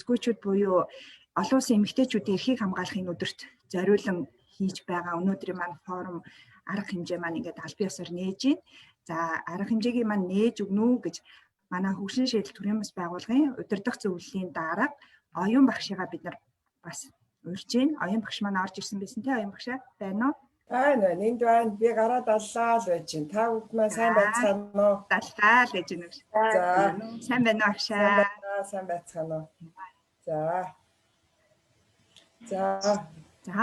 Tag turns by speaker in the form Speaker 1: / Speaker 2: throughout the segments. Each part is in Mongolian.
Speaker 1: бүсгүйчүүд буюу олон улсын эмэгтэйчүүдийн эрхийг хамгаалахын өдөрт зориулан хийж байгаа өнөөдрийн маань форум арга хэмжээ маань ингээд аль бие ёсоор нээж байна. За арга хэмжээгийг маань нээж өгнө үү гэж манай хөгжлийн шийдэл төрийн бас байгууллагын удирдах зөвлөлийн дарга оюун багшигаа бид нар бас урьж байна. Оюун багш маань орж ирсэн байсан те оюун багшаа байна уу?
Speaker 2: Энд байна. Би гараа даллаа л байж байна. Та бүгд маань сайн байцгаана уу?
Speaker 1: Даллаа л гэж байна.
Speaker 2: За.
Speaker 1: Сайн байна уу агшаа?
Speaker 2: Сайн байцгаана уу? За.
Speaker 1: За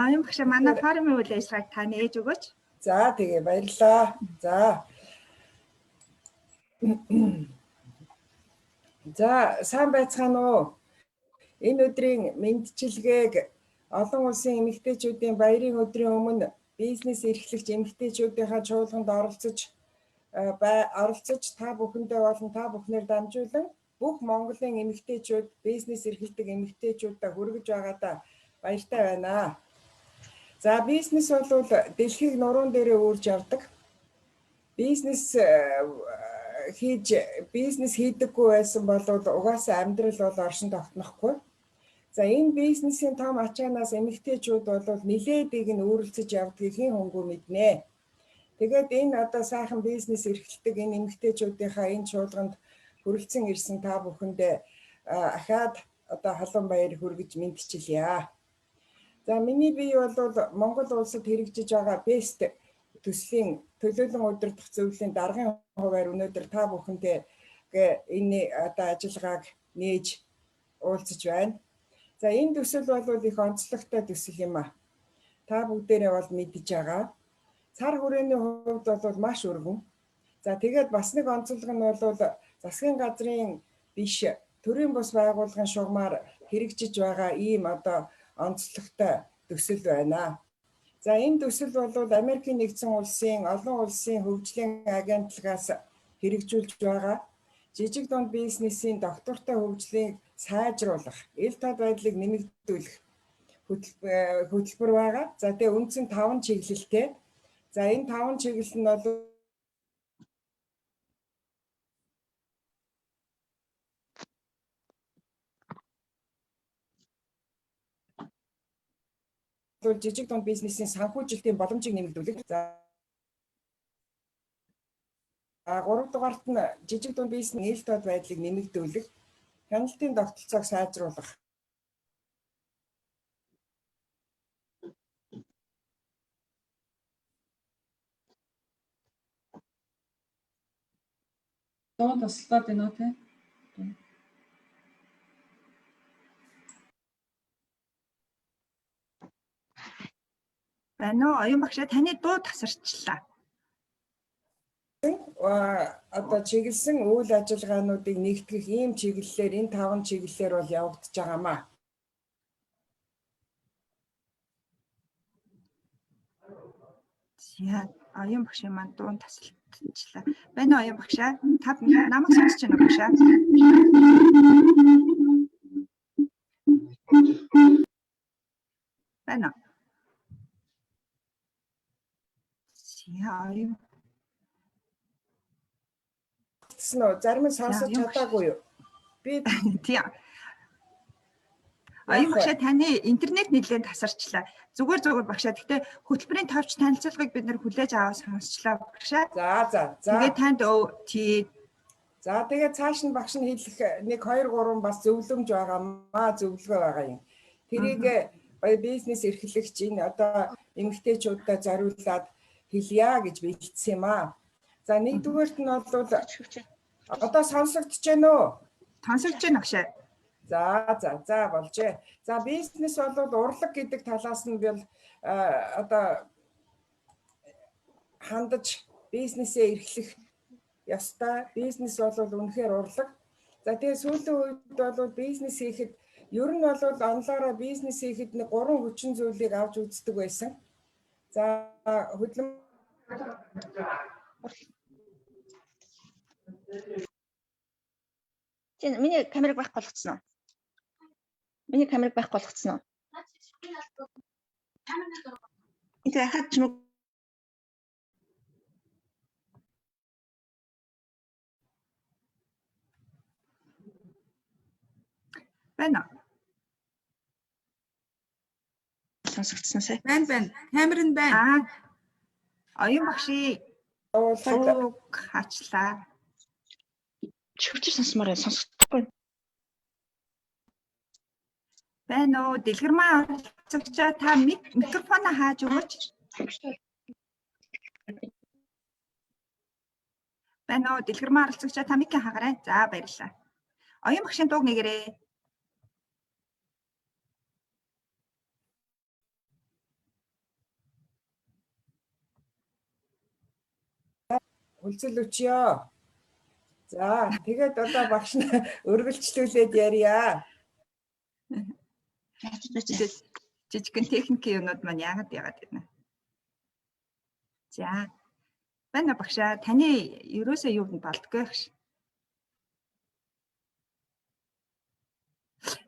Speaker 1: оюун багшаа манай форумын үйл ажиллагааг та нээж өгөөч.
Speaker 2: За тэгээ баярлалаа. За. За сайн байцгаана уу? Энэ өдрийн мэндчилгээг олон улсын эмэгтэйчүүдийн баярын өдрийн өмнө бизнес эрхлэгч эмэгтэйчүүдийнхаа чуулганд оролцож та бүхэндээ болон та бүхнээр дамжуулан бүх Монголын эмэгтэйчүүд бизнес эрхэлдэг эмэгтэйчүүдтэй хүргэж байгаадаа баяртай байна. За бизнес бол дэлхийг нуруунд дээрээ үүрж явдаг. Бизнес хийдэггүй байсан бол угаасаа амьдрал бол оршин тогтнохгүй. За энэ бизнесийн том ачаанаас эмэгтэйчүүд бол нилээдийг нь үүрэлцэж явдгийг хэн хүнгүй мэднэ. Тэгээд энэ одоо сайхан бизнес эрхэлдэг энэ эмэгтэйчүүдийнхаа энэ чуулганд хүрэлцэн ирсэн та бүхэндээ ахаад одоо халуун баяр хүргэж мэдчилье. За миний бие бол Монгол улсад хэрэгжиж байгаа бест төслийн төлөөлөн удирдах зөвлөлийн даргын хуваар өнөөдөр та бүхэндээ энэ одоо ажиллагааг нээж уулзаж байна. За энэ төсөл бол их онцлогтой төсөл юм а. Та бүгдээрээ бол мэдж байгаа. Цар хүрээний хувьд бол маш өргөн. За тэгээд бас нэг онцлог нь бол засгийн газрын биш төрийн бус байгууллагын шугамар хэрэгжиж байгаа ийм одоо онцлогтой төсөл байна. За энэ төсөл бол Америкийн нэгдсэн улсын олон улсын хөгжлийн агентлагаас хэрэгжүүлж байгаа жижиг дунд бизнесийн доктортой хөгжлийг сайжруулах, ил тод байдлыг нэмэгдүүлэх хөтөлбөр байгаа. За тэгээ үндсэн 5 чиглэлтэй. За энэ 5 чиглэл нь бол жижиг дунд бизнесийн санхүүжилтийн боломжийг нэмэгдүүлэх. За 3 дугаарт нь жижиг дунд бизнесийн ил тод байдлыг нэмэгдүүлэх, хяналтын тогтолцоог сайжруулах.
Speaker 3: Дуу туслаад байна уу те?
Speaker 1: Байна уу? Оюун багшаа таны дуу тасарчлаа.
Speaker 2: Одоо чиглэсэн үйл ажиллагаануудыг нэгтгэх ийм чиглэлээр энэ 5 чиглэлээр бол явагдаж байгаамаа.
Speaker 1: За оюун багшийн маань дуу тасалчлаа. Байна уу оюун багшаа? Та намайг сонсож байна уу багшаа? Байна. Яа.
Speaker 2: Зарим нь сонсож чадаагүй юу? Би
Speaker 1: тийм. Оюун багшаа таны интернет нэлээд тасарчлаа. Зүгээр багшаа. Гэхдээ хөтөлбөрийн товч танилцуулгыг бид нэр хүлээж аваад сонсчлаа багшаа.
Speaker 2: За.
Speaker 1: Тэгээд танд тий.
Speaker 2: За тэгээд цааш нь багш нь хэлэх 1 2 3 бас зөвлөмж байгаамаа, зөвлөгөө байгаа юм. Тэрийг бизнес эрхлэгч энэ одоо эмэгтэйчүүдтэй зориулаад хэлье гэж бэлдсэн юм аа. За нэгдүгээрт нь бол одоо сонсогдож байна уу?
Speaker 1: Сонсогдож байна багшаа.
Speaker 2: За болжээ. За бизнес бол урлаг гэдэг талаас нь бол одоо хандаж бизнесээ эрхлэх ёстой. Бизнес бол үнэхээр урлаг. За тэгээ сүүлийн үед бол бизнес хийхэд ер нь бол онлоороо бизнес хийхэд 3 хүчин зүйлийг авч үздэг байсан. За
Speaker 4: Миний камерыг байхгүй болгоцсон уу? Миний камерыг байхгүй болгоцсон уу? Энд хаад ч нүг
Speaker 1: байна.
Speaker 4: сонсогдсон сая.
Speaker 5: Байна. Камерын байна.
Speaker 1: Оюун багшийн
Speaker 2: Уулзалт
Speaker 1: хачлаа.
Speaker 4: Шүвчээр сонсомоор сонсохгүй.
Speaker 1: Байна уу? Дэлгэрмаа оролцогчоо та микрофоноо хааж өгөөч. Байна уу? Дэлгэрмаа оролцогчоо та микийг хаагаарай. За баярлалаа. Оюун багшийн дууг нэгээрээ.
Speaker 2: үлцэл өчьё. За тэгээд одоо багш нь өргөлчлүүлээд ярья.
Speaker 1: Жижигхэн техникийн юмнууд маань яагаад байна? За. Байна багшаа таны ерөөсөө юунд болдгоо багш.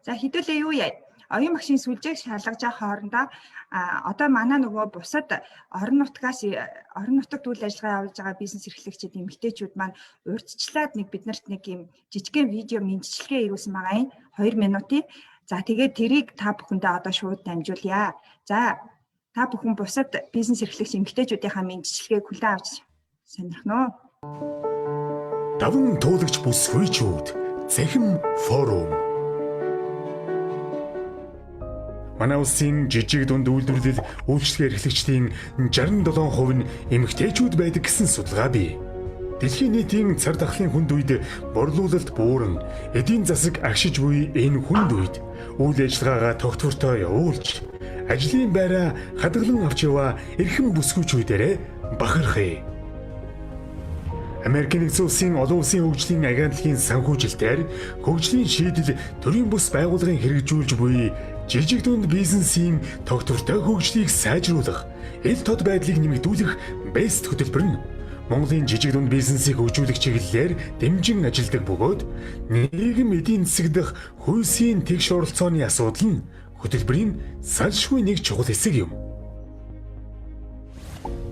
Speaker 1: За хэдүүлээ юу яа? Оюун багшийн сүлжээг шалгаж байгаа хоорондоо одоо манай нөгөө бусад орон нутагт үйл ажиллагаа явуулж байгаа бизнес эрхлэгчид эмэгтэйчүүд маань урьдчилаад биднэрт нэг юм жижигхэн видео мэдчилгээ ирүүлсэн байгаа юм. 2 минутын. За тэгээд тэрийг та бүхэндээ одоо шууд дамжуулъя. За та бүхэн бусад бизнес эрхлэгч эмэгтэйчүүдийнхаа мэдчилгээг хүлээн авч сонирхно уу?
Speaker 6: Даван туулагч бүс хүйчүүд Цахим форум. Манай улсын жижиг дунд үйлдвэрлэл үйлчлэгээ эрхлэгчдийн 67% нь эмэгтэйчүүд байдаг гэсэн судалгаа бий. Дэлхийн нийтийн цар тахлын хүнд үед борлуулалт бууран, эдийн засаг агшиж буй энэ хүнд үед үйл ажиллагаагаа тогтвортой явуулж, ажлын байраа хадгалан авч яваа эрхэм бүсгүйчүүдээрээ бахархъя. Америкийн нэгдсэн улсын олон улсын хөгжлийн агентлагийн санхүүжилтээр хөгжлийн шийдэл төрийн бус байгууллагын хэрэгжүүлж буй жижиг дунд бизнесийн тогтвортой хөгжлийг сайжруулах, ил тод байдлыг нэмэгдүүлэх Best хөтөлбөр нь Монголын жижиг дунд бизнесийг хөгжүүлэх чиглэлээр дэмжин ажилладаг бөгөөд нийгэм эдийн засаг дах хүйсийн тэгш оролцооны асуудал нь хөтөлбөрийн салшгүй нэг чухал хэсэг юм.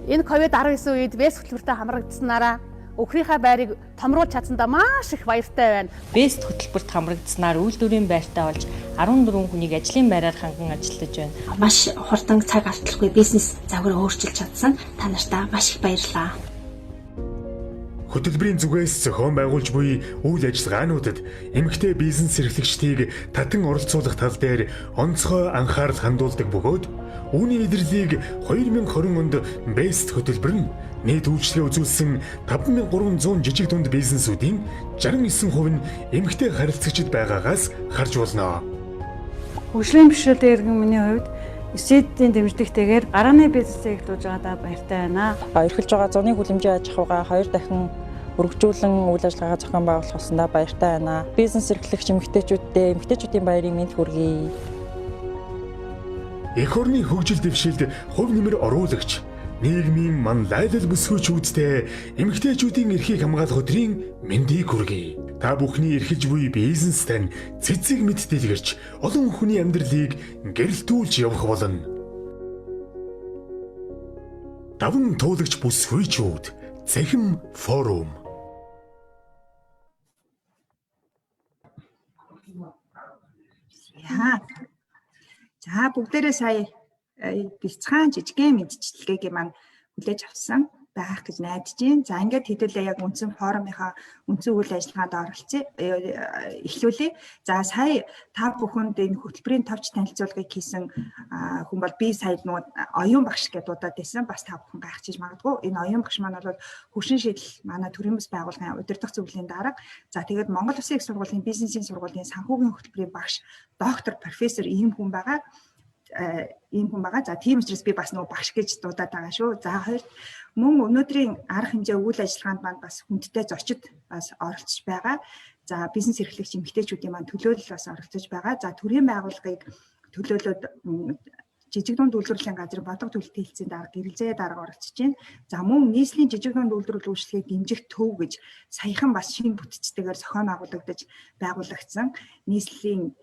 Speaker 7: Энэ COVID-19 үед Best хөтөлбөртэй хамрагдсанараа өхрийнхээ байрыг томруулж чадсандаа маш их баяртай байна.
Speaker 8: Best хөтөлбөрт хамрагдсанаар үйлдвэрийн байртай болж 14 хүнийг ажлын байраар ханган ажиллаж байна.
Speaker 9: Маш хурдан цаг алдалгүй бизнес загвараа өөрчилж чадсан та нартаа маш их баярлалаа.
Speaker 6: Хөтөлбөрийн зүгээс зохион байгуулж буй үйл ажиллагаануудад эмэгтэй бизнес эрхлэгчдийг татан оролцуулах тал дээр онцгой анхаарал хандуулдаг бөгөөд үүний илэрлийг 2020 онд Best хөтөлбөр нь нийт үйлчлэгээ үзүүлсэн 5300 жижиг дунд бизнесүүдийн 69% нь эмэгтэй харилцагчид байгаагаас харж болно.
Speaker 3: Хөгжлийн бэрхшээлтэй иргэн миний хувьд эсэдийн дэмжлэгтэйгээр гарааны бизнесийг эхлүүлж байгаадаа баяртай байна.
Speaker 8: Эрхэлж байгаа зуны хүлэмжийн аж ахуйгаа 2 дахин өргөжүүлэн үйл ажиллагаа зохион байгуулах болсондоо баяртай байна. Бизнес эрхлэгч эмэгтэйчүүдийн баярын мэнд хүргэе.
Speaker 6: Эх орны хөгжил дэвшилд хувь нэмэр оруулагч нийгмийн манлайлал бүсгүйчүүдтэй эмэгтэйчүүдийн эрхийг хамгаалах өдрийн мэндийг хүргэе. Та бүхний эрхэлж буй бизнес тань цэцэг мэд дэлгэрч олон хүний амьдралыг гэрэлтүүлж явах болно. Даван туулагч бүсгүйчүүд Цахим форум.
Speaker 1: За бүгдээрээ сая бяцхан жижигхэн мэдчилгээг маань хүлээж авсан байх гэж найдаж байна. За ингээд хэдүүлээ яг үндсэн форумынхаа үндсэн үйл ажиллагаанд оролцъё эхлүүлье. За сая та бүхэнд энэ хөтөлбөрийн товч танилцуулгыг хийсэн хүн бол би сая нөгөө оюун багш гэдээ дуудаад байсан. Бас та бүхэн гайхчихж магадгүй. Энэ оюун багш маань бол хөгжин шийдэл манай төрийн бас байгууллагын удирдах зөвлөлийн дарга. За тэгээд Монгол Улсын их сургуулийн бизнесийн сургуулийн санхүүгийн хөтөлбөрийн багш доктор профессор ийм хүн байгаа. За тийм учраас би бас нөгөө багш гэж дуудаад байгаа шүү. За хоёр мөн өнөөдрийн арга хэмжээ үйл ажиллагаанд маань бас хүндтэй зочид бас оролцож байгаа. За бизнес эрхлэгч эмэгтэйчүүдийн маань төлөөлөл бас оролцож байгаа. За төрийн байгууллагыг төлөөлөд жижиг дунд үйлдвэрлэлийн газрын бодлого төлөлтийн хэлтсийн дарга гэрэлзээ дарга оролцож байна. За мөн нийслэлийн жижиг дунд үйлдвэрлэл үйлчлэгийг дэмжих төв гэж саяхан бас шинэ бүтцтэйгээр зохион байгуулагдаж байгуулагдсан нийслэлийн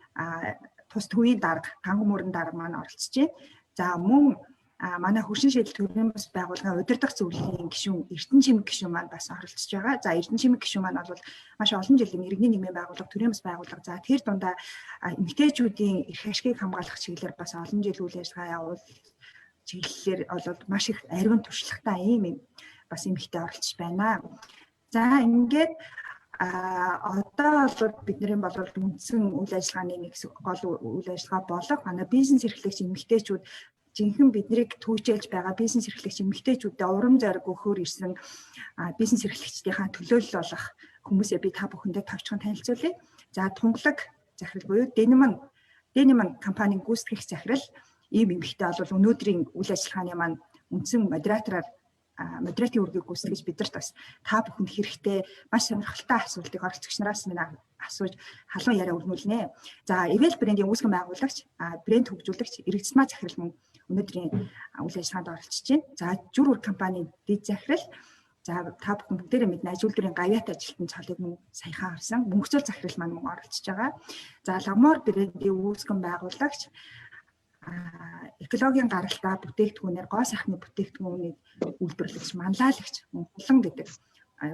Speaker 1: тус төвийн дарга, ганган мөрөн дарга маань оролцож байна. За мөн манай хөгжин шийдэл төрийн бас байгууллагын удирдах зөвлөлийн гишүүн Эрдэнэ чимэг гишүүн маань бас оролцож байгаа. За Эрдэнэ чимэг гишүүн маань бол маш олон жилийн иргэний нийгмийн байгууллага, төрийн бас байгууллага. За тэр дундаа эмэгтэйчүүдийн эрх ашгийг хамгаалах чиглэлээр бас олон жил үйл ажиллагаа явуул чиглэлээр бол маш их ариун туршлагатай ийм бас эмэгтэй оролцож байна. За ингээд одоо бол бидний бол үндсэн үйл ажиллагааны нэг гол үйл ажиллагаа болох манай бизнес эрхлэгч эмэгтэйчүүд жинхэнэ биднийг түүжээлж байгаа бизнес эрхлэгч эмэгтэйчүүдэд урам зориг өгөхөөр ирсэн бизнес эрхлэгчдийнхаа төлөөлөл болох хүмүүсээ би та бүхэндээ товчхон танилцуулъя. За тунгалаг захирал буюу Денеман компанийн гүйцэтгэх захирал ийм эмэгтэй бол өнөөдрийн үйл ажиллагааны маань үндсэн модератив үргийг гүйцэтгэж бидэрт бас та бүхэнд хэрэгтэй маш сонирхолтой асуултыг оролцогч нараас минь асууж халуун яриа өргөнүүлнэ. За Evel брендийн үүсгэн байгуулагч, брэнд хөгжүүлэгч Эргэцмаа захирал мөн өнөөдрийн үйл ажиллагаанд оролцож байна. За Жүр үр компанийн дэд захирал, за та бүхэн бүгдээрээ мэднэ ажил үйлдвэрийн гавьяат ажилтны цолыг мөн саяхан харсан. Мөнхцөл захирал маань мөн оролцож байгаа. За Ламор брендийн үүсгэн байгуулагч, экологийн гаралтай бүтээгдэхүүнээр гоо сайхны бүтээгдэхүүнийг үйлдвэрлэгч, манлайлагч, хулан гэдэг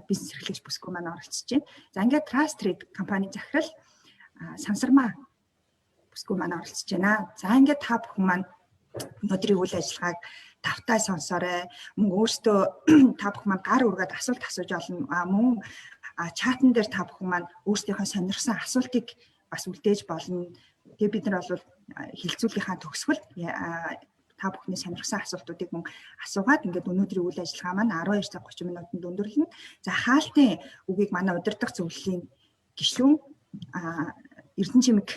Speaker 1: бизнес эрхлэгч бүсгүй маань оролцож байна. За ингээд Trust Trade компанийн захирал Сансармаа бүсгүй маань оролцож байна. За ингээд та бүхэн маань өнөөдрийн үйл ажиллагааг тавтай сонсоорой. Мөн өөртөө та бүхэн маань гар үргээд асуулт асууж олно. Мөн чатан дээр та бүхэн маань өөрсдийнхөө сонирхсан асуултыг бас үлдээж болно. Тэгээ бид нар бол хилцүүлгийнхаа төгсгөл та бүхний сонирхсан асуултуудыг мөн асуугаад ингээд өнөөдрийн үйл ажиллагаа маань 12 цаг 30 минутанд өндөрлөнө. За хаалтын үгийг манай удирдах зөвлөлийн гишүүн Эрдэнэ чимэг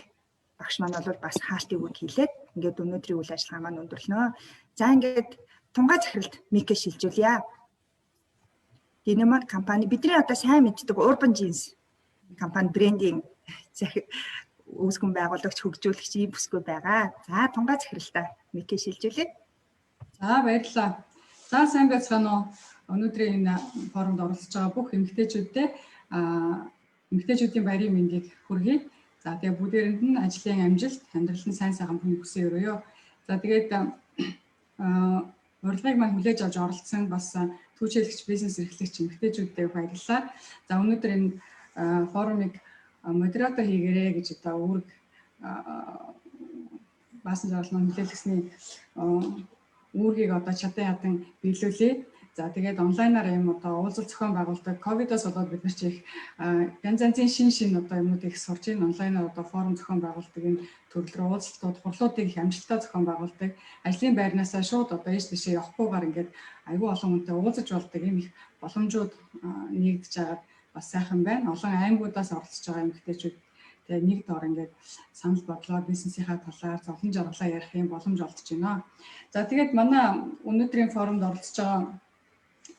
Speaker 1: багш маань бол бас хаалтын үг хэлээд ингээд өнөөдрийн үйл ажиллагаа маань өндөрлөнө. За ингээд тунгаа захиралд микэ шилжүүлье. Денеман компани бидний одоо сайн мэддэг Urban Jeans компани брендинг үүсгэн байгуулагч, хөгжүүлэгч ийм бүсгүй байгаа. За тунгаа захиралтай микэ шилжүүлээ.
Speaker 10: За баярлалаа. За сайн байцгаана уу? Өнөөдрийн энэ форумд оролцож байгаа бүх эмэгтэйчүүдтэй эмэгтэйчүүдийн баярын мэндийг хүргэе. За тэгээ бүгдээрэнд нь ажлын амжилт, амьдрал нь сайн сайхан бүхний хүсье өрөөё. За тэгээд урилгыг маань хүлээж авч оролцсон бас түүжээлэгч, бизнес эрхлэгч эмэгтэйчүүдтэй баярлалаа. За өнөөдөр энэ форумыг модератор хийгээрэй гэж одоо үүрэг баасан жаал маань хүлээлгэсний үүргийг одоо чадан ядан биелүүлээ. За тэгээд онлайнаар юм одоо уулзалт зохион байгуулдаг ковидоос болоод бид нар ч их янз янзын шин одоо юмнуудыг сурч ийн онлайнаар одоо форум зохион байгуулдаг энэ төрөл рүү уулзалтууд, хурлуудыг их амжилттай зохион байгуулдаг. Ажлын байрнаасаа шууд одоо ийш тийшээ явахгүйгээр ингээд аюул олон хүнтэй уулзаж болдог юм их боломжууд нэгдэж байгаа бас сайхан байна. Олон аймагуудаас оролцож байгаа эмэгтэйчүүд тэгээ нэг доор ингээд санал бодлоо бизнесийнхаа талаар зовлон жаргалаа ярих юм боломж олдож байна. За тэгээд манай өнөөдрийн форумд оролцож байгаа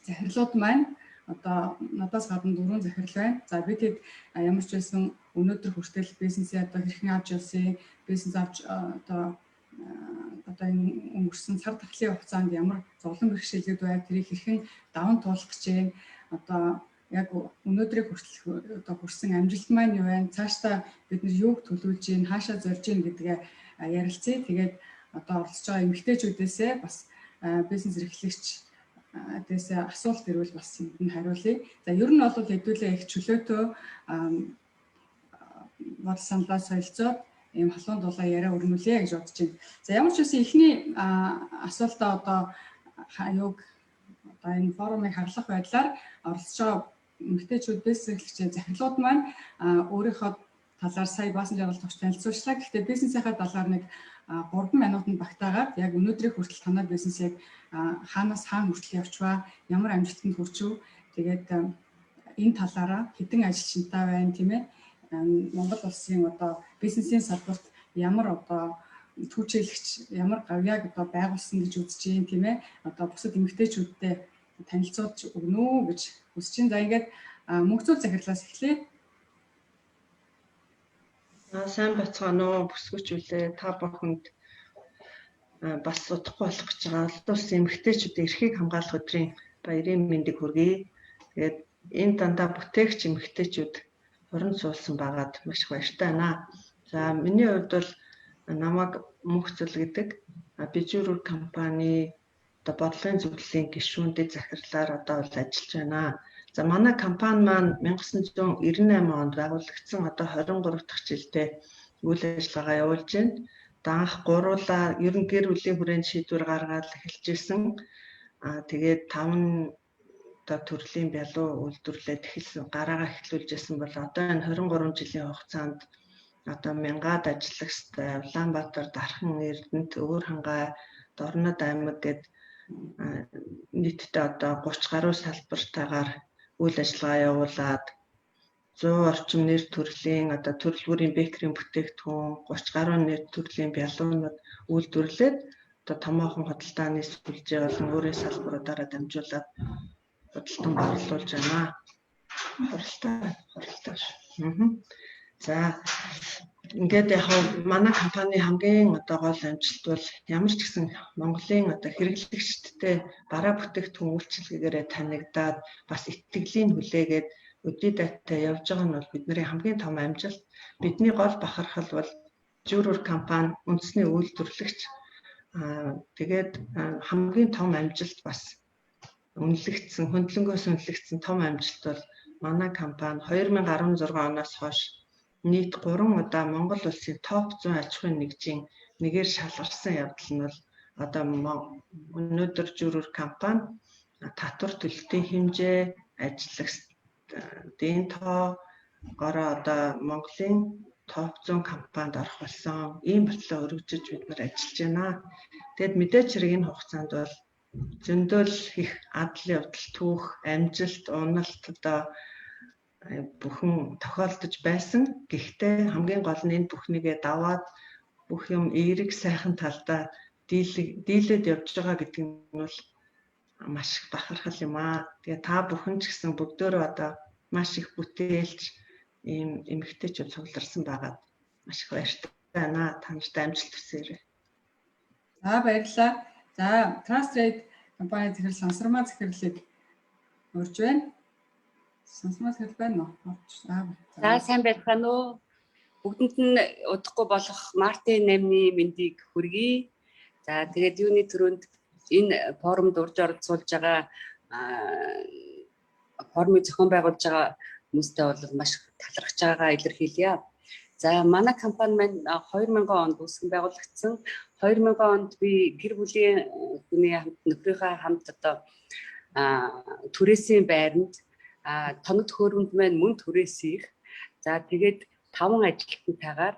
Speaker 10: захирлууд маань одоо надаас гадна 4 захирал байна. За бид хэд ямар ч байсан өнөөдөр хүртэл бизнесээ одоо хэрхэн авч явсан, бизнес авч одоо энэ өнгөрсөн цаг тахлын хугацаанд ямар зовлон бэрхшээлүүд байв, тэрийг хэрхэн даван туулах гэж байна. Одоо яг өнөөдрийг хүртэл одоо хүрсэн амжилт маань юу вэ? Цаашдаа бид нар юуг төлөвлөж гин, хаашаа зорж гин гэдгээ ярилцъя. Тэгээд одоо оролцож байгаа эмэгтэйчүүдээсээ бас бизнес эрхлэгч дэсээ асуулт ирвэл бас энд нь хариулъя. За ер нь бол хэдүүлээ их чөлөөтэй бод саналаа солилцоод ийм халуун дулаан яриа өрнүүлье гэж бодож байна. За ямар ч үсэн эхний асуултаа одоо юуг одоо энэ форумыг хаглах байдлаар оролцож байгаа эмэгтэйчүүд бизнес эрхлэгчийн захирлууд маань өөрийнхөө талаар сая баасан жаргал товч танилцуулчлаа. Гэхдээ бизнесийнхаа талаар нэг 3 минутанд багтаагаад яг өнөөдрийн хүртэл танай бизнес яг хаанаас хаана хүртэл явчваа, ямар амжилтанд хүрчв. Тэгээд энэ талаараа хэдэн ажилчинтай байна тийм ээ. Монгол улсын одоо бизнесийн салбарт ямар одоо түүжээлэгч, ямар гавьяаг одоо байгуулсан гэж үзэж юм тийм ээ. Одоо бусад эмэгтэйчүүдтэй танилцуулж өгнө үү гэж хүсэж байна. За ингээд мөнхцөл захирлаас эхлэе.
Speaker 11: Сайн бацгаана уу бүсгүйчүүлээ та бүхэнд бас удахгүй болох гэж байгаа олон улсын эмэгтэйчүүдийн эрхийг хамгаалах өдрийн баярын мэндийг хүргэе. Тэгээд энэ дандаа бүтээгч эмэгтэйчүүд хорон суулсан байгаад маш их баяртай байна. За миний хувьд бол намайг мөнхцөл гэдэг Жүр үр компани одоо бодлогын зөвлөлийн гишүүнтэй захирлаар одоо бол ажиллаж байна. За манай компани маань 1998 онд байгуулагдсан одоо 23 дахь жилдээ үйл ажиллагаа явуулж байна. Одоо анх гуруулаа ер нь гэр бүлийн хүрээнд шийдвэр гаргаад эхэлж ирсэн. Тэгээд 5 одоо төрлийн бялуу үйлдвэрлэлд эхэлсэн гараагаа эхлүүлжсэн бол одоо энэ 23 жилийн хугацаанд одоо мянгаад ажиллагчтай Улаанбаатар, Дархан, Эрдэнэт, Өвөр хангай, Дорнод аймаг гээд нийтдээ одоо 30 гаруй салбартаагаар үйл ажиллагаа явуулаад 100 орчим нэр төрлийн одоо төрөл бүрийн бэкерийн бүтээгдэхүүн 30 гаруй нэр төрлийн бялуунууд үйлдвэрлээд одоо томоохон худалдааны сүлжээ болон өөрийн салбаруудаараа дамжуулаад худалдан борлуулж байна. Хуралтай. За ингээд яг манай компани хамгийн одоо гол амжилт бол ямар ч гэсэн Монголын одоо хэрэглэгчдтэй бараа бүтээгдэхүүн үйлчилгээгээрээ танигдаад бас итгэлийн хүлээгээд өдий даттай явж байгаа нь бол бидний хамгийн том амжилт. Бидний гол бахархал бол Жүүрүр компани үндэсний үйлдвэрлэгч. Тэгээд хамгийн том амжилт бас үнэлэгдсэн, хөндлөнгөөс үнэлэгдсэн том амжилт бол манай компани 2016 оноос хойш нийт 3 удаа Монгол улсын топ 100 аж ахуйн нэгжийн нэгээр шалгарсан явдал нь бол одоо өнөөдөр Жүүрүр компани татвар төлөлтийн хэмжээ, ажлагчдын тоогоороо одоо Монголын топ 100 компанид орох болсон. Ийм бодлоо өргөжөж бид нар ажиллаж байна. Тэгэд мэдээч хэрэг энэ хугацаанд бол зөндөл их адал явдал түүх, амжилт, уналт одоо бүхэн тохиолдож байсан. Гэхдээ хамгийн гол нь энэ бүхнийгээ даваад бүх юм эерэг сайхан талдаа дийлээд явж байгаа гэдэг нь бол маш их бахархал юм аа. Тэгээ та бүхэн ч гэсэн бүгдөө одоо маш их бүтээлч ийм эмэгтэйчүүд цугларсан байгаад маш их баяртай байна. Та нартай амжилт хүсье.
Speaker 10: За баярлалаа. За Trust-Trade компани захирал Сансармаа захирлыг урьж байна. Сансармаа захирал байна уу?
Speaker 12: За сайн байцгаана уу? Бүгдэнд нь удахгүй болох Мартин 8-ны мэндийг хүргэе. За тэгээд юуны төрөнд энэ форумд урьж оролцуулж байгаа форумыг зохион байгуулж байгаа хүмүүстээ бол маш талархаж байгаагаа илэрхийлье. За манай компани маань 2000 онд үүсгэн байгуулагдсан. 2000 онд би гэр бүлийн хүний хамт нөхрийнхөө хамт одоо түрээсийн байранд тоног хөөрөмд маань мөн түрээсих. За тэгээд 5 ажилтнтайгаар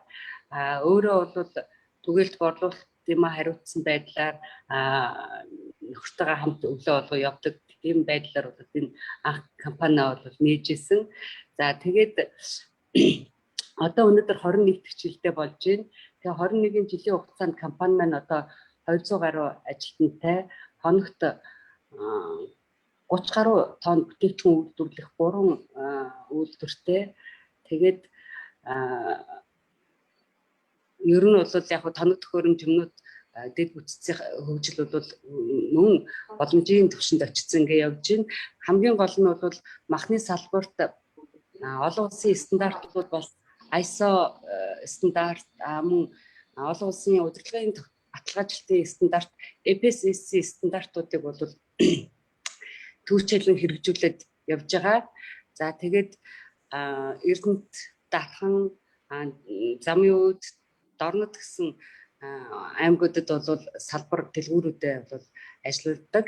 Speaker 12: өөрөө бол түгээлт борлуулалт юм хариуцсан байдлаар нөхөртөйгөө хамт өглөө болго явдаг. Тийм байдлаар бол энэ анх компаниа бол нээжсэн. За тэгээд одоо өнөөдөр 21 дахь жилдээ болж байна. Тэгээ 21 жилийн хугацаанд компани маань одоо 200 гаруй ажилтнтай, хоногт 30 гаруй тонн бүтээгдэхүүн үйлдвэрлэх 3 үйлдвэртэй. Тэгээд ер нь бол яг тоног төхөөрөмж юмнууд дэд бүтцийн хөгжил бол мөн боломжийн түвшинд очсон гэж явж байна. Хамгийн гол нь бол махны салбарт олон улсын стандартууд бас ISO стандарт мөн олон улсын удирдлагын баталгаачлалтын стандарт FSSC стандартуудыг бол түүхчлэн хэрэгжүүлээд явж байгаа. За тэгээд Эрдэнэт, Дархан, Замын үүд, Дорнод гэсэн аймагуудад бол салбар дэлгүүрүүдэд бол ажилладаг.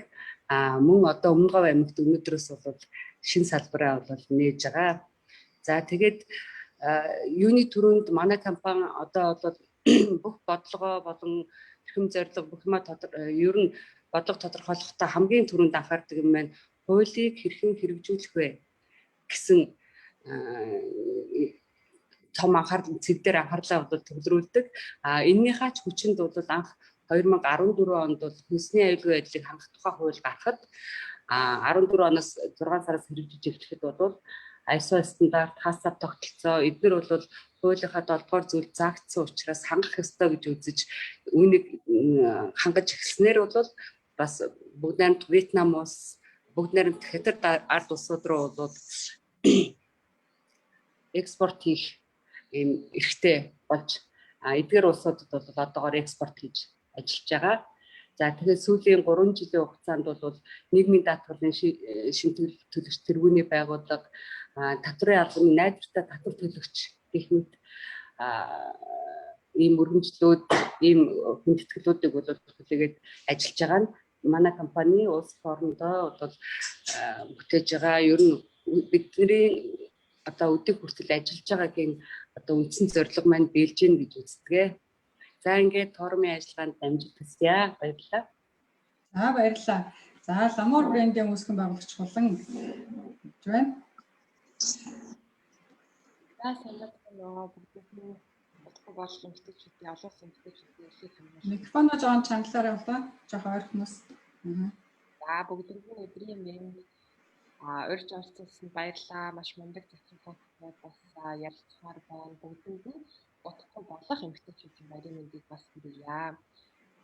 Speaker 12: Мөн одоо Өмнө Говь аймагт өнөөдрөөс бол шинэ салбараа бол нээж байгаа. За тэгээд юуны төрөнд манай компани одоо бол бүх бодлогоо болон эрхэм зорилго бүх юма ер нь бодлого тодорхойлохдоо хамгийн түрүүнд анхаардаг юм байна. Хуулийг хэрхэн хэрэгжүүлэх вэ гэсэн том анхаарал цэг дээр анхаарлаа бол төвлөрүүлдэг. Эннийхээ ч хүчинд бол анх 2014 онд бол хүнсний аюулгүй байдлыг хангах тухай хууль гаргахад 14 оноос 6 сараас хэрэгжиж эхлэхэд бол ISO стандарт, хасав тогтолцоо эдгээр бол хуулийнхаа 7-р зүйл заагдсан учраас хангах ёстой гэж үзэж үүнийг хангаж эхэлснээр бол бас бүгд найрамд Вьетнам улс, бүгд найрамд Хятад ард улсууд руу бол экспорт хийх ийм эрхтэй болж эдгээр улсуудад бол одоогоор экспорт хийж ажиллаж байгаа. За тэгээд сүүлийн 3 жилийн хугацаанд бол нийгмийн даатгалын шинэ төлөвч тэргүүний байгууллага, татварын албаны найдвартай татвар төлөгч гэх мэт ийм өргөмжлүүд, ийм хүндэтгэлүүдийг бол хүлээгээд ажиллаж байгаа нь манай компани улс орнодоо бол бүтээж байгаа. Ер нь бидний одоо өдөрт хүртэл ажиллаж байгаагийн одоо үндсэн зорилго маань биелж гин гэж үздэг. За ингээд тормын ажиллагаанд дамжиж төсөё. Баярлалаа.
Speaker 10: За баярлалаа. За Ламор брендийн үүсгэн байгуулагч болон байна.
Speaker 13: За санагдсан бүгдний болох эмэгтэйчүүдийн олон эмэгтэйчүүдийн эрхийг хамгаалах.
Speaker 10: Микрофоноо жоон чангалаарай болоо. Жохоо ойрхоноос.
Speaker 13: За бүгдний өдрийн мэнд урьж орцсон баярлаа. Маш мундаг зөвхөн бас ярилцмаар байна. Бүгдний утгагүй болох эмэгтэйчүүдийн баярын мэндийг бас хүргье.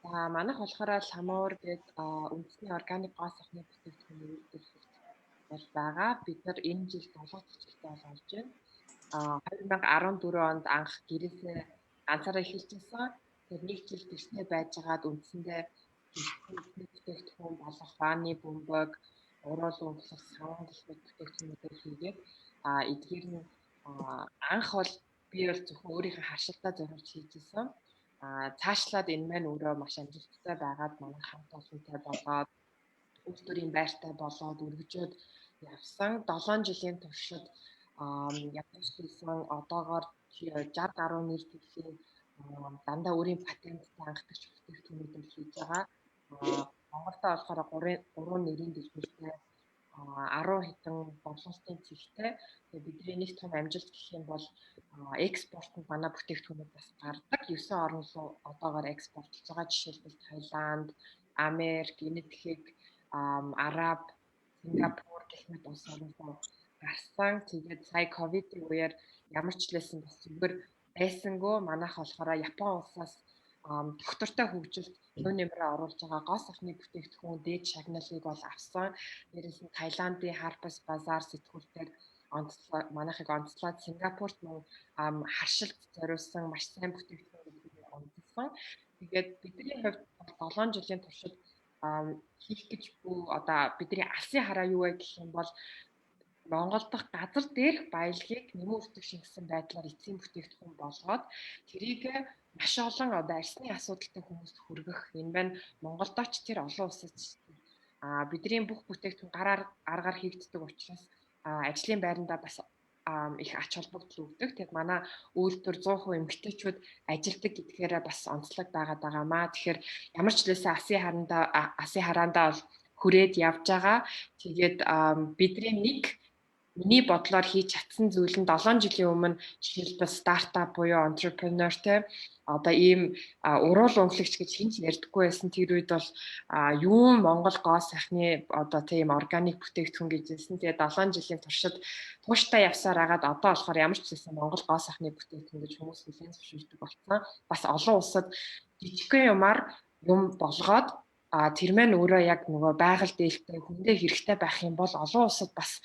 Speaker 13: За манайх болохоор Ламуур гэдэг үндэсний органик гоо сахны бүтээгдэхүүн үйлдвэрлэгч байгаа. Бид нар энэ жил 7 төсөлтэй болж байна. 2014 онд анх гэрээсээ ганцаараа эхэлжсэн. Тэгээд нэг жил гэртээ байжгаад үндсэндээ бүтээгдэхүүн болох ванны бөмбөг, уруулан өнгөлөх саван гэлбэг бүтээгдэхүүнүүдээр хийгээд эдгээр нь анх бол би бол зөвхөн өөрийнхөө харшилтаа зориулж хийжсэн. Цаашлаад энэ маань өөрөө маш амжилттай байгаад манай хамт олонтой болоод өөртөөрийн байртай болоод өргөжөөд явсан. 7 жилийн туршид явсан одоогоор 60 гаруй нэр төрлийн дандаа өөрийн патенттай анхдагч бүтээгдэхүүнүүдээр хийж байгаа. Монголда болохоор 3 нэрийн дэлгүүртэй 10 хэдэн борлуулалтын цэгтэй. Тэгээ бидний нэг том амжилт гэх юм бол экспортод манай бүтээгдэхүүнүүд бас гардаг. 9 орн руу одоогоор экспортлж байгаа. Жишээлбэл Таиланд, Америк, Энэтхэг, Араб, Сингапур гэх мэт улс орнууд гарсан. Тэгээд сая ковидын үеэр ямар ч лсэн бас зүгээр байсангүй манайх болохоор Япон улсаас доктортой хөгжилд нөө нэмрээ оруулж байгаа гоо сахны бүтээгдэхүүн дээд шагналыг бол авсан. Дээрээс нь Таиландын Harper's Bazaar сэтгүүлээр манайхыг онцлоод Сингапурт харшилт зориулсан маш сайн бүтээгдэхүүнүүдийг онцлсан. Тэгээд бидний хувьд 7 жилийн туршид хийх гэж бүү одоо бидний алсын хараа юу вэ гэх юм бол Монгол дахь газар дээрх баялагийг нэмэн өртөг шингэсэн байдлаар эцсийн бүтээгдэхүүн болгоод тэрийг маш олон одоо арсны асуудалтай хүмүүст хүргэх. Энэ байна Монголдоо ч тэр олон улсад бидний бүх бүтээгдэхүүн аргаар хийгддэг учраас ажлын байрандаа бас их ач холбогдол өгдөг. Тэгэд манай үйлдвэр 100% эмэгтэйчүүд ажилдаг гэдгээр бас онцлог байгаамаа. Тэгэхээр ямар ч лээсээ асын хараандаа бол хүрээд явж байгаа. Тэгээд бидний миний бодлоор хийж чадсан зүйл нь 7 жилийн өмнө жишээлбэл стартап буюу entrepreneurтэй одоо ийм уруул өнгөлөгч гэж хинч ярьдаггүй байсан. Тэр үед бол юу Монгол гоо сайхны одоо тийм органик бүтээгдэхүүн гэж хэлсэн. Тэгээ 7 жилийн туршид тууштай явсаар агаад одоо болохоор ямар ч хэлсэн Монгол гоо сайхны бүтээгдэхүүн гэж хүмүүс хүлээн зөвшөөрдөг болсон. Бас олон улсад жижигхэн юм болгоод тэр маань өөрөө яг нөгөө байгаль дээлтэй хүндээ хэрэгтэй байх юм бол олон улсад бас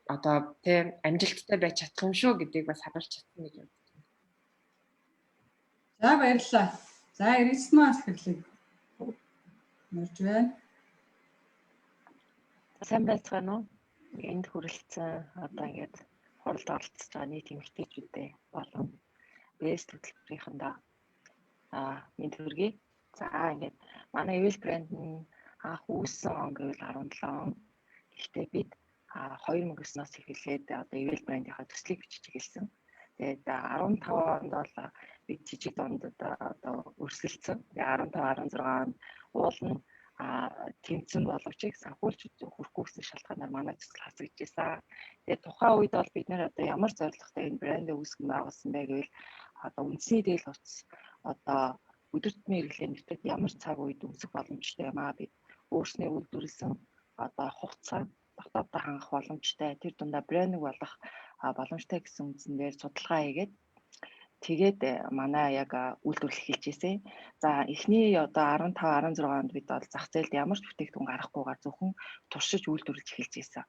Speaker 13: одоо тийм амжилттай байж чадах юм шүү гэдгийг бас харуулж чадсан гэж байна.
Speaker 10: За баярлалаа. За эргэцмээс хэрлээ. Мөрж байна.
Speaker 14: Сайн байцгаана уу? Энд хүрэлцэн одоо ингээд хуралд оролцож байгаа нийт эмэгтэйчүүдээ болон бэст хөтөлбөрийнхөндөө мэд хүргэе. За ингээд манай Evel брэнд нь анх үүссэн он гэвэл 17 он. Гэхдээ бид 2009-оос эхлээд одоо Evel брэндийнхаа төслийг бичиж эхэлсэн. Тэгээд 15 онд бол бид жижиг дундад одоо өрсөлдсөн. Тэгээд 15 16 онд уулна тэмцэн боловч санхүүжилт хүрхгүй гэсэн шалтгаанаар манай төсөл хасагдчихсан. Тэгээд тухайн үед бол бид нэр одоо ямар зорилготой энэ брэндээ үүсгэн байгуулсан бэ гэвэл одоо үндэсний дээл хувцас одоо өдөр тутмын хэрэглээ нэртэд ямар цаг үед үүсэх боломжтой юм аа бид өөрснөө үйлдвэрлэсэн одоо хугацаа дотооддоо хангах боломжтой тэр дундаа брэндинг болох боломжтой гэсэн үндсээр судалгаа хийгээд тэгээд манай яг үйлдвэрлэх хэлжээсэ. За эхний одоо 15 16 онд бид бол зах зээлд ямар ч бүтээгдэхүүн гаргахгүйгээр зөвхөн туршиж үйлдвэрлэж эхэлжээсэн.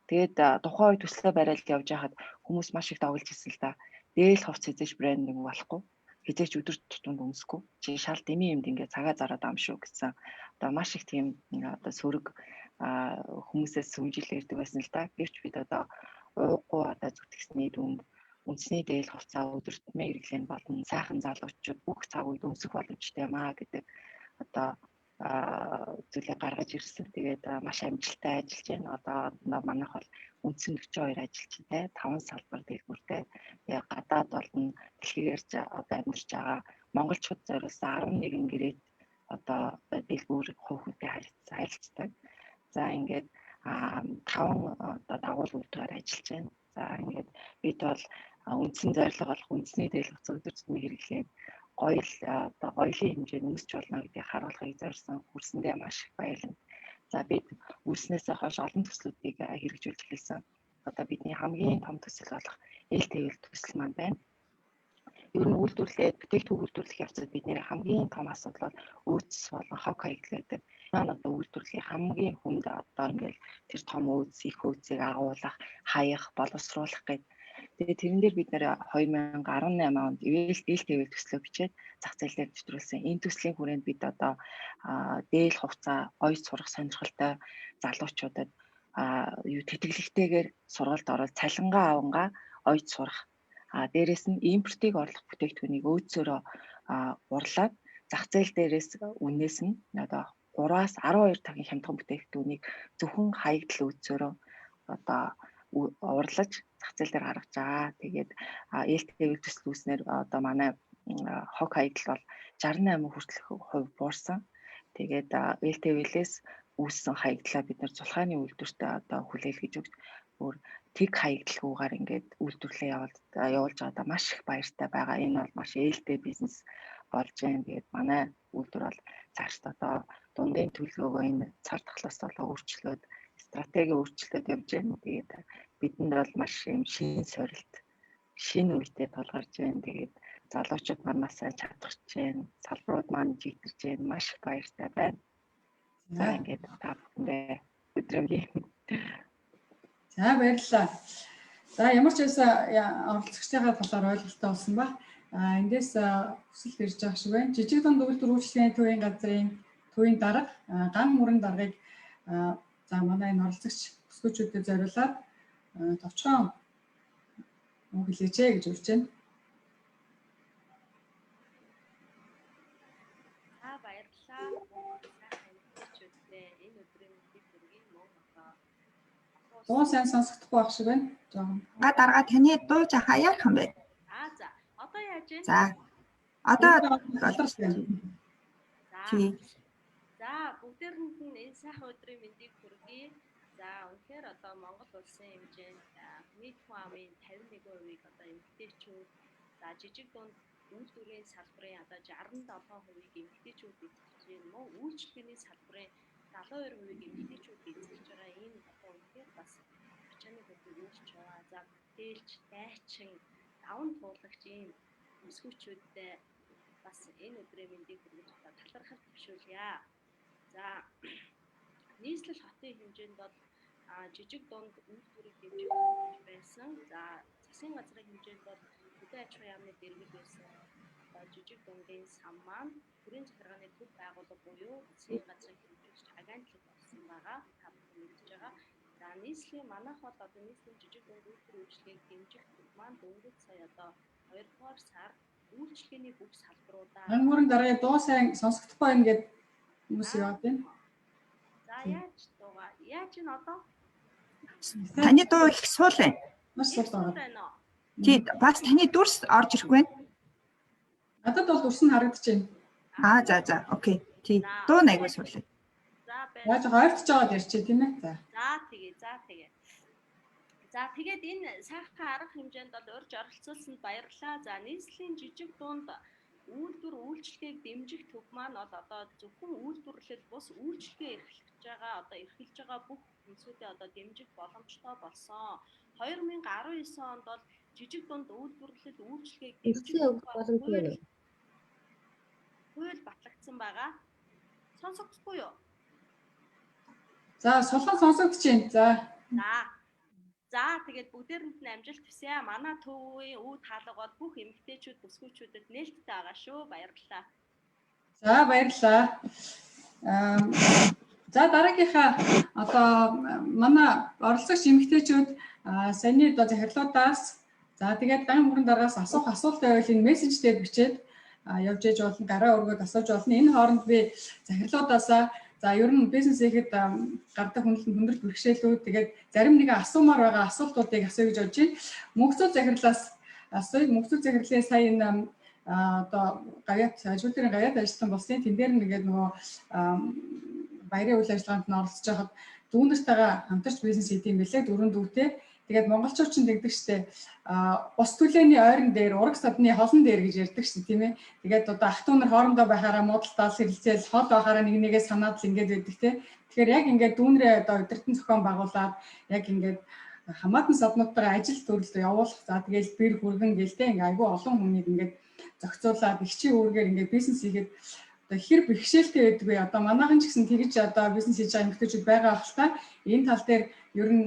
Speaker 14: Тэгээд тухайн үед төслөө бариад явж байхад хүмүүс маш их дагуулж ирсэн л да. Дээл хувц эзэж брэндинг болохгүй. хизээч өдөр тутамд өмсөхгүй. Чи шал дэмий юмд ингээд цагаа зараад ам шүү гэсэн. Одоо маш их тийм одоо сөрөг хүмүүсээс сүмжил ирдэг байсан л да. Гэвч бид одоо ууггүй одоо зүтгэсний дүнд үндэсний дээл хувцас өдөр тутмын хэрэглэн болон сайхан залуучууд бүх цаг үед өмсөх боломжтой юм аа гэдэг одоо зүйлээ гаргаж ирсэн. Тэгээд маш амжилттай ажиллаж байна. Одоо манайх бол үндсэн 42 ажилчтай 5 салбар дэлгүүртэй. Тэгээд гадаад болон дэлхийгээр одоо амьдарч байгаа монголчууд зориулсан 11 гэрээт одоо дэлгүүр хувь хүнтэй харилцдаг. За ингээд 5 одоо дагуул үйлдвэрээр ажиллаж байна. За ингээд бид бол үндсэн зорилго болох үндэсний дээл хувцас өдөр тутмын хэрэглээ одоо гоёлын хэмжээнд өсч болно гэдгийг харуулахыг зорьсон хүрсэндээ маш их баярлалаа. За бид үүснээсээ хойш олон төслүүдийг хэрэгжүүлж эхэлсэн. Одоо бидний хамгийн том төсөл болох ээлтэй төсөл маань байна. Ер нь үйлдвэрлэлээ бүтээгдэхүүн үйлдвэрлэх явцад бидний хамгийн том асуудал бол өөц болон хог хаягдал гэдэг. Маань одоо үйлдвэрлэлийн хамгийн хүнд одоо ингээл тэр том өөц их өөцийг агуулах, хаях, боловсруулах гэдэг. Тэгээд тэрэн дээр бид нэр 2018 онд ээлтэй төслөө бичээд зах зээл дээр нэвтрүүлсэн. Энэ төслийн хүрээнд бид одоо дээл хувцас, оёс сурах сонирхолтой залуучуудад тэтгэлэгтэйгээр сургалт ороод цалингаа авангаа оёс сурах. Дээрээс нь импортыг орлох бүтээгдэхүүнийг өөцөөрөө урлаад зах зээл дээрээс үнээс нь одоо 3-аас 12 цагийн хямдхан бүтээгдэхүүнийг зөвхөн хаягдал өөцөөрөө одоо урлаж зах зээл дээр гаргаж байгаа. Тэгээд ээлтэй төсөл үүснээр одоо манай хог хаягдал бол 68% хүртэл буурсан. Тэгээд ээлтэй үйлээс үүссэн хаягдлаа бид нар цулхааны үйлдвэртээ одоо хүлээлгэж өгч өөр тэг хаягдалгүйгээр ингээд үйлдвэрлэлээ явуулж байгаадаа маш их баяртай байгаа. Энэ бол маш ээлтэй бизнес болж байна. Тэгээд манай үйлдвэр бол цаашд одоо дундын төлөвлөгөөгөө энэ цар тахлаас болоо өөрчлөөд стратеги өөрчлөлт явж байна. Тэгээд бидэнд бол маш юм шин сорилт, шинэ үедээ тулгарч байна. Тэгээд залуучууд манаас чадахж байна. Салбарууд маань жигдэрч байна. Маш их баяртай байна. За ингээд та бүхэндээ өдрөмгий.
Speaker 10: За баярлалаа. За ямар ч байсан оролцогчдынхаа талаар ойлголттой болсон ба. Эндээс хүсэлт ирж байгаа шиг байна. Жижиг дунд үйлдвэр үйлчлэгийн төвийн газрын төвийн дарга ган мөрөн даргыг за манай энэ оролцогч бүсгүүчүүдэд зориулаад товчхон үг хэлээч гэж урьж байна. Дуу сайн сонсогдохгүй байх шиг байна. Жохон.
Speaker 1: Дарга таны дуу жахаа яах юм бэ?
Speaker 15: За одоо яаж вэ?
Speaker 1: За. Одоо
Speaker 15: За бүгдээрэнд нь энэ сайхан өдрийн мэндийг хүргэе. За үнэхээр одоо Монгол улсын хэмжээнд нийт хүн амын 51%-ийг одоо эмэгтэйчүүд, за жижиг дунд үйлдвэрийн салбарын одоо 67%-ийг эмэгтэйчүүд эзэлж байна. Мөн үйлчлэгээний салбарын 72%-ийг эмэгтэйчүүд эзэлж байгаа. Энэ одоо үнэхээр бас ачааны хөдөлгөөн үүсч байгаа. За бүтээлч, дайчин, даван туулагч ийм бүсгүүчүүдтэй бас энэ өдрийн мэндийг хүргэж одоо талархал төвшүүлье. За нийслэл хотын хэмжээнд бол жижиг дунд үйлдвэрийг дэмжих байсан. За засгийн газрын хэмжээнд бол хөдөө аж ахуйн яамны дэргэд байсан. Жижиг дундын сан маань хүрээний захиргааны төв байгууллага буюу засгийн газрын хэмжээлж агентлаг болсон байгаа. Та бүхэн мэдж байгаа. За нийслэлийн манайх бол одоо нийслэлийн жижиг дунд үйлдвэр үйлчлэгийг дэмжих маань дөнгөж сая одоо 2 дугаар сар үйлчлэгээний бүх салбаруудаа
Speaker 10: ган мөрөн даргыг дуу сайн сонсогдохгүй байна гэдэг хүмүүс яваад байна.
Speaker 15: За яаж дуугаа? Яаж ин одоо?
Speaker 1: Таны дуу их суул байна.
Speaker 10: Маш суул байна.
Speaker 1: Тий, бас таны дүрс орж ирэхгүй байна.
Speaker 10: Надад бол дүрс нь харагдаж байна.
Speaker 1: За, окей. Тий, дуу найгуу суул.
Speaker 15: За
Speaker 10: яаж хойртож байгаад ярьчих тийм ээ.
Speaker 15: За. За тэгээд энэ сайхан арга хэмжээнд бол урьж оролцуулсанд баярлалаа. За нийслэлийн жижиг дунд үйлдвэр үйлчлэгийг дэмжих төв маань бол одоо зөвхөн үйлдвэрлэл бус үйлчлэгээ эрхэлж байгаа бүх хүмүүсүүдэд одоо дэмжих боломжтой болсон. 2019 онд бол жижиг дунд үйлдвэрлэл үйлчлэгийг дэмжих боломжтой хууль батлагдсан байгаа. Сонсогдохгүй юу?
Speaker 10: За сулхан сонсогдож байна. За.
Speaker 15: За тэгээд бүгдээрэнд нь амжилт хүсье. Манай төвийн үүд хаалга бол бүх эмэгтэйчүүд, бүсгүйчүүдэд нээлттэй байгаа шүү. Баярлалаа.
Speaker 10: За баярлалаа. За дараагийнхаа одоо манай оролцогч эмэгтэйчүүд саяны одоо захирлуудаас за тэгээд ган мөрөн дараагаас асуух асуулт байвал энэ мессеж дээр бичээд явж ээж болно, гараа өргөд асууж болно. Энэ хооронд би захирлуудаасаа за ер нь бизнес хийхэд гардаг хүндрэл бэрхшээлүүд тэгээд зарим нэгэн асуумаар байгаа асуултуудыг асууя гэж бодож байна. Мөнхцөл захирлаас асууя. Мөнхцөл захирлын сая энэ одоо ажлын гаяат ажилтан болсон. Тэн дээр нэгээд нөгөө баярын үйл ажиллагаанд нь оролцож байхад дүүнэртэйгээ хамтарч бизнес хийх юм бэлээ. Дөрөв дүүтэй. Тэгээд монголчууд ч тэгдэг штэ. Ус түлээний ойрон дээр ураг садны холон дээр гэж ярьдаг штэ тийм ээ. Тэгээд одоо ах トゥ нар хоорондоо байхаараа муудалтал хэрэлцээл хол байхаараа нэг нэгээ санаад л ингээд байдаг тийм. Тэгэхээр яг ингээд дүүнрээ одоо удирдсан зохион байгуулад яг ингээд хамаатан саднуудтайгаа ажил төрөлд явуулах. За тэгээд бэр хүргэн гэлтэй ингээд айгүй олон хүнийг ингээд зохицуулаад ихчийн үүргээр ингээд бизнес хийгээд одоо хэр бэрхшээлтэй байдаг вэ? Одоо манайхан ч гэсэн тэгж одоо бизнес хийж байгаа эмэгтэйчүүд байгаа байх л та. Энэ тал дээр ер нь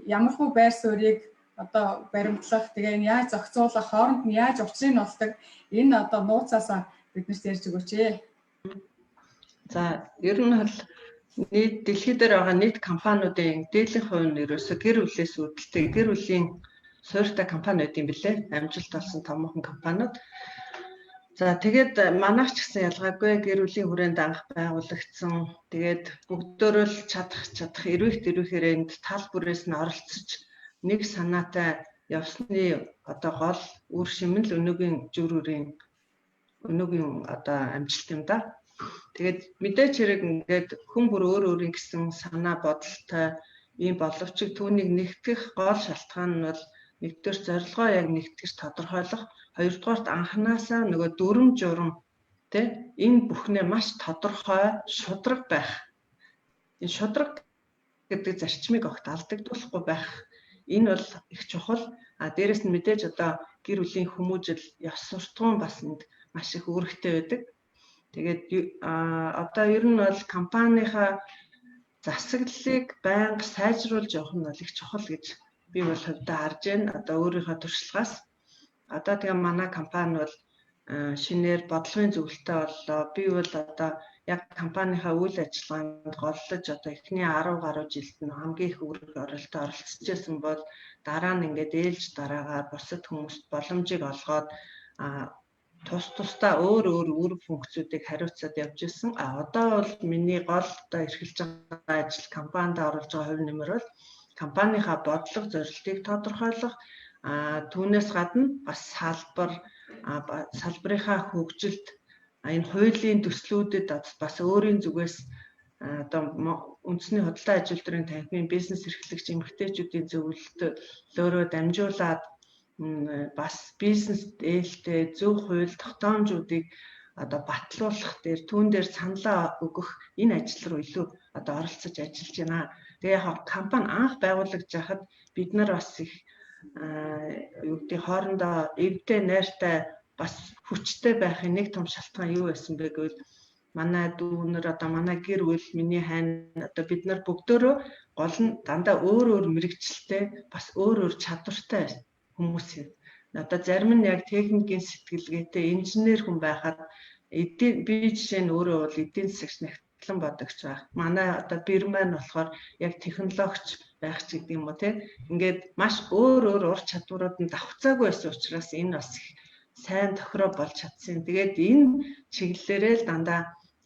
Speaker 10: ямархуу байр суурийг одоо баримтлах, тэгээ энэ яаж зохицуулах, хооронд нь яаж учрыг олдог энэ одоо нууцаасаа биднэрт ярьж өгөөч ээ.
Speaker 11: За ер нь бол нийт дэлхийд дээр байгаа нийт компаниудын дээдлийн хувь нь ерөөсө гэр бүлээс үүдэлтэй гэр бүлийн суурьтай компаниуд юм билээ. Амжилт олсон томоохон компаниуд. За тэгээд манайх ч гэсэн ялгаагүй гэр бүлийн хүрээнд анх байгуулагдсан. Тэгээд бүгдөө л чадах эрүүхтэр энд тал бүрээс нь оролцож нэг санаатай явсны одоо гол үр шим л өнөөгийн журүүрийн одоо амжилт юм да. Тэгээд мэдээч хэрэг ингээд хүн бүр өөрийн гэсэн санаа бодолтой ийм боловч түүнийг нэгтгэх гол шалтгаан нь бол нэгдүгээр зорилгоо яг нэгтгэж тодорхойлох, хоёрдугаарт анханасаа нөгөө дүрм журам тэ энэ бүхнээ маш тодорхой шудраг байх. Энэ шудраг гэдэг зарчмыг огт алдагдуулахгүй байх. Энэ бол их чухал. Дээрэс нь мэдээж одоо гэр бүлийн хүмүүжил, ёс суртахуун бас энд маш их үүрэгтэй байдаг. Тэгээд одоо ер нь бол компанийнхаа засаглалыг байнга сайжруулж явах нь бол их чухал гэж би бол хувьдаа харж байна. Одоо өөрийнхөө туршлагаас одоо тэгээ манай компани бол шинээр бодлогын зөвлөлтөй боллоо. Би бол одоо яг компанийнхаа үйл ажиллагаанд голлож одоо эхний 10 гаруй жилд нь хамгийн их үүрэг оролтод оролцож байсан бол дараа нь ингээд ээлж дараагаар бусад хүмүүст боломжийг олгоод тусдаа өөр үр функцүүдийг хариуцаад явж ирсэн. Одоо бол миний гол одоо эрхэлж байгаа ажил компанид оруулж байгаа хувь нэмэр бол компанийнхаа бодлого зорилтыг тодорхойлох, түүнээс гадна бас салбарынхаа хөгжилд энэ хуулийн төслүүдэд бас өөрийн зүгээс одоо үндэсний худалдаа ажилтны танхимын бизнес эрхлэгч эмэгтэйчүүдийн зөвлөлөөрөө дамжуулаад бас бизнес ээлтэй зөв хууль тогтоомжуудыг одоо батлуулах дээр түүн дээр саналаа өгөх энэ ажил руу илүү одоо оролцож ажиллаж байна. Тэгээ яг компани анх байгуулагдж байхад бид нар бас их юу гэдэг хоорондоо эвдээ найртай бас хүчтэй байхын нэг том шалтгаан юу байсан бэ гэвэл манай дүүнэр одоо манай гэр бүл миний хань одоо бид нар бүгдөө гол нь дандаа өөр мэрэгчлээ бас өөр чадвартай хүмүүс юм. Одоо зарим нь яг техникийн сэтгэлгээтэй инженер хүн байхад би жишээ нь өөрөө бол эдийн засагч нягтлан бодогч байх. Манай одоо бэр маань болохоор яг технологич байх ч гэдэг юм уу те. Ингээд маш өөр ур чадварууд нь давхцаагүй байсан учраас энэ бас сайн тохироо болж чадсан. Тэгээд энэ чиглэлээрээ л дандаа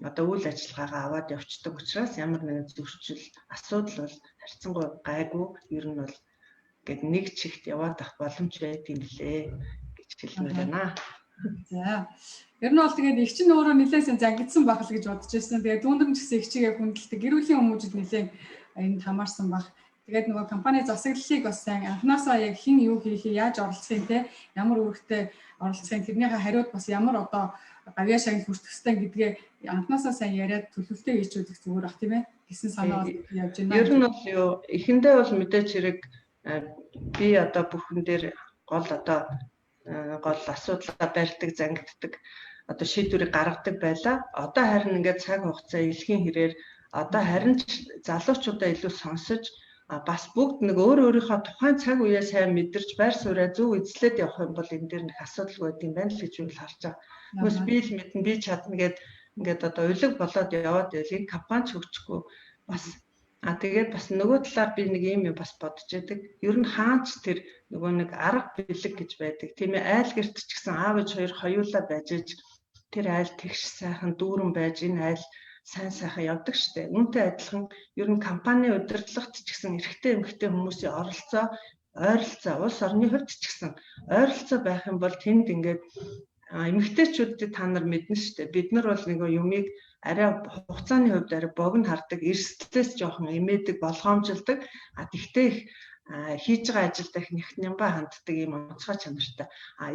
Speaker 11: одоо үйл ажиллагаагаа аваад явцдаг учраас ямар нэгэн зөрчил асуудал бол харьцангуй гайгүй ер нь бол гээд нэг чигт яваад авах боломж байдığım лээ гэж хэлмээр байна.
Speaker 10: За. Ер нь бол тэгээд их чинь өөрөө нэлээсэн зангидсан байх л гэж бодож байсан. Тэгээд дүүнэр нь ч гэсэн их чигээ хүндэлдэг гэр бүлийн хүмүүжид нэлээд энд хамаарсан баг. Тэгээд нөгөө компани засаглалыг бас сайн анханасаа яг хэн юу хийхээ яаж оролцохын те ямар үүрэгтэй оролцохын тэрнийхээ хариуд бас ямар одоо гавьяа шагнал хүртэх ёстой гэдгээ анханасаа сайн яриад төлөвлөлтөө хийж үзэх зүгээр ах тийм ээ. Гэсэн санаа явж байна.
Speaker 11: Ер нь бол юу эхэндээ бол мэдээч хэрэг би одоо бүхэн дээр гол асуудлаа барьдаг, зангиддаг одоо шийдвэрийг гаргадаг байлаа. Одоо харин ингээд цаг хугацаа илхийн хэрээр одоо харин залуучуудаа илүү сонсож бас бүгд нэг өөрийнхөө тухайн цаг үеэ сайн мэдэрч байр сууриа зөв эзлээд явах юм бол энэ дээр нэг асуудал байдаг юм байна л гэж үл харж байгаа. Хүмүүс би л мэднэ, би чадна гэд ингээд одоо улиг болоод яваад байлыг компани ч хөгжихгүй бас тэгээд бас нөгөө талаар би нэг юм бас бодож байдаг. Ер нь хаач тэр нөгөө нэг арга бэлэг гэж байдаг. Тийм ээ, айл гэрт ч гэсэн аав ээж хоёр хоёулаа байж иж тэр айл тэгш сайхан дүүрэн байж энэ айл сайн сайхан явдаг штэ. Үүнтэй адилхан ер нь компани удирдлагт ч гэсэн эрэгтэй эмэгтэй хүмүүсийн ойролцоо улс орны хувьд ч гэсэн ойролцоо байх юм бол тэнд ингээд эмэгтэйчүүдэд та нар мэднэ штэ. Бид нар бол нэг юмыг арай хугацааны хувьд арай богино хардаг, эрсдлээс жоохон эмээдэг, болгоомжилдаг. Тэгтээ их хийж байгаа ажилдаа их нямбаа ханддаг юм онцгой чанартай.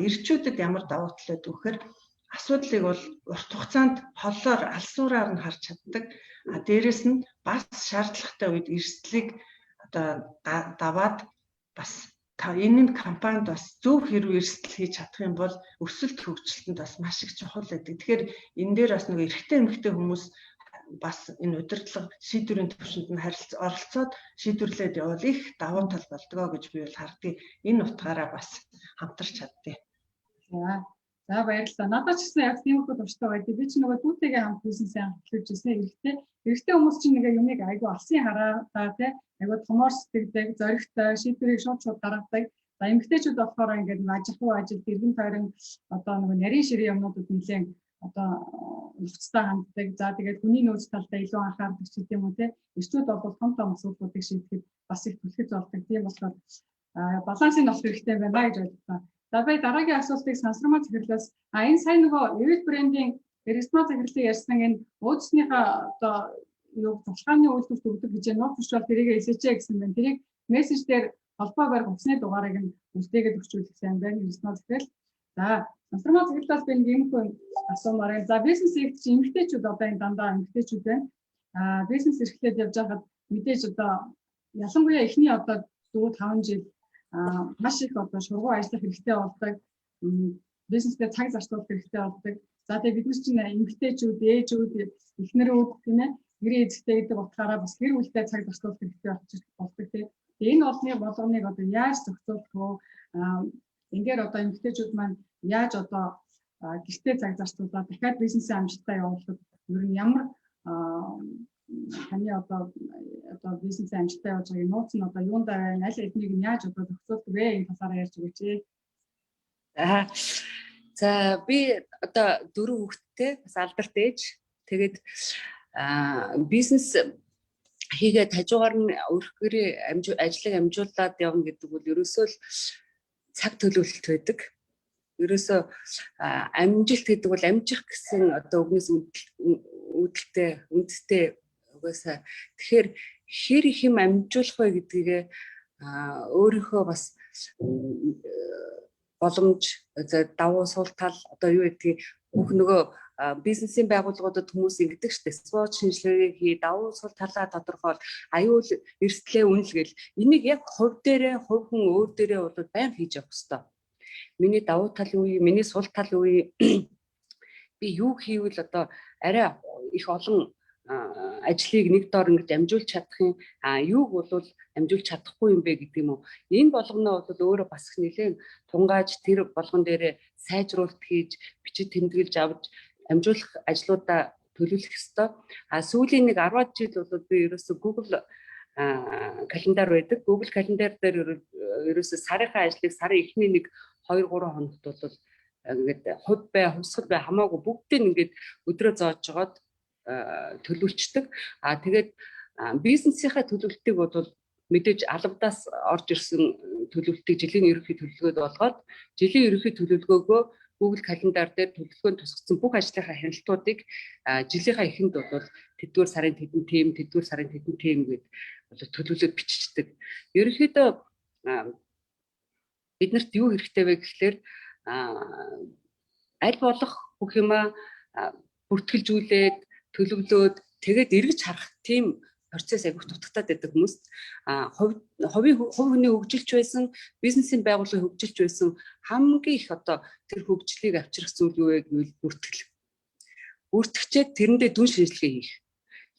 Speaker 11: Эрчүүдэд ямар давуу тал байдаг вэхээр асуудлыг бол урт хугацаанд холлоор алсуураар нь харж чаддаг. Дээрэс нь бас шаардлагатай үед эрсдлийг одоо даваад бас энэ компанид бас зөв хэрэг эрсдэл хийж чадах юм бол өсөлт хөгжилтөнд бас маш их чухал байдаг. Тэгэхээр энэ дээр бас нэг эрэгтэй эмэгтэй хүмүүс бас энэ удирдлага шийдвэрийн төвшөнд нь оролцоод шийдвэрлээд явал их давуу тал болдгоо гэж би бол хардгийг. Энэ утгаараа бас хамтарч чаддیں۔
Speaker 10: За баярлалаа. Надад ч гэсэн яг тийм их турштай байдаг. Би ч нөгөө дүүтэйгээ хамт бизнесээ хамтлагж ирсэн эрэгтэй хүмүүс чинь нэг юмыг айгүй алсын хараа тий айгүй томоор сэтгэдэг, зоригтой, шийдвэрийг шууд гаргадаг. За эмэгтэйчүүд болохоор ингээд аж ахуй ажил, дэргэн тойрон одоо нөгөө нарийн ширээ юмнуудад нэлээд одоо өвчтэй ханддаг. За тэгээд хүний нөөц талдаа илүү анхаардаг ч гэдэм үү тий. Эрчүүд бол том асуудлуудыг шийдэхэд бас их түлхэж болдог. Тийм болохоор балансыг олох хэрэгтэй байна гэж бодлоо. За би дараагийн асуултыг сансармаа захирлаас энэ сайн нөгөө Evid брендийн Эрисма захирлыг ярьсан энэ өөдснийхээ одоо юу тусгааны үйлдвэрт өгдөг гэж нууц төшөөл тэрийг эсэжээ гэсэн байна. Тэрийг мессежээр холбоо барих утасны дугаарыг нь үлдээгээд өгчүүлэх сайн байна. Эрисма захирал. За сансармаа захирлаас би нэг юм асуумаар байна. За бизнес эрхлэгч эмэгтэйчүүд одоо энэ дандаа эмэгтэйчүүд байна. Бизнес эрхлээд явж байхад мэдээж одоо ялангуяа эхний одоо 4-5 жил маш их одоо шургуу ажиллах хэрэгтэй болдог. Бизнестэй цаг зарцуулах хэрэгтэй болдог. За тэгээ бид нар чинь эмэгтэйчүүд, ээжүүд, эхнэрүүд тийм ээ гэрээ эзэгтэй гэдэг утгаараа бас гэр бүлтэй цаг зарцуулах хэрэгтэй болдог тийм. Энэ олны болгоныг одоо яаж зохицуулах вэ? Ингээд одоо эмэгтэйчүүд маань яаж одоо гэртээ цаг зарцуулаад дахиад бизнесээ амжилттай явуулахад ер нь ямар таны одоо бизнесээ амжилттай явуулж байгаа нууц нь одоо юунд байна? Аль эднийг нь яаж одоо зохицуулдаг вэ? Энэ талаараа ярьж өгөөч.
Speaker 12: За би одоо 4 хүүхэдтэй бас алдарт ээж. Тэгээд бизнес хийгээд хажуугаар нь өөрөөр ажлыг амжуулаад явна гэдэг бол ерөөсөө л цаг төлөвлөлт байдаг. Ерөөсөө амжилт гэдэг бол амжих гэсэн одоо үгнээс үндтэй угаасаа. Тэгэхээр хэр их юм амжуулах вэ гэдгийг өөрийнхөө бас боломж давуу сул тал одоо юу гэдгийг бүх нөгөө бизнесийн байгууллагуудад хүмүүс ингэдэг шүү дээ. SWOT шинжилгээ хий, давуу сул талаа тодорхойл, аюул эрсдлээ үнэлгээл. Энийг яг хувь хүн өөр дээрээ бол байнга хийж явах хэрэгтэй. Миний давуу тал юу вэ? Миний сул тал юу вэ? Би юу хийвэл одоо арай их олон ажлыг нэг доор ингэж амжуулж чадах юм. Юуг бол амжуулж чадахгүй юм бэ гэдэг юм уу? Энэ болгоно бол өөрөө бас их нэлээд тунгааж тэр болгон дээрээ сайжруулалт хийж, бичиж тэмдэглэж авч амжуулах ажлуудаа төлөвлөх ёстой. Сүүлийн нэг 10 жил бол би ерөөсө Google календар байдаг. Google календар дээр ерөөсө сарынхаа ажлыг сарын эхний нэг 2-3 хоногт бол ингээд хувь бай, хувьсгал бай хамаагүй бүгдийг ингээд өдрөө зоож жоод төлөвлөждөг. Тэгээд бизнесийнхаа төлөвлөлтийг бол мэдээж албадаас орж ирсэн төлөвлөлтийг жилийн ерөнхий төлөвлөгөөд болгоод жилийн ерөнхий төлөвлөгөөгөө Google календар дээр төлөвлөгөөнд тусгацсан бүх ажлынхаа хяналтуудыг жилийнхаа эхэнд бол тэдгээр сарын тэдэн тим, тэдгээр сарын тэдэн тим гэдэг төлөвлөлөд биччихдэг. Ерөнхийдөө биднэрт юу хэрэгтэй вэ гэхлээр аль болох бүх юмаа бүртгэлжүүлээд төлөвлөөд тэгээд эргэж харах тийм процесс агих дутагтаад байдаг хүмүүс. Хувь хүний хөгжилч байсан, бизнесийн байгууллагын хөгжилч байсан хамгийн их одоо тэр хөгжлийг авчрах зүйл юу вэ гэвэл бүртгэл. Бүртгэжээд тэрэндээ дүн шинжилгээ хийх.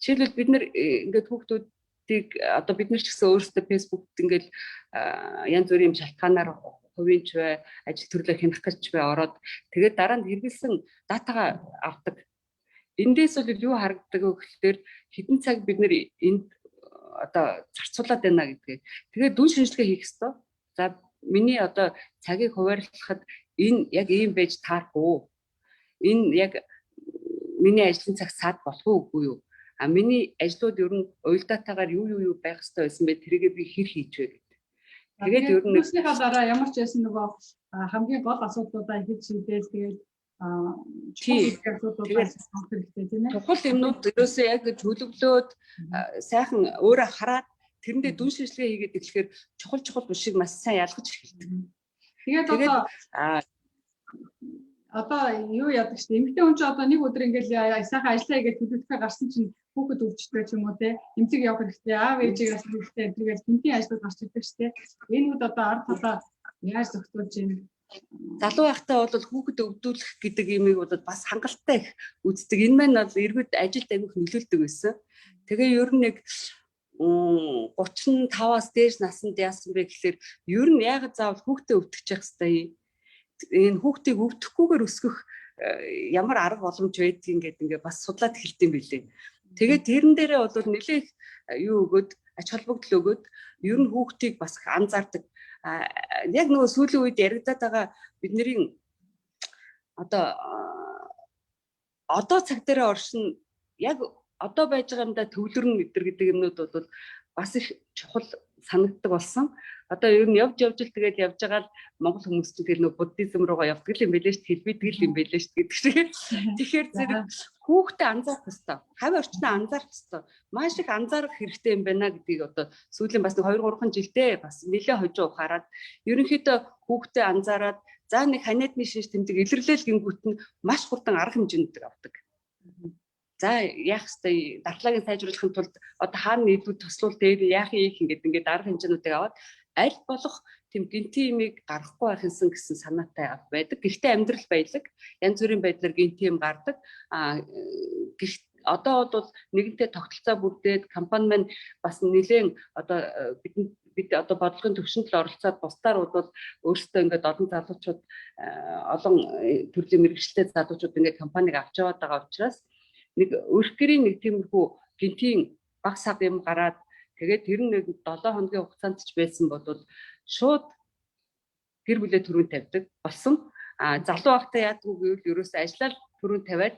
Speaker 12: Жишээлбэл бид нар ингээд хүүхдүүд одоо бид нар ч гэсэн өөрсдөө Facebook-д ингээл янз бүрийн шалтгаанаар хувийн ч бай, ажил төрлөө хянах гэж бай ороод тэгээд дараа нь хэрэгэлсэн датагаа авдаг. Эндээс бол юу харагддаг вэ гэхээр хэдэн цаг бид нэр энд одоо зарцуулаад байна гэдгийг. Тэгээд дүн шинжилгээ хийх ёстой. За миний одоо цагийг хуваарлахад энэ яг ийм байж таарахгүй. Энэ яг миний ажлын цаг саад болох үгүй юу? А миний ажлууд ер нь уялдаатаагаар юу байх ёстой байсан бэ? Тэрийгээ би хэр хийж вэ гэдэг. Тэгээд ер нь
Speaker 10: хүмүүсийнхаа дараа ямар ч байсан нөгөө хамгийн гол асуудлуудаа хийж шийдээл тэгээд
Speaker 12: тухал юмнууд ерөөсөө яг төлөвлөөд сайхан өөрөө хараад тэрэндээ дүн шинжилгээ хийгээд эхлэхээр чухал бүшиг маш сайн ялгаж эхэлдэг.
Speaker 10: Тэгээд одоо юу яадаг ч эмэгтэй хүн чинь одоо нэг өдөр ингээл сайхан ажиллаа хийгээд төлөвлөлтөй гарсан чинь хүүхэд өвчтөй ч юм уу те эмзэг явах хэрэгтэй аав ээжийг асуух хэрэгтэй тэргээл тэмдгийн ажлууд гарч ирдэг ч те энэ үед одоо ард талаа яаж зохицуулж юм
Speaker 12: залуу байхдаа бол хүүхэд өвдүүлэх гэдэг юмыг бол бас хангалттай их үздэг. Энэ маань бол эргүүд ажилд авих нөлөөлдөг байсан. Тэгээ ер нь нэг 35-аас дээш наснд яасан бэ гэхээр ер нь яг заавал хүүхдээ өвдчих хэвээр энэ хүүхдийг өвдөхгүйгээр өсгөх ямар арга боломж байдгийг ингээд бас судлаад эхэлдэм билээ. Тэгээд тэрэн дээрээ бол нэлээх юу өгөөд ач холбогдол өгөөд ер нь хүүхдийг бас анзаардаг. Яг нөгөө сүүлийн үед яригадаад байгаа бидний одоо цаг дээр оршин яг одоо байж байгаа юмдаа төвлөрн мэдэр гэдэг юмнууд бол бас их чухал санагддаг болсон. Одоо ер нь явж л тэгээд явж байгаа л монгол хүмүүс чинь тэр нөгөө буддизм руугаа явдаг юм байлээ шүү дээ. Хэлбэдэг юм байлээ шүү гэдэг шиг. Тэгэхээр зэрэг хүүхдээ анзаарах хэрэгтэй. Хавь орчноо анзаарах хэрэгтэй. Маш их анзаарах хэрэгтэй юм байна гэдгийг одоо сүүлийн бас 2-3 жилдээ бас нэлээд хожуу ухаарад ерөнхийдөө хүүхдээ анзаараад за нэг ханиадны шинж тэмдэг илэрлэл гингүүт нь маш хурдан арга хэмжээнд авдаг. За яах вэ? Дархлаагийн сайжруулахын тулд одоо хаана нийлүүд тослуул дээр яах юм ингээд арга хэмжээнүүдийг аваад аль болох тийм гинти имийг гаргахгүй байх юмсан гэсэн санаатай байдаг. Гэхдээ амьдрал баялаг, янз бүрийн байдлаар гинти им гардаг. Одоо бол нэгэнтээ тогтолцоо бүрдээд компани маань бас нэлээд одоо бид одоо бодлогын төвшөнд л оролцоод бусдаар бол өөрсдөө ингээд олон залуучууд олон төрлийн мэргэжлтэй залуучууд ингээд компаниг авч яваад байгаа учраас нэг өрхгэрийн нэг тиймэрхүү гинтийн баг сав юм гараад тэгээд тэр нэг 7 хоногийн хугацаанд ч байсан бол шууд гэр бүлээ түрүүнд тавьдаг болсон. Залуу байхдаа яадаг вэ гэвэл ерөөсөө ажиллаад түрүүнд тавиад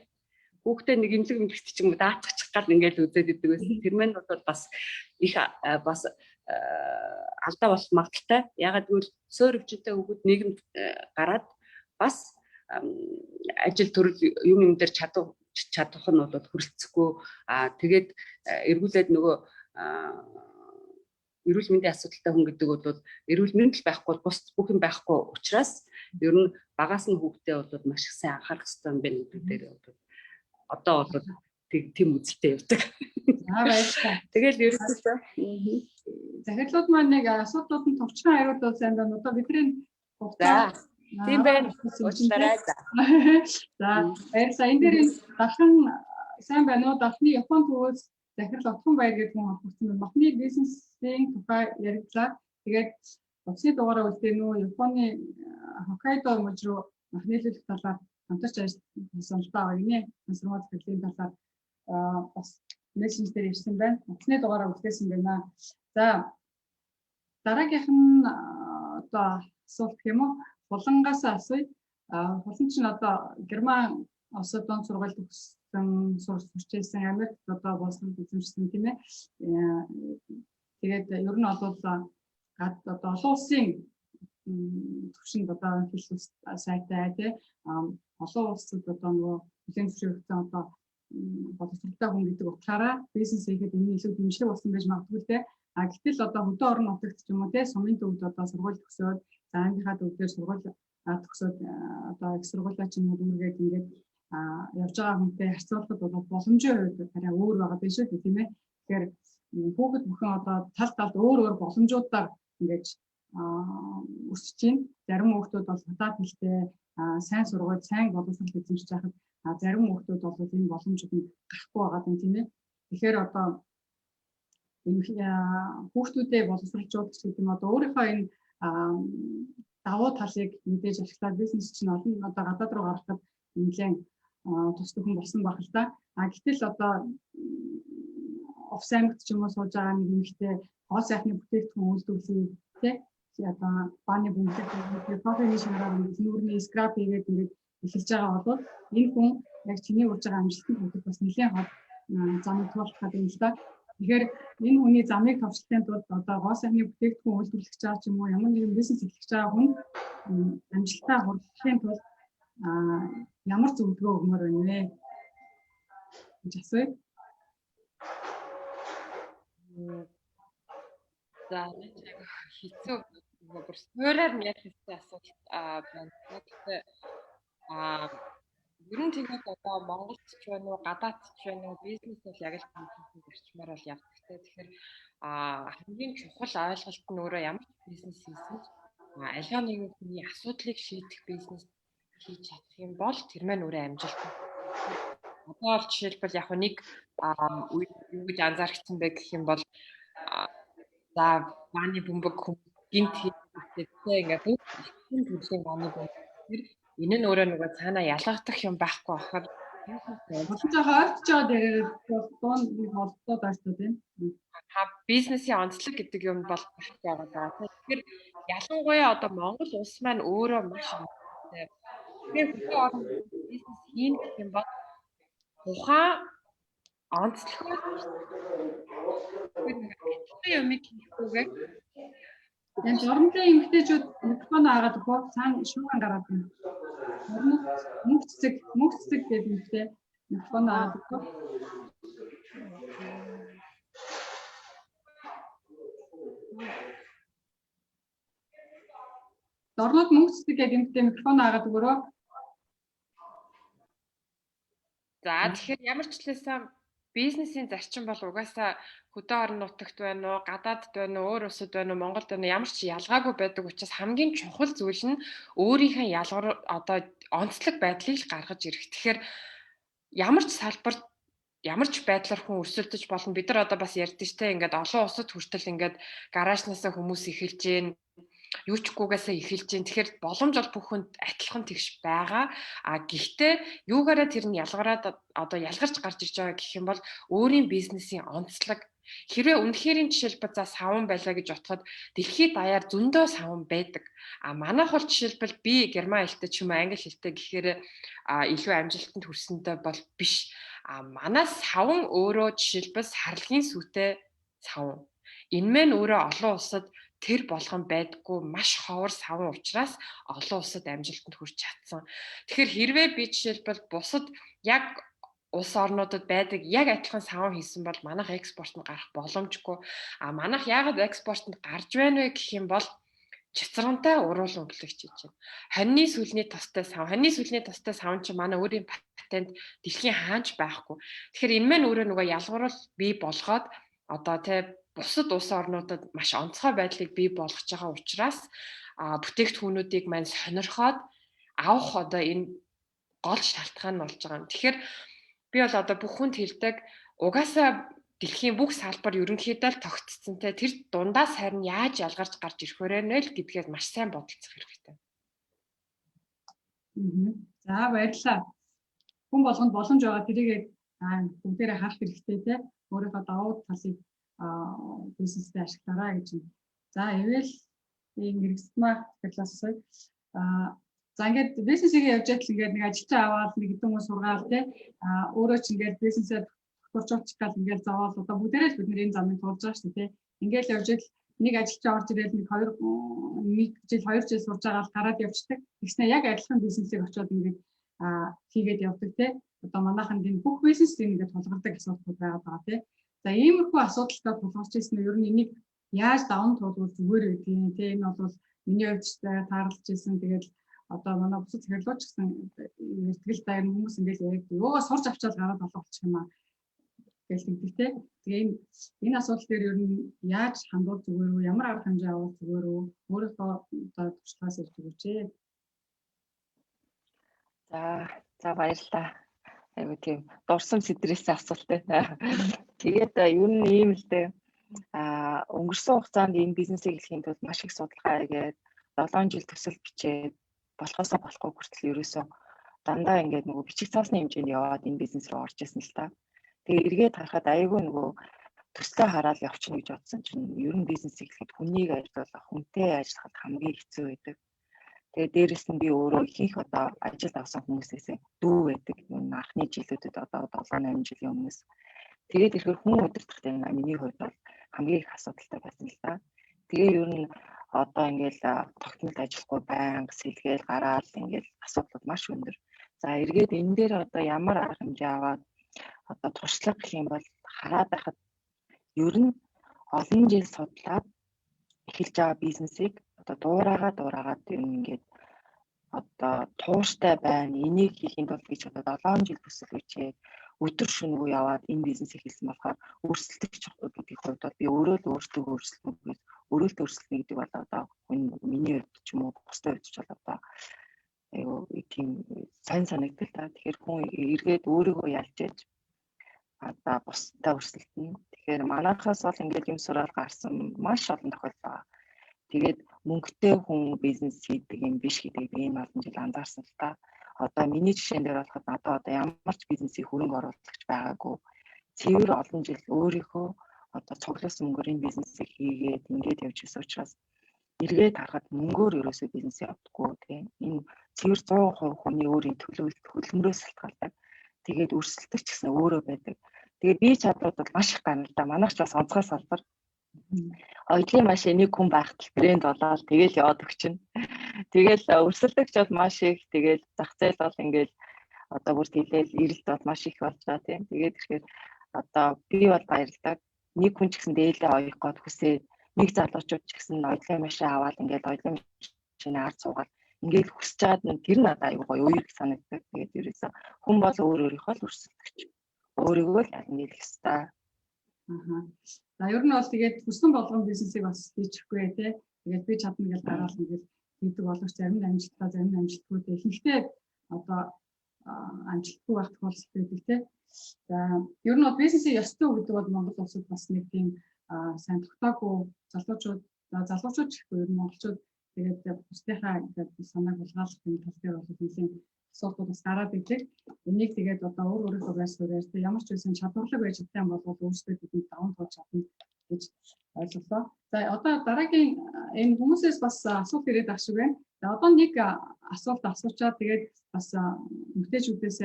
Speaker 12: хүүхдээ нэг имлэг имлэгт ч юм уу даацчих гал ингээд үзээд идэг байсан. Тэр мань бол бас их бас алдаа болох магадaltaй. Ягаад гэвэл суур өвчнөд хүүхэд нийгэмд гараад бас ажил төрөл юм дээр чадах нь бол хүрэлцэхгүй. Тэгээд эргүүлээд нөгөө эрүүл мэндийн асуудалтай хүн гэдэг бол эрүүл мэнд л байхгүй бус бүх юм байхгүй учраас ер нь багаас нь хүүхдээ бол маш их сайн анхаарах хэрэгтэй юм байна гэдэг дээр одоо бол тийм үзэлтэй явдаг. Тэгэл ерөөсөө
Speaker 10: захирлууд маань нэг асуудлууд нь товчхон хариулт сайн байна. Одоо бидний хугацаа
Speaker 12: тийм байна. Уучлаарай.
Speaker 10: За баярлалаа. Энэ дээр дахин сайн байна уу? Дахны Японы төвөөс захирал Отхон баяр гэдэг хүн холбогдсон байна. Махны бизнесийн тухай яригдлаа. Тэгээд утасны дугаараа үлдээн үү Японы Хоккайдо мужид руу махнилуулах талаар хамтарч ажилласан байгаа гинэ. Трансформац хэлний талаар бас мессеж дээр ирсэн байна. Утасны дугаараа үлдээсэн байна. За дараагийнх нь одоо асуулт юм уу? Булангаас асууя. Булан чинь одоо Герман улсад он сургууль төгссөн сурчээсэн Америкт одоо болсон эзэмшсэн тийм ээ. Тэгээд ер нь одоо олон улсын төвшөнд одоо хэлс сайтай тийм олон улсад одоо нөгөө хүлээн зөвшөөрөгдсөн одоо боловсролтой хүн гэдэг утгаараа бизнес хийхэд энэ илүү дэмжлэг болсон байж магадгүй те. Гэтэл одоо хөдөө орон нутагт ч юм уу те сумын төвд одоо сургууль төгсөөд за ангийнхаа төвдөр сургууль төгсөөд одоо их сургуулаа ч юм уу дүүргээд ингээд явж байгаа хүнтэй харьцуулахад бол боломжийн хувьд арай өөр байгаа биш үү тийм ээ. Тэгэхээр хүүхэд бүхэн одоо талд өөр боломжуудаар ингээд өсөж чинь зарим хүүхдүүд бол худаад хэлтэй сайн сургууль сайн боловсрол эзэмшиж байхад зарим хүүхдүүд бол энэ боломжууд нь гарахгүй байгаа юм тийм ээ. Тэгэхээр одоо хүүхдүүдээ боловсруулж гэдэг юм одоо өөрийнхөө энэ давуу талыг мэдээж ашиглаад бизнес чинь олон одоо гадаад руу гарахад нэлээд тусдаг хүн болсон байх л да. Гэтэл одоо офс аймагт ч юм уу сууж байгаа нэг эмэгтэй гоо сайхны бүтээгдэхүүн үйлдвэрлэе тий одоо бааны бөмбөг кофений шараар нүүрний скрап хийгээд ингээд эхэлж байгаа бол энэ хүн яг чиний урж байгаа амжилтанд хүрэх бас нэлээд хол замыг туулах гэдэг юм л да. Тэгэхээр энэ хүний замыг товчлохын тулд одоо гоо сайхны бүтээгдэхүүн үйлдвэрлэж байгаа ч юм уу ямар нэгэн бизнес эхлэж байгаа хүн амжилтаа хүргэхийн тулд ямар зөвлөгөө өгмөр байна вэ гэж асууя.
Speaker 13: За хэцүү бүр суураар яг хэцүү асуулт байна. Гэхдээ ер нь тэгээд одоо Монголд ч байна уу, гадаадд ч байна уу, бизнес бол яг л бизнесийн зарчмаар бол явдаг. Тэгэхээр хамгийн чухал ойлголт нь өөрөө ямар ч бизнес хийсэн аливаа нэгэн хүний асуудлыг шийдэх бизнес хийж чадах юм бол тэр маань өөрөө амжилт. Одоо бол жишээлбэл яг нэг юу гэж анзаарчихсан бэ гэх юм бол за бааны бөмбөг гинт хийхдээ ингээд бүх төрлийн бааны бөмбөг энэ нь өөрөө нөгөө цаанаа ялгагдах юм байхгүй бахаар
Speaker 10: болон цаа хойрч байгаа дээр дуун нэг холбоо байсдаг тийм.
Speaker 13: Бизнесийн онцлог гэдэг юм бол байгаа даа. Тэгэхээр ялангуяа одоо Монгол улс маань өөрөө маш онцлогтой. Тэгэхээр хөдөө орон бизнес хийн гэх юм бол тухайн онцлогтой юм хийхгүйгээр
Speaker 10: энэ журамлын эмэгтэйчүүд микрофон хаагаад өгөө цаана шууган гараад байна. Мөнх цэцэг гэдэг юмтэй микрофон хаагаад өгөө. Дорнод мөнх цэцэг гэдэг юмтэй микрофон хаагаад өгөөрөө.
Speaker 13: За тэгэхээр ямар ч хэлсэн бизнесийн зарчим бол угаасаа хөдөө орон нутагт байна уу, гадаадд байна уу, өөр улсад байна уу, Монголд байна уу ямар ч ялгаагүй байдаг учраас хамгийн чухал зүйл нь өөрийнхөө ялгар одоо онцлог байдлыг гаргаж ирэх. Тэгэхээр ямар ч салбарт ямар ч байдлаар хүн өрсөлдөж болно. Бид нар одоо бас ярьдэн штэ ингээд олон улсад хүртэл ингээд гаражнаасаа хүмүүс эхэлж гин юу ч гуйгаасаа эхэлж гин. Тэгэхээр боломж бол бүх хүнд адилхан тэгш байгаа. Гэхдээ юугаараа тэр нь ялгараад одоо ялгарч гарч ирж байгаа гэх юм бол өөрийн бизнесийн онцлог. Хэрвээ үнэхэрийн жишээлбэл за савн байлаа гэж бодоход дэлхийд даяар зөндөө савн байдаг. Манайх бол жишээлбэл би герман хэлтэй ч юм уу англи хэлтэй гэхээр илүү амжилтанд хүрсэндээ бол биш. Манай савн өөрөө жишээлбэл сарлагын сүтэй савн. Энэ мэн өөрөө олон улсад тэр болгон байдаггүй маш ховор савн учраас олон улсад амжилтанд хүрч чадсан. Тэгэхээр хэрвээ би жишээлбэл бусад яг улс орнуудад байдаг яг адилхан савн хийсэн бол манайх экспортод гарах боломжгүй. Манайх яагаад экспортод гарч байна вэ гэх юм бол чацрантай уруулан өнгөлөгч хийж байна. Хоньны сүлний тостой сав. Хоньны сүлний тостой савн чинь манай өөрийн патент дэлхийн хаанч байхгүй. Тэгэхээр энэ мэн өөрөө нөгөө ялгуурал бий болгоод одоо тэ бусад улс орнуудад маш онцгой байдлыг бий болгож байгаа учраас бүтээгдэхүүнүүдийг маань сонирхоод авах одоо энэ гол шалтгаан нь болж байгаа юм. Тэгэхээр би бол одоо бүх хүнд хэлдэг угаасаа дэлхийн бүх салбар ерөнхийдөө л тогтцсон те тэр дундаас харин яаж ялгарч гарч ирэх вэ нэл гэдгээд маш сайн бодолцох хэрэгтэй.
Speaker 10: За баярлалаа. Хүн болгонд боломж байгаа тэрийг бүгдээрээ харах хэрэгтэй те өөрийнхөө давуу талыг бизнестэй ашиглаарай гэж. За ивэл ингэрэгсмаа классыг за ингээд бизнесийг явж байхад ингээд нэг ажилтаа аваад нэг хэдэн хүн сургаал те өөрөө ч ингээд бизнесээ хурж очих гал ингээд зовоол одоо бүгдээрээ л бид нэр энэ замыг туулж байгаа шүү дээ те ингээд явж байхад нэг ажилтаа орж ирээд нэг 2 жил сурж байгаа л гараад явждаг. Тэгснэ яг адилхан бизнесийг очиод ингээд хийгээд явдаг те одоо манайхан энэ бүх бизнесийг ингээд тулгардаг асуудал байгаа те. За иймэрхүү асуудалтай тулгарч ирсэн нь ер нь энийг яаж даван туулбар зүгээр байдгийг те энэ бол миний хувьд таарлаж ирсэн тэгээд одоо манай бусад захирлууч гэсэн эртгэл даяар хүмүүс ингээд яриад ёо сурч авчаал гараад болчих юм аа гэж хэлдэг те. Тэгээ энэ асуудал дээр ер нь яаж хандвал зүгээр үү, ямар арга хэмжээ авах зүгээр үү, өөрийнхөө одоо туршлагаас ирж өгөөч.
Speaker 14: За баярлалаа. Айгуу тийм дурсам сэдрээсээ асуулт байна. Тэгээд ер нь ийм л дээ. өнгөрсөн хугацаанд энэ бизнесийг эхлэхийн тулд маш их судалгаа хийгээд 7 жил төсөл бичээд болохоосоо болохгүй хүртэл ерөөсөө дандаа ингээд нөгөө бичиг цаасны хэмжээнд яваад энэ бизнес рүү орж ирсэн л та. Тэгээ эргээд харахад айгүй нөгөө төслөө хараад явчихна гэж бодсон чинь ер нь бизнес эхлэхэд хүнийг ажиллуулах, хүнтэй ажиллахад хамгийн хэцүү байдаг. Тэгээ дээрэс нь би өөрөө ихэнх одоо ажил авсан хүмүүсээс дүү байдаг. Анхны жилүүдэд одоо 7-8 жилийн өмнөөс. Тэгээд ихээр хүн удирдахтай миний хувьд бол хамгийн их асуудалтай байсан л да. Тэгээ ер нь одоо ингээл тогтмол ажиллахгүй байнга сэлгээл гараад ингээл асуудал маш өндөр. За эргээд энэ дээр одоо ямар арга хэмжээ аваад одоо туршлага гэх юм бол хараад байхад ер нь олон жил судлаад эхэлж байгаа бизнесийг одоо дуурайгаад ер нь ингээд одоо тууштай байна. Энийг хийхин тулд гэж одоо 7 жил төсөл бичээд өдөр шөнөгүй яваад энэ бизнес эхэлсэн болохоор өрсөлдөгч гэдгийг хувьд бол би өөрөө л өөртөө өөрсөлдөх гэдэг бол одоо миний хувьд ч юм уу бусдын хувьд ч бол одоо тийм сайн санагдал та. Тэгэхээр хүн эргээд өөрийгөө ялж ээж одоо бусдаа өрсөлдөнө. Тэгэхээр манайхаас бол ингээд юм сураад гарсан маш олон тохиолдол байгаа. Тэгээд мөнгөтэй хүн бизнес хийдэг юм биш гэдгийг би энэ олон жил анзаарсан л та. Одоо миний жишээн дээр болоход надад одоо ямар ч бизнесийг хөрөнгө оруулагч байгаагүй. Цэвэр олон жил өөрийнхөө одоо цуглуулсан мөнгөөр энэ бизнесийг хийгээд ингээд явж ирсэн учраас эргээд харахад мөнгөөр ерөөсөө бизнес явдаггүй тийм. Энэ цэвэр 100% хүний өөрийн төлөвлөлт хөдөлмөрөөс шалтгаалдаг. Тэгээд өрсөлдөгч гэсэн өөрөө байдаг. Тэгээд бие чадварууд бол маш их гарна л да. Манайх ч бас онцгой салбар. Оёдлын машин нэг хүн байхад брэнд болоод тэгэл яваад өгчин. Тэгэл өрсөлдөгч бол маш их тэгэл зах зээл бол ингээл одоо бүрт хэлээл эрэлт бол маш их болж байгаа тийм. Тэгээд тэгэхээр одоо би бол баярлалаа. Нэг хүн ч гэсэн дээлээ оёх гээд хүсээ нэг залуучууд ч гэсэн оёдлын машин аваад ингээд оёдлын машины ард суугаад ингээд хүсэж байгаад нь тэр надад аюу гоё үерх санагддаг. Тэгээд ерөөсөө хүн бол өөрийнхөө л өрсөлдөгч. Өөрийгөө л нийлэх ёстой.
Speaker 10: За ер нь бол тэгээд хүссэн болгон бизнесийг бас хийчихгүй тий. Тэгээд би чадна гэж гараал ингээд хийдэг боловч зарим амжилттай зарим амжилтгүй дээ. Ихэнхдээ одоо амжилтгүй байх тохиолдол байдаг тий. За ер нь бол бизнесийн ёстой гэдэг бол Монгол улсад бас нэг тийм сайн тогтоогүй залуучууд гэхгүй ер нь монголчууд тэгээд бусдынхаа ингээд санааг булгаалах юм тал дээр бол нэлийн асуудал бас гараад ирлээ. Энийг тэгээд одоо өөрийнхөө байсгаараар тэг ямар ч байсан чадварлаг байж чадсан бол өөрсдөө бидний даван туулж чадна гэж ойлголоо. За одоо дараагийн энэ хүмүүсээс бас асуулт ирээд ах шиг байна. За одоо нэг асуулт асуучаад тэгээд бас эмэгтэйчүүдээс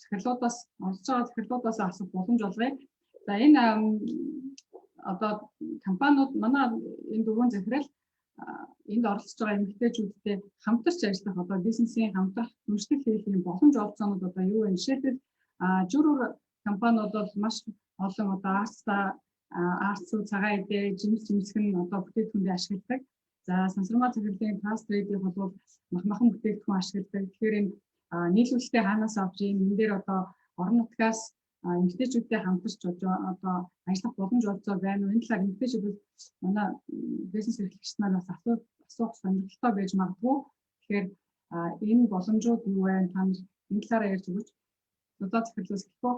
Speaker 10: захирлуудаас олж байгаа захирлуудаас асуух боломж олгоё. За энэ одоо компаниуд манай энэ дөрвөн захирал энд оролцож байгаа эмэгтэйчүүдтэй хамтарч ажиллах одоо бизнесийн хамтрах мөрчлөг хийх юм боломж олгоцоонууд одоо юу вэ? Жишээлбэл журуур компаниуд бол маш олон одоо арцуу цагаан идэ жимсгэн одоо бүтээгдэхүүндээ ашигладаг. За сансармаа захирлын фаст трейдийг бол махан бүтээгдэхүүн ашигладаг. Тэгэхээр энэ нийлүүлэлтээ хаанаас авч энэ дээр одоо орон нутгаас эмэгтэйчүүдтэй хамтарч одоо ажиллах боломж олгоцоо байна уу? Энэ талаар эмэгтэйчүүд манай бизнес эрхлэгчид нас асуух сонирхолтой байж магадгүй. Тэгэхээр энэ боломжууд юу вэ? Та энэ талаараа ярьж өгөөч. Одоо захирлаас гэхгүй.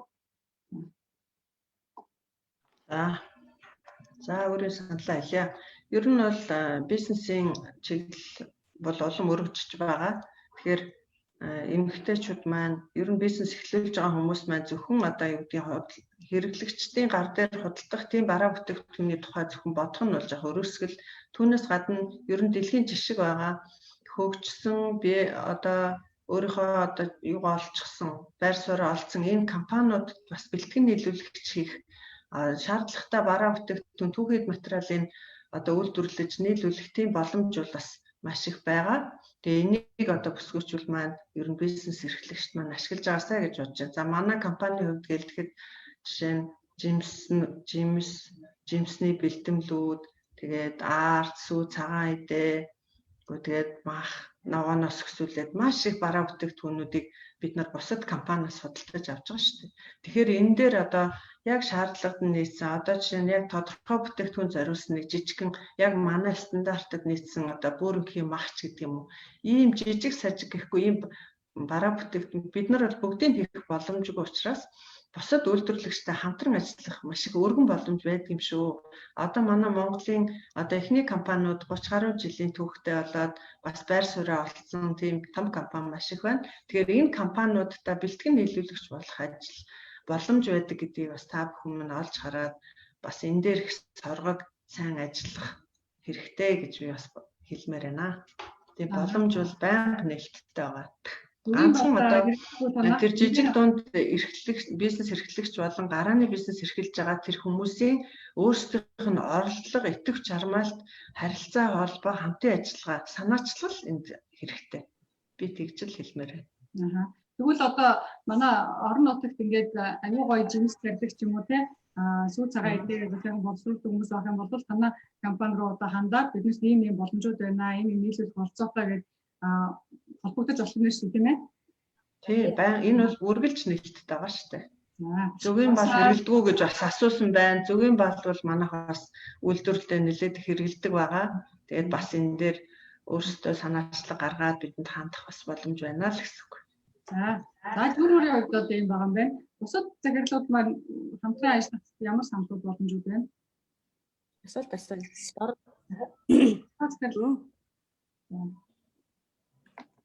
Speaker 11: За өөрөө саналаа хэлье. Ер нь бол бизнесийн чиглэл бол олон өргөжж байгаа. Тэгэхээр эмэгтэйчүүд маань ер нь бизнес эхлүүлж байгаа хүмүүс маань зөвхөн одоо юу гэдэг хэрэглэгчдийн гар дээр худалдах тийм бараа бүтээгдэхүүний тухай зөвхөн бодох нь болж байгаа өрөөсгөл түүнээс гадна ер нь дэлхийн жишг байгаа хөгжсөн би одоо өөрийнхөө одоо юугаа олчихсан байр суурь олцсон энэ компаниуд бас бэлтгэн нийлүүлэгч хийх шаардлагатай бараа бүтээгдэхүүн түүхийд материалын одоо үйлдвэрлэж нийлүүлэх тийм боломж бол бас маш их байгаа. Тэгээ энийг одоо бүсгүүчүүл маань ер нь бизнес эрхлэгчд маань ашиглаж байгаасаа гэж бодож байна. За манай компанийн хувьд гэлдэхэд жишээ нь жимсний бэлтгэлүүд тэгээд арт, сүү, цагаан идэ тэгээд мах ногооноос өсвөлээд маш их бараа бүтээгдэхүүнүүдийг бид нар бусад компаниас худалдаж авч байгаа шүү дээ. Тэгэхээр энэ дээр одоо яг шаардлагад нь нийцсэн одоо жишээ нь яг тодорхой бүтээгдэхүүн зориулсан нэг жижигхэн яг манай стандартад нийцсэн одоо бүрэнхийн махч гэдэг юм уу. Ийм жижиг сажиг гэхгүй ийм бараа бүтээгдэхүүн бид нар бол бүгдийг хийх боломжгүй учраас бусад үйлдвэрлэгчтэй хамтран ажиллах маш их өргөн боломж байдаг юм шүү. Одоо манай Монголын одоо эхний компаниуд 30 гаруй жилийн түүхтэй болоод бас байр сууриа олцсон тийм том компани маш их байна. Тэгэхээр энэ компаниудтай бэлтгэн нийлүүлэгч болох ажил боломж байдаг гэдгийг бас та бүхэн минь олж хараад бас энэ дээр их соргог сайн ажиллах хэрэгтэй гэж би бас хэлмээр байна. Тэгээ боломж бол байнга нээлттэй байгаа. Ганцхан одоо тэр жижиг дунд бизнес эрхлэгч болон гарааны бизнес эрхэлж байгаа тэр хүмүүсийн өөрсдийнх нь орлого, итгэвч чармаалт, харилцаа холбоо, хамтын ажиллагаа, санаачлал энд хэрэгтэй. Би тэгж л хэлмээр байна.
Speaker 10: Тэгвэл одоо манай орон нутагт ингээд аюу гой жимс тарилах ч юм уу те сүү цагаан эдгээр боловсруулах хүмүүс байх юм бол танай компани руу одоо хандаад биднес ийм боломжууд байна, ийм нийлүүлэх болцоотой гэдэг холбогдож болох юм шүү тийм ээ.
Speaker 11: Тийм байна. Энэ бол үргэлж нээлттэй байгаа шүү дээ. Зөвгийн бал хэрэглэдэггүй гэж бас асуусан байна. Зөвгийн бал бол манайхаас үйлдвэрлэлдээ нэлээд хэрэглэдэг байгаа. Тэгээд бас энэ дээр өөрсдөө санаачлаг гаргаад бидэнд хандах бас боломж байна л гэсэн үг.
Speaker 10: За түрүүрийн хувьд одоо юм байгаа юм байна. Бусад захирлууд маань хамтран ажиллах ямар саналууд боломжууд байна?
Speaker 12: Асуулт асуулт.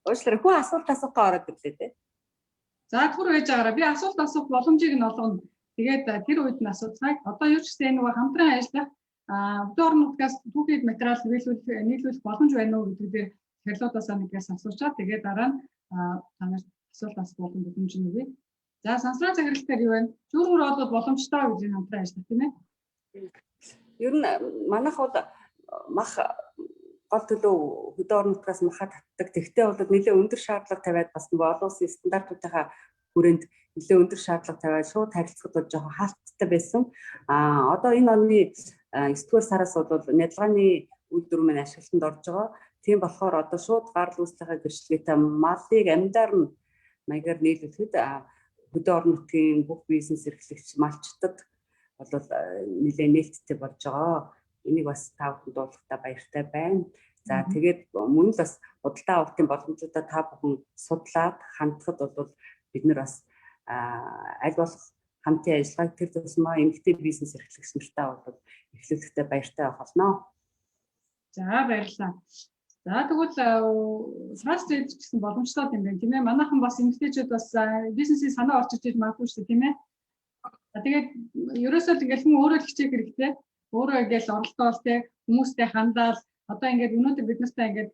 Speaker 12: Уучлаарай хүн асуулт асуухаа ороод ирлээ те.
Speaker 10: За түр байж байгаараа би асуулт асуух боломжийг нь олгоно. Тэгээд тэр үед нь асууцгаая. Одоо юу ч гэсэн нөгөө хамтран ажиллах өдөр нутгаас түүхийд материал нийлүүлэх боломж байна уу гэдэг дээр захирлуудаас нэгээс асуучаад тэгээд дараа нь танаас асуулт асуух боломж нь өгье. За сансраа захирлтаар юу байна? Зүүргөр бол боломжтой гэж хамтран ажиллах тийм ээ.
Speaker 12: Ер нь манайх бол мах гол төлөв хөдөө орон нутгаас маха татдаг. Тэгтээ бол нэлээд өндөр шаардлага тавиад бас олон улсын стандартуудынхаа хүрээнд нэлээд өндөр шаардлага тавиад шууд харилцахад бол жоохон хаалттай байсан. Одоо энэ оны 9-р сараас бол нядалгааны үйлдвэр маань ашиглалтанд орж байгаа. Тийм болохоор одоо шууд гарал үүслийнхээ гэрчлэгээтэй малыг амьдаар нь маягаар нийлүүлэхэд хөдөө орон нутгийн бүх бизнес эрхлэгч малчдад бол нэлээд нээлттэй болж байгаа. Энийг бас та бүхэнд дуулахтаа баяртай байна. За тэгээд мөн л бас худалдаа авалтын боломжуудаа та бүхэн судлаад хандхад бол бид нар бас аль болох хамтын ажиллагааг тэр тусмаа эмэгтэй бизнес эрхлэгч нартаа бол эхлүүлэхдээ баяртай байх болно.
Speaker 10: За баярлалаа. За тэгвэл фаст трейд гэсэн боломжтой юм байна тийм ээ. Манайхан бас эмэгтэйчүүд бас бизнесийн санаа орчиж иж магадгүй шүү тийм ээ. Тэгээд ерөөсөө ингээл хүн өөрөө л хичээх хэрэгтэй. Өөрөө ингээл оролдоол те хүмүүстэй хандаал одоо ингээд өнөөдөр бид нартай ингээд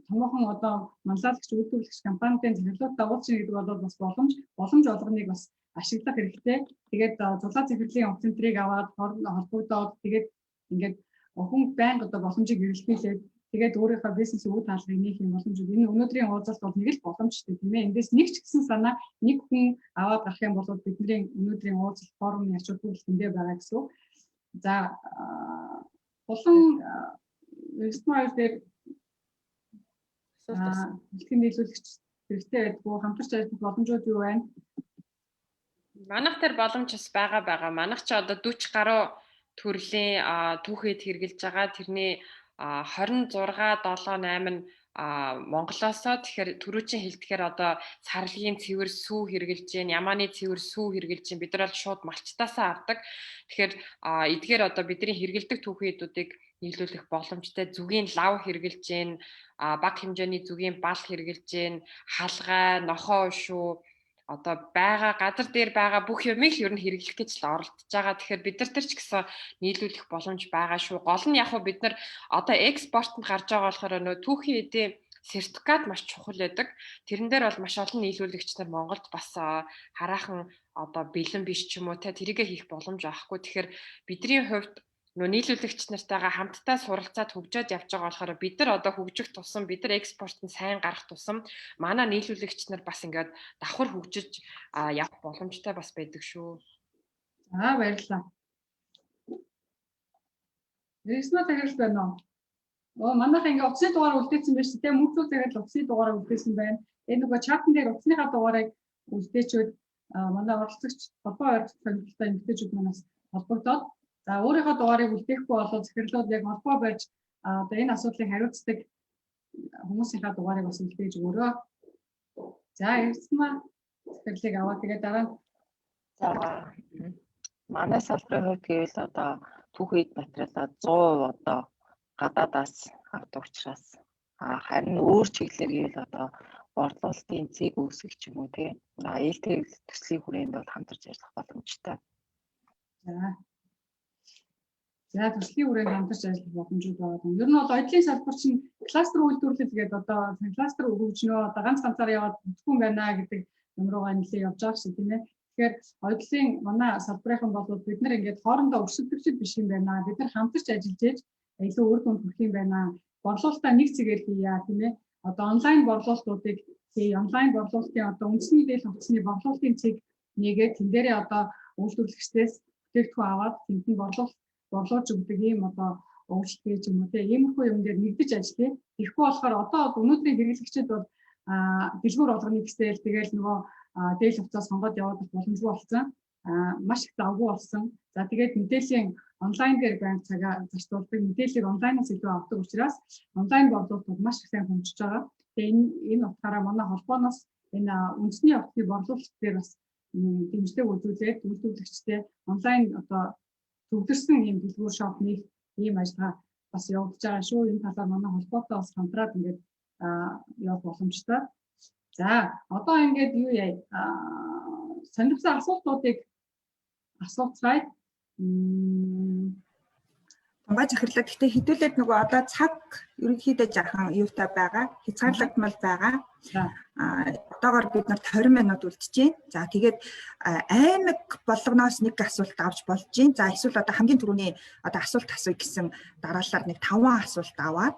Speaker 10: томоохон одоо манлайлагч үйлдвэрлэгч компанидын захирлуудтай уулзах гэдэг бол бас боломж олгоныг бас ашиглах хэрэгтэй. Тэгээд зулаа захирлын оцентрийг аваад холбогдоод тэгээд ингээд хүн банк одоо боломжийг эргэлхийлээд тэгээд өөрийнхөө бизнесийн үйл хаалгыг нээх юм боломж. Энэ өнөөдрийн уулзалт бол нэг л боломжтой тийм ээ. Эндээс нэг ч гэсэн санаа нэг хүн аваад гарах юм бол бидний өнөөдрийн уулзалт форумын ач холбогдол байгаа гэсэн үг. За болон экспорт дээр дэлхийн нийлүүлэгч хэрэгтэй байдгүй хамтарч ажиллах боломжууд юу байна?
Speaker 13: Манайх тэр боломж бас байгаа. Манайх ч одоо 40 гаруй төрлийн түүхийд хэрэгжилж байгаа. Тэрний 26, 7, 8 нь Монголоосоо тэгэхээр түрүүчийн хэлтгэхээр одоо сарлагын цэвэр сүү хэрэгжилж гин, ямааны цэвэр сүү хэрэгжилж гин. Бид нар бол шууд малчтаасаа авдаг. Тэгэхээр эдгээр одоо бидний хэрэгэлдэг түүхийдүүдийг нийлүүлэх боломжтой зүгийн лав хэрэгжилж гин, бага хэмжээний зүгийн бал хэрэгжилж гин, халгай, нохоо шүү одоо байгаа газар дээр байгаа бүх юмыг ер нь хэрэглэх гэж л оролдож байгаа. Тэгэхээр бид нар тэр ч гэсэн нийлүүлэх боломж байгаа шүү. Гол нь яг хөө бид нар одоо экспортод гарч байгаа болохоор нөө түүхийн эдийн сертификат маш чухал байдаг. Тэрэн дээр бол маш олон нийлүүлэгч нар Монголд бас хараахан одоо бэлэн биш ч юм уу те тэрийгэ хийх боломж авахгүй. Тэгэхээр бидний хувьд нөө нийлүүлэгч нартайгаа хамтдаа суралцаад хөгжөөд явж байгаа болохоор бид нар одоо хөгжих тусам бид нар экспортод сайн гарах тусам манай нийлүүлэгч нар бас ингээд давхар хөгжиж явах боломжтой бас байдаг шүү.
Speaker 10: За баярлалаа. Эсмэ захирал байна уу? Манайх ингээд утасны дугаар үлдээсэн байж тээ мөнгө захирал утасны дугаараа үлдээсэн байна. Энэ нөгөө чатн дээр утасныхаа дугаарыг үлдээчүүд манай оролцогч холбоо ойролцоогтой эмэгтэйчүүд манаас холбогдоод за өөрийнхөө дугаарыг үлдээхгүй болоод захирлууд яг холбоо байж одоо энэ асуудлыг хариуцдаг хүмүүсийнхаа дугаарыг бас үлдээж өгөөрэй. За эрсмэ захирлыг аваад тэгээд дараа нь
Speaker 14: За манай салбарын хувьд гэвэл одоо түүхийд материалаа 100% одоо гадаадаас авдаг учраас харин өөр чиглэлээр гэвэл одоо борлуулалтын цэг үүсгэх ч юм уу тийм ээлтэй төслийн хүрээнд бол хамтарч ажиллах боломжтой.
Speaker 10: За төслийн хүрээнд хамтарч ажиллах боломжууд байгаа. Ер нь бол ажлын салбар чинь кластер үйлдвэрлэл гэдэг одоо кластер хөгжнөө одоо ганцаараа яваад бүтэхгүй байна гэдэг юм руугаа нэлээд явж байгаа шүү тийм ээ. Тэгэхээр оюутлын манай салбарын бол бид нар ингээд хоорондоо өрсөлдөгчд биш юм байна. Бид нар хамтарч ажиллаж ээж илүү үр дүнд хүрэх юм байна. Борлуулалтаа нэг цэгээр хийя тийм ээ. Одоо онлайн борлуулалтуудыг онлайн борлуулалтын одоо үндэсний дээл хувцсны борлуулалтын цэг нэгээд тэн дээрээ одоо үйлдвэрлэгчдээс бүтээгдэхүүн аваад тэнд нь борлуулж өгдөг ийм одоо өвчлөлтэй ч юм уу тийм иймэрхүү юм дээр нэгдэж ажиллая. Тэгэхгүй болохоор одоо өнөөдрийн хэрэглэгчид бол дэлгүүр болгоны гэсэл тэгэл нөгөө дээл хувцас сонгоод яваад боломжгүй болсон. Маш их завгүй болсон. За тэгээд мэдээллийн онлайн дээр банк цагаа зарцуулдаг мэдээллийг онлайнаас илүү авдаг учраас онлайн борлуулалт маш их сайн хөгжиж байгаа. Тэгээд энэ утгаараа манай холбооноос энэ үндэсний автобусны борлуулалт дээр бас дэмжлэг үзүүлээд үйлдвэрлэгчтэй онлайн одоо төвлөрсөн ийм дэлгүүр шоп нэг ийм ажиллагаа бас явагдаж байгаа шүү. Энэ талаар манай холбоотой бас хамтраад ингээд явах боломжтой. За одоо ингээд юу яа сонирхсан асуултуудыг асууцгаая.
Speaker 1: Тунгай захирлаа. Гэхдээ хэдүүлээд нөгөө одоо цаг ерөнхийдөө жаахан юутай байгаа, хязгаарлагдмал байгаа. Одоогоор бид нар 20 минут үлдчихээн. За тэгээд аймаг болгоноос нэг асуулт авч болж гин. За эсвэл одоо хамгийн түрүүний одоо асуулт асууя гэсэн дараалалаар нэг 5 асуулт аваад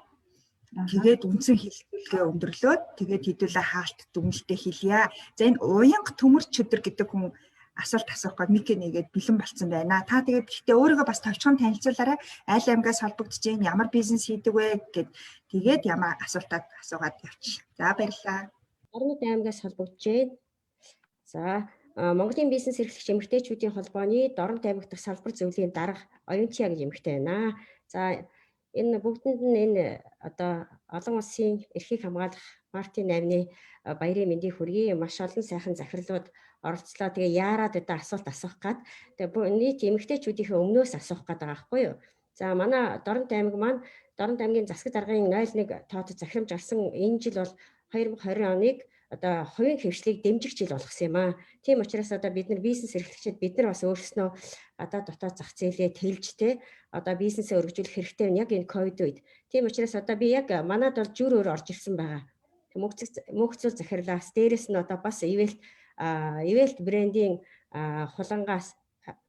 Speaker 1: тэгээд үндсэн хэлбэлгээ өндөрлөөд тэгээд хэдүүлээ хаалт дүгнэлтээ хэлье. За энэ уянга төмөрч өдөр гэдэг хүн асуулт асуух гээд мик нэгээд бэлэн болцсон байна. Та тэгээд гэхдээ өөрийгөө бас товчхон танилцуулаарай. Айл аймгаас холбогдож гин ямар бизнес хийдэг вэ гэд тэгээд ямар асуултад асуугаад явчих. За баярлалаа.
Speaker 16: Орнод аймгаас холбогдож гин. За Монголын бизнес эрхлэгч эмэгтэйчүүдийн холбооны Дорн таймх дахь салбар зөвлөлийн дарга Оюнтия гэж эмэгтэй байна. За энэ бүгдэнд нь энэ одоо олон улсын эрхийг хамгаалах Мартин 8-ны баярын мэндийг хүргэе. Маш олон сайхан захирлууд оролцлоо. Тэгээ яарад одоо асуулт асуух гад. Тэгээ нийт эмэгтэйчүүдийнхээ өмнөөс асуух гад байгаа байхгүй юу? За манай Дорн аймаг маань Дорн аймгийн засаг даргын 01 тооцоо захирамж авсан энэ жил бол 2020 оныг одоо хувийн хвшлийг дэмжих жил болгосон юм аа. Тийм учраас одоо бид нар бизнес эрхлэгчид бид нар бас өөрснөө одоо дотоод зах зээлээ тэлжтэй одоо бизнесээ өргөжүүлэх хэрэгтэй нь яг энэ ковид үед. Тийм учраас одоо би яг манад бол жүр өөр орж ирсэн байгаа. Мөнхцөл захирлаас дээрэс нь одоо бас Ивэлт брендийн хулангаас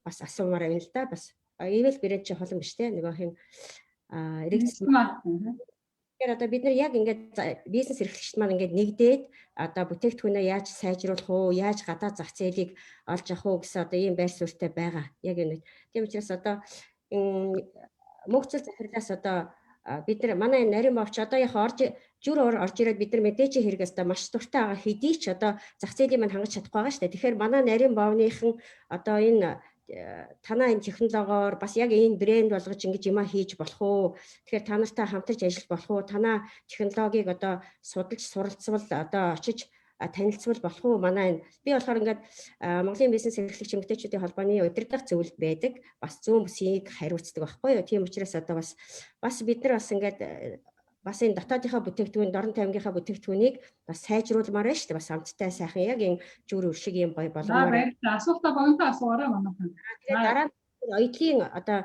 Speaker 16: бас асуумаар байна л да. Бас Ивэлт брэнд чи хулан биш те нөгөө хин эрэгцсэн маа. Тэгэхээр одоо бид нар яг ингээд бизнес эрхлэгчид маань ингээд нэгдээд одоо бүтээгдэхүүнээ яаж сайжруулах уу, яаж гадаад зах зээлийг олж авах уу гэсэн одоо ийм байр суурьтай байгаа. Яг энэ. Тийм учраас одоо мөнхцөл захирлаас одоо бид нар манай нарийн бовч одоо яг жүр орж ирээд бид нар мэдээч хэрэгээс одоо маш дуртай байгаа хэдий ч одоо зах зээлийн маань хангаж чадахгүй байгаа шүү дээ. Тэгэхээр манай нарийн бовныхан одоо энэ танаа энэ технологиор бас яг энэ брэнд болгож ингэж юма хийж болох уу? Тэгэхээр та нартай хамтарч ажиллах болох уу? Танаа технологиг одоо судалж суралцвал одоо очиж танилцвал болох уу? Манай энэ би болохоор ингээд Монголын бизнес эрхлэгч эмэгтэйчүүдийн холбооны удирдах зөвлөлд байдаг. Бас зүүн бүсийг хариуцдаг байхгүй юу? Тийм учраас одоо бас бид нар бас ингээд бас энэ дотоодынхаа бүтээгдэхүүн, Дорн таймгийнхаа бүтээгдэхүүнийг бас сайжруулмаар байна шүү дээ. Бас амттай сайхан яг энэ жүр өршиг юм гоё болгомоор.
Speaker 10: Баярлалаа. Асуултаа богино асуугаарай манайхан.
Speaker 16: Тэгээд дараа нь оюутлын одоо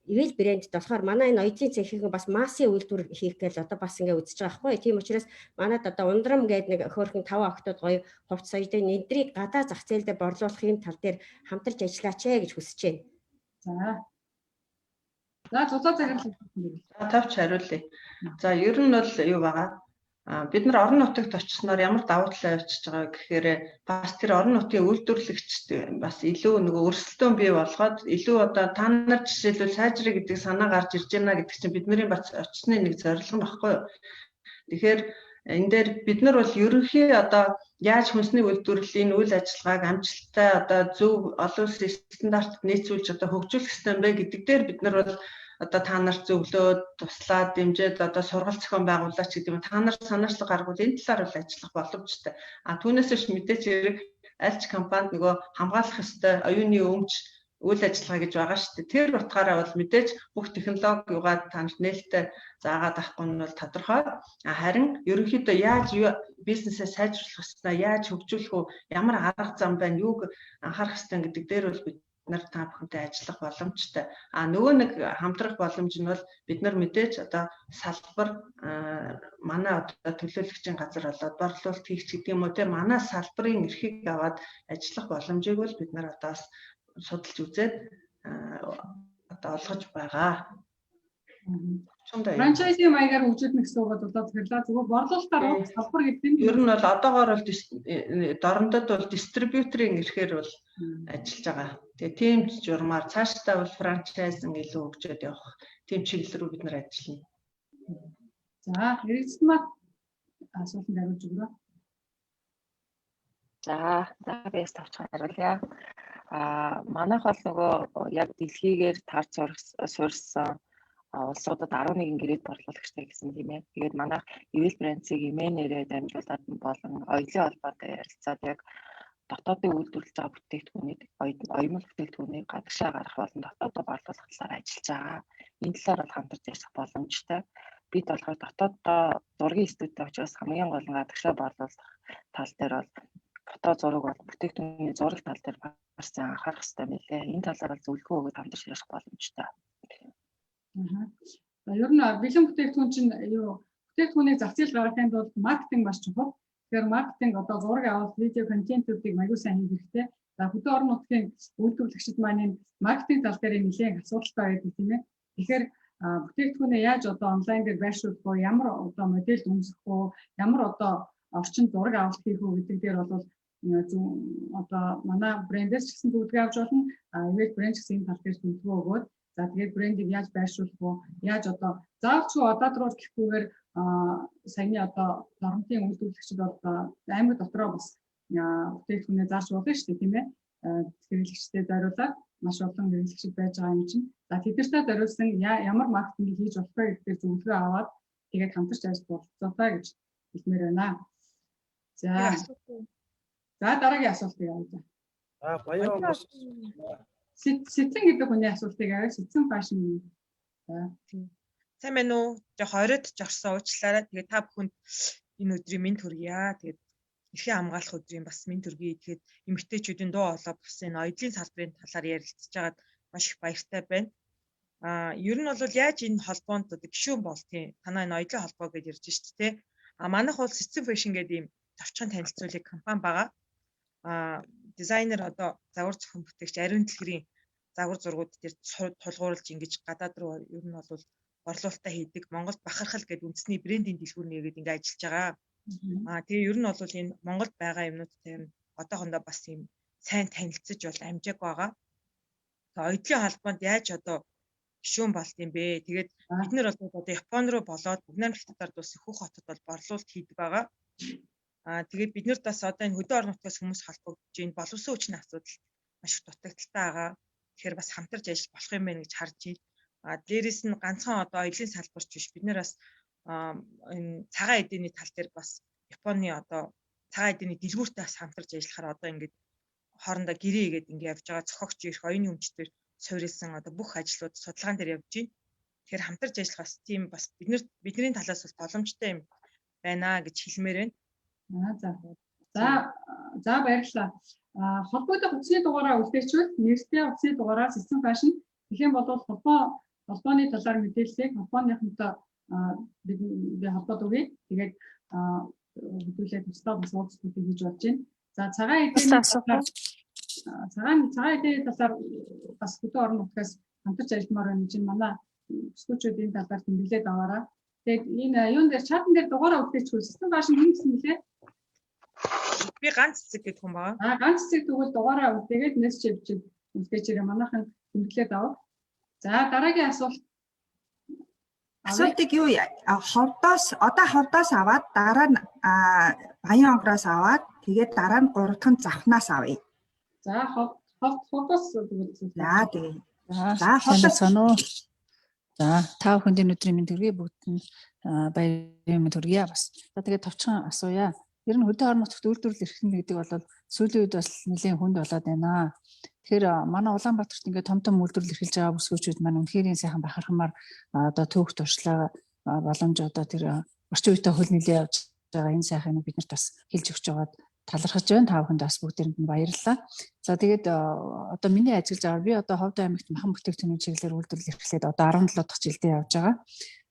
Speaker 16: Ивэл брэндэд болохоор манай энэ оюутлын цэхийн бас массын үйлдвэр хийх гэж одоо бас ингэ үзэж байгаа байхгүй. Тийм учраас манад одоо ундрам гэдэг нэг хөөрхөн 5 октод гоё хувц соёлыг эдрийг гадаа зах зээлдээ борлуулахын тал дээр хамтарч ажиллаач гэж хүсэж байна.
Speaker 10: За зузаа захирлаа.
Speaker 11: За тавч хариулъя. За ер нь бол юу байгаа? Бид нар орон нутагт очсноор ямар давуу тал авчиж байгаа гэхээр бас тэр орон нутгийн үйлдвэрлэгчд бас илүү нөгөө өрсөлдөөн бий болгоод илүү одоо та нар жишээлбэл сайжраа гэдэг санаа гарч ирж байна гэдэг чинь бидний бас очсны нэг зорилго багхгүй юу. Тэгэхээр энэ дээр бид нар бол ерөнхий одоо яаж хүнсний үйлдвэрлэлийн үйл ажиллагааг амжилттай одоо зөв олон улсын стандартад нийцүүлж одоо хөгжүүлэх ёстой юм бэ гэдэг дээр бид нар бол одоо та нарт зөвлөөд туслаад дэмжиж одоо сургалт зохион байгуулаач гэдэг юм. Та нар санаачлаг гаргуул энэ талаар бол ажиллах боломжтой. Түүнээс биш мэдээч хэрэг аль ч компанид нөгөө хамгаалах ёстой оюуны өмч үйл ажиллагаа гэж байгаа шүү дээ. Тэр утгаараа бол мэдээж бүх технологи юугаад танд нээлттэй заагаад авахгүй нь бол тодорхой. Харин ерөнхийдөө яаж бизнесээ сайжруулах ёстой, яаж хөгжүүлэх үү, ямар арга зам байна, юуг анхаарах ёстой гэдэг дээр бол бид нар та бүхэнтэй ажиллах боломжтой. Нөгөө нэг хамтрах боломж нь бол бид нар мэдээж одоо салбар манай одоо төлөөлөгчийн газар болоод борлуулалт хийх гэдэг юм уу те манай салбарын эрхийг аваад ажиллах боломжийг бол бид нар одоо судалж үзээд одоо олгож байгаа.
Speaker 10: Франчайзи маягаар хөгжүүлнэ гэсэн үг бол тэгэхээр зүгээр борлуулалтаар салбар гэдэг нь
Speaker 11: ер нь бол одоогоор бол дорндод бол дистрибьюторын эрхээр бол ажиллаж байгаа. Тэгээ тийм журмаар цаашдаа бол франчайзинг илүү хөгжөөд явах тийм чиглэл рүү бид нар ажиллана.
Speaker 10: За, хэрэгцсэн маа асуултанд хариулж өгөө.
Speaker 14: За, бээс тавчхан хариулъя. Манайх бол нөгөө яг дэлхийгээр тарж суурьсан улсуудад 11 гэрээд борлуулагчтай гэсэн тийм ээ. Тэгээд манайх Evel Brands-ийг имэнээрээ дамжуулаад болон оёлын холбоотой ярилцаад яг дотоодын үйлдвэрлэж байгаа бүтээгдэхүүнийг оюун бүтээгдэхүүнийг гадагшаа гаргах болон дотоодоо борлуулах талаар ажиллаж байгаа. Энэ талаар бол хамтарч ажиллах боломжтой. Бид болохоор дотооддоо зургийн студид учраас хамгийн гол нь гадагшаа борлуулах тал дээр бол фото зураг бол бүтээгдэхүүний зураг тал дээр барьсан анхаарах хэрэгтэй мэлээ. Энэ талаар бол зөвлөгөө өгөөд хамтарч ажиллах боломжтой.
Speaker 10: Ер нь бэлэн бүтээгдэхүүн чинь бүтээгдэхүүнийг зах зээл гаргахын тулд маркетинг маш чухал. Тэгэхээр маркетинг одоо зураг авалт, видео контентуудыг аягүй сайн хийх хэрэгтэй. За хөдөө орон нутгийн үйлдвэрлэгчид маань маркетинг тал дээр нэлээд асуудалтай байдаг тийм ээ. Тэгэхээр бүтээгдэхүүнээ яаж одоо онлайн дээр байршуулах вэ? Ямар одоо модель өмсөх вэ? Ямар одоо орчин зураг авалт хийх үү гэдэг дээр бол одоо манай брендээс ч гэсэн төлөвлөгөө авч болно. Evel Brands гэсэн энэ тал дээр төлөвлөгөө өгөөд за тэгээд брендийг яаж байршуулах вэ? Яаж одоо заавч одоодроо гэхгүйгээр саяны одоо дорнотын үйлдвэрлэгчид бол аймаг дотроо бас бүтээгдэхүүнээ зааж болно шүү дээ тийм ээ. Хэрэглэгчдэд зориулаад маш олон хэрэглэгчид байж байгаа юм чинь. За тэднэртэй зориулсан ямар маркетинг хийж болох вэ гэдгээр зөвлөгөө аваад тэгээд хамтарч ажиллах болцоотой гэж хэлмээр байна. За дараагийн асуултыг авъя.
Speaker 17: Баян
Speaker 10: Сэтэн гэдэг хүний асуултыг авъя. Сэтэн фашн.
Speaker 5: Сайн байна уу? Жох оройд жорсон уучлаарай. Тэгээд та бүхэнд энэ өдрийн мэнд хүргье. Тэгээд эрхийн хамгаалах өдрийн бас мэнд хүргье. Тэгээд эмэгтэйчүүдийн дуу хоолой бус энэ оюутлын салбарын талаар ярилцж байгаад маш их баяртай байна. Ер нь бол яаж энэ холбоонд гишүүн болтیں۔ Танай энэ оюутлын холбоо гэж ярьж шүү дээ. Манайх бол Сэтэн фэшн гэдэг ийм товчхон танилцуулах компани байгаа. Дизайнер одоо загвар зохион бүтээгч ариун дэлгэрийн загвар зургууд дээр тулгуурлаж ингэж гадаад руу ер нь бол борлуулалтаа хийдэг Монголд бахархал гэдэг үндэсний брендинг дэлгүүр нээгээд ингэ ажиллаж байгаа. Тэгээ ер нь бол энэ Монголд байгаа юмнуудтай одоохондоо бас ийм сайн танилцж бол амжааг байгаа. Тэгээ оюутлын холбоонд яаж одоо гишүүн болт юм бэ? Тэгээд бид нэр бол одоо Японд руу болоод Бүгнамт хотод улсын Хөх хотод бол борлуулалт хийдэг байгаа. Тэгээд бид нарт бас одоо энэ хөдөө орон нутгаас хүмүүс холбогдож байна. Боловсон хүчний асуудал маш их дутагдaltaй байгаа. Тэгэхээр бас хамтарч ажиллах болох юм байна гэж харж байна. Дээрээс нь ганцхан одоо оюутлын салбарч биш. Бид нэр бас энэ цагаан эдийн тал дээр бас Японы одоо цагаан эдийн дэлгүүртэй бас хамтарч ажиллахаар одоо ингээд хоорондоо гэрээ игээд ингээд явж байгаа. Цохогч ирэх оюуны өмчтөр суурилсан одоо бүх ажлууд судалгаан дээр явж байна. Тэгэхээр хамтарч ажиллах бас тийм бас бидний талаас бас боломжтой юм байна гэж хэлмээр байна.
Speaker 10: За баярлалаа. Холбоотой утасны дугаараа үлдээчвэл нэртэй утасны дугаараар Сэтэн фашн тэгэх юм бол холбооны талаар мэдээллийг холбооныхонтой би холбоод өгье. Тэгээд хөтөлбөрөөр тусдаа бас уулзалтыг хийж болж байна. За цагаан эдийн талаар бас хөдөө орон нутгаас хамтарч ажилламаар байна чинь манай бүсгүүчүүд энэ талаар тэмдэглээд аваарай. Тэгээд энэ юун дээр чатан дээр дугаараа үлдээчихвэл Сэтэн фашн хэн гэсэн мөлий?
Speaker 5: Би ганц цэцэг гэх юм байна.
Speaker 10: Ганц цэцэг тэгвэл дугаараа үлдээгээд мессеж бичиж үлдээчээрээ манайхан тэмдэглээд ав. За дараагийн асуулт.
Speaker 1: Асуултыг юу ховдоос аваад дараа нь баян онгороос аваад тэгээд дараа нь 3 дахь завхнаас авъя.
Speaker 10: За ховдоос тэгвэл.
Speaker 18: За ховдоос соноо. За та бүхэнд энэ өдрийн мэнд хүргэе бүгд нь баярын мэнд хүргэе бас. За тэгээд товчхон асууя. Ер нь хөдөө орон нутагт үйлдвэрлэл эрхлэнэ гэдэг бол сүүлийн үед бас нэлээд хүнд болоод байна. Тэгэхээр манай Улаанбаатарт ингээд том үйлдвэрлэл эрхэлж байгаа бүсгүүчүүд маань үнэхээр сайхан бахархмаар одоо төвх туршлага боломж одоо тэр орчин үетэй хөл нэлээд явж байгаа энэ сайхныг биднэрт бас хэлж өгч байгаад талархаж байна. Та бүхэнд бас бүгдээрэнд нь баярлалаа. За тэгээд одоо миний ажиллаж байгаа би одоо Ховд аймагт махан бүтээгдэхүүний чиглэлээр үйлдвэрлэл эрхлээд одоо 17 дахь жилдээ явж байгаа.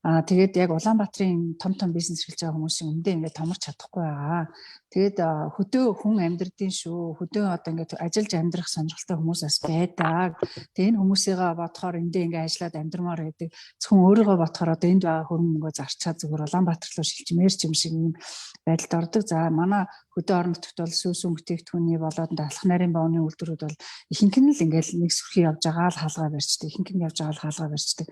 Speaker 18: Тэгээд яг Улаанбаатарын том бизнес эрхэлж байгаа хүмүүсийн өмнөдөө ингээд томорч чадахгүй байгаа. Тэгээд хөдөө хүн амьдрдیں шүү. Хөдөө одоо ингээд ажиллаж амьдрах сонирхолтой хүмүүс бас байдаг. Тэгээд энэ хүмүүсийгээ бодохоор эндээ ингээд ажиллаад амьдрмаар байдаг. Зөвхөн өөрийгөө бодохоор одоо энд байгаа хөрөнгө зарчаад зүгээр Улаанбаатар руу шилжмээр ч юм шиг юм байдалд ордог. За манай хөдөө орон нутагт бол сүүсүн бүтээгдэхүүний болоод алхах нарийн бооны үйлдвэрүүд бол ихэнх нь л ингээд нэг сүрхий явж байгаа л хаалгаа барьждаг. Ихэнх нь явж байгаа л хаалгаа барьждаг.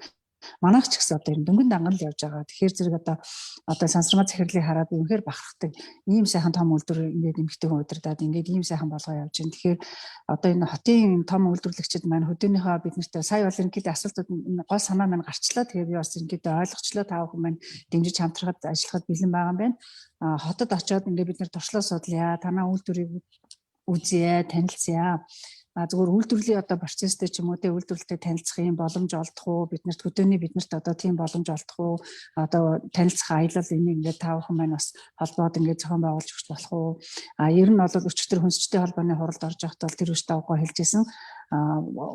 Speaker 18: Манайх ч гэсэн одоо дөнгөн данган л явж байгаа. Тэгэхээр зэрэг одоо сансармаа захирлыг хараад үнэхээр бахархдаг. Ийм сайхан том үйлдвэр ингээд эмэгтэйхэн удирдаад ингээд ийм сайхан болгоо явж байна. Тэгэхээр одоо энэ хотын том үйлдвэрлэгчид маань хөдөөнийхөө биднэрт сая бол ингээд асуултууд гол санаа маань гарчлаа. Тэгээ би бас ингээд ойлгочлоо. Та бүхэн маань дэмжиж хамтрахад ажиллахад бэлэн байгаа юм байна. Хотод очиод ингээд бид нар туршлага судлаа. Танаа үйлдвэрийг үзье, танилцъя. Зүгээр үйлдвэрлэлийн одоо процесстэй ч юм уу те үйлдвэрлэлтэй танилцах юм боломж олдох уу, биднэрт одоо тийм боломж олдох уу, одоо танилцах аялал энийг ингээд та бүхэн маань бас холбоод ингээд зохион байгуулж өгч болох уу. Ер нь бол өчигдөр хүнсчтэй холбооны хуралд орж явахдаа бол тэр үш тавгаа хэлжсэн.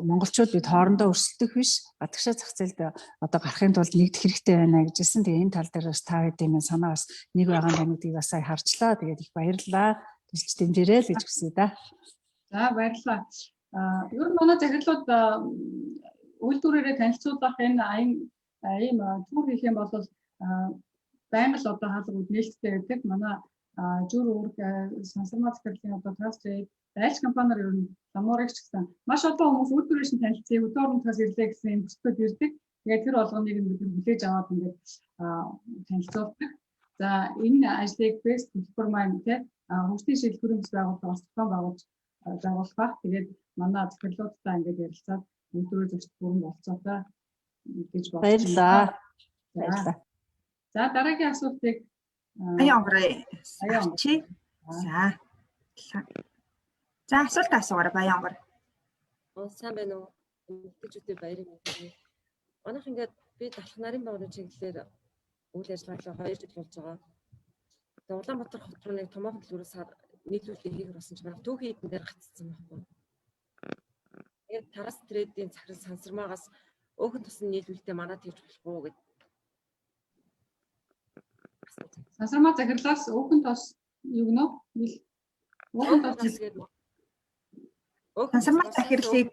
Speaker 18: Монголчууд бид хоорондоо өрсөлдөх биш, гадагшаа зах зээлд одоо гарахын тулд нэгдэх хэрэгтэй байна гэжсэн. Тэгээ энэ тал дээр бас та хэдийн санаа бас нэг байгаа юмнуудыг бас сая харчлаа. Тэгээд их баярлалаа. Тэжиж дэмжээрэй л гэж хүсье да.
Speaker 10: За баярлалаа. Ер нь манай захирлууд үйлдвэрээрээ танилцуулах энэ ийм тур хийх юм бол байнга л одоо хаалгууд нээлттэй байдаг. Манай жүр үүрэг сансармаа захирлын одоо Trust-Trade дайч компаниар ер нь ламуурыг ч гэсэн маш олон хүмүүс үйлдвэрээс нь танилцъя, хөдөө орон нутгаас ирлээ гэсэн юм бүсгүүд ирдэг. Тэгээд тэр болгоныг нь бид хүлээж аваад ингээд танилцуулдаг. За энэ ажлыг Best Хөтөлбөр маань хөгжлийн шилжүүлэх байгууллага зохион байгуулах баг. Тэгээд манай захирлуудтай ингээд ярилцаад үйлдвэрийн зочд бүрэн болцоотой гэж бодож байна. Баярлалаа. За дараагийн асуултыг
Speaker 1: Баянгорой. Чи. За асуулт асуугаарай Баянгор.
Speaker 17: Сайн байна уу? Эмэгтэйчүүдийн баярыг мэдээ. Манайх ингээд би Далах нарын байгууллагын чиглэлээр үйл ажиллагаа 2 жил болж байгаа. Тэгээд Улаанбаатар хот руу нэг томоохон дэлгүүрээс нийлүүлэлт хийх болсон ч манай түүхийн эдэн дээр гаццсан байхгүй. Тэгээд Taras Trade-ийн захирал сансармаагаас өөхөн тусны нийлүүлэлтээ манад хийж болох уу гэд.
Speaker 10: Сансармаа захирлаас өөхөн тус юу гэнэ? Өөхөн тус
Speaker 1: сансармаа захирлыг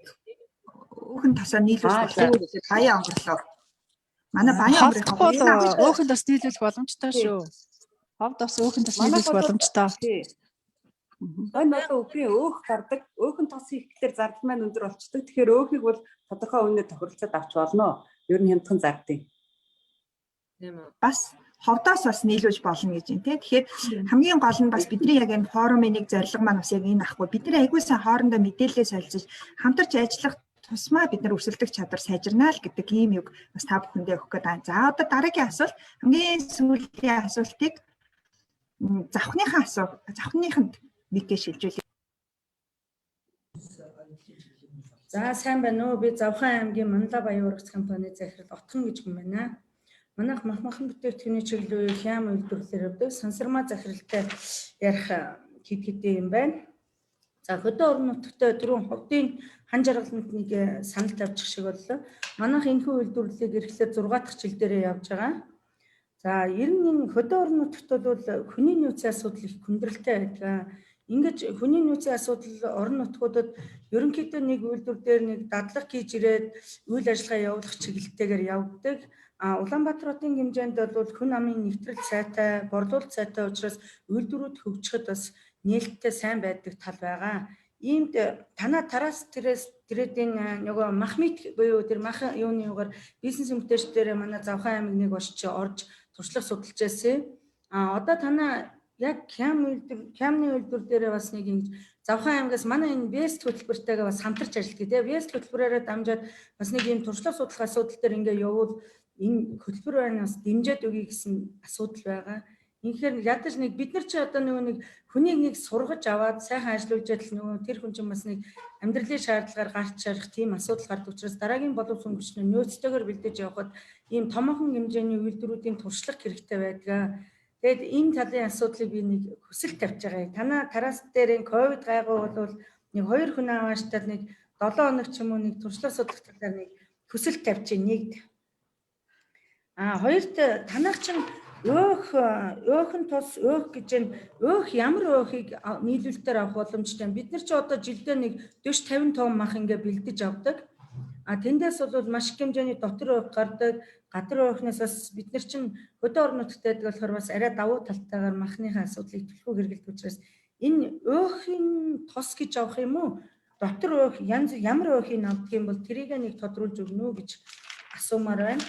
Speaker 1: өөхөн тосоо нийлүүлэх баян онгорлоо. Манай баян онгорлоо
Speaker 18: өөхөн тос нийлүүлэх боломжтой шүү. Ховд бас өөхөн тос нийлүүлэх боломжтой.
Speaker 19: Энэ бол өвгийн өөх гардаг. Өөхөн тос хийх гэхээр зардал маань өндөр болчдөг. Тэгэхээр өөхийг бол тодорхой үнээр тохиролцоод авч болно. Ер нь хямдхан зардыг.
Speaker 1: Бас ховдоос бас нийлүүлж болно гэж юм тий. Тэгэхээр хамгийн гол нь бас бидний яг энэ форумын нэг зорилго маань бас яг энэ ахгүй. Бидний айгүй сайн хоорондоо мэдээлэл солилцож хамтарч ажиллах тусмаа бид нар өрсөлдөх чадвар сайжирнаа л гэдэг ийм үг бас та бүхэндээ өгөх гэдэг байна. За одоо дараагийн асуулт хамгийн сүүлийн асуултыг завхныханд микээ шилжүүлээ.
Speaker 20: За сайн байна уу? Би Завхан аймгийн Манла Баян ургац компани захирал Отхон гэж хүн байна. Манайх махан бүтээгдэхүүний чиглэл үеийн хям үйлдвэрлэлээр явдаг. Сансармаа захиралтай ярих хэдэн юм байна. За хөдөө орон нутагт түрүүн ховдын хан жаргаланд нэг санал тавьчих шиг боллоо. Манайх энэхүү үйлдвэрлэлийг эрхлээд 6 дахь жил дээрээ явж байгаа. За ер нь хөдөө орон нутагт бол хүний нөөцийн асуудал их хүндрэлтэй байдаг. Ингэж хүний нөөцийн асуудал орон нутгуудад ерөнхийдөө нэг үйлдвэр дээр нэг дадлага хийж ирээд үйл ажиллагаа явуулах чиглэлтэйгээр явдаг. Улаанбаатар хотын хэмжээнд бол хүн амын нэвтрэл сайтай, борлуулалт сайтай учраас үйлдвэрүүд хөгжихэд бас нээлттэй сайн байдаг тал байгаа. Иймд танаа Taras Trade-ийн нөгөө махмит буюу тэр махан юуны югаар бизнес эмгтээчдээр манай Завхан аймаг нэг орж туршлага судалж байсан. Одоо танаа яг хямны үйлдвэр дээр бас нэг ингэж Завхан аймагаас манай энэ Best хөтөлбөртэйгээ бас хамтарч ажилладаг тийм Best хөтөлбөрөөрөө дамжаад бас нэг ийм туршлага судлах асуудал дээр ингээ явуул энэ хөтөлбөр байна бас дэмжиж өгье гэсэн асуудал байгаа. Инхээр ядаж нэг бид нар чи одоо нэг хүнийг нэг сургаж аваад сайхан ажиллуулж ядал нөгөө тэр хүн чинь бас нэг амьдралын шаардлагаар гарч шарах тийм асуудал гардаг учраас дараагийн боловсон хүчний нөөцтэйгээр бэлдэж явхад ийм томоохон хэмжээний үйлдвэрүүдийн туршлага хэрэгтэй байдаг. Тэгэд энэ талын асуудлыг би нэг хүсэл тавьж байгаа. Тараас дээр энэ ковид гайгүй бол нэг 2 хүн аваачтал нэг 7 хоног ч юм уу нэг туршлага судлах талаар нэг хүсэл тавьчих нэгд. Хоёрт танах чинь өөхөн тус өөх гэж энэ өөх ямар өөхийг нийлүүлэлтээр авах боломжтой. Бид нар чи одоо жилдээ нэг 40-50 том мах ингээ бэлдэж авдаг. Тэндээс бол маш их хэмжээний дотор өөх гардаг. Гадар өөхнөөс бас бид нар чинь хөдөө орон нутгад байдаг болохоор бас арай давуу талтайгаар махныхаа асуудлыг төлхөө хэрэгэлдэг учраас энэ өөхийн тос гэж авах юм уу? Дотор өөх ямар өөхийг авдаг юм бол тэрийг нэг тодруулж өгнө үү гэж асуумаар байна.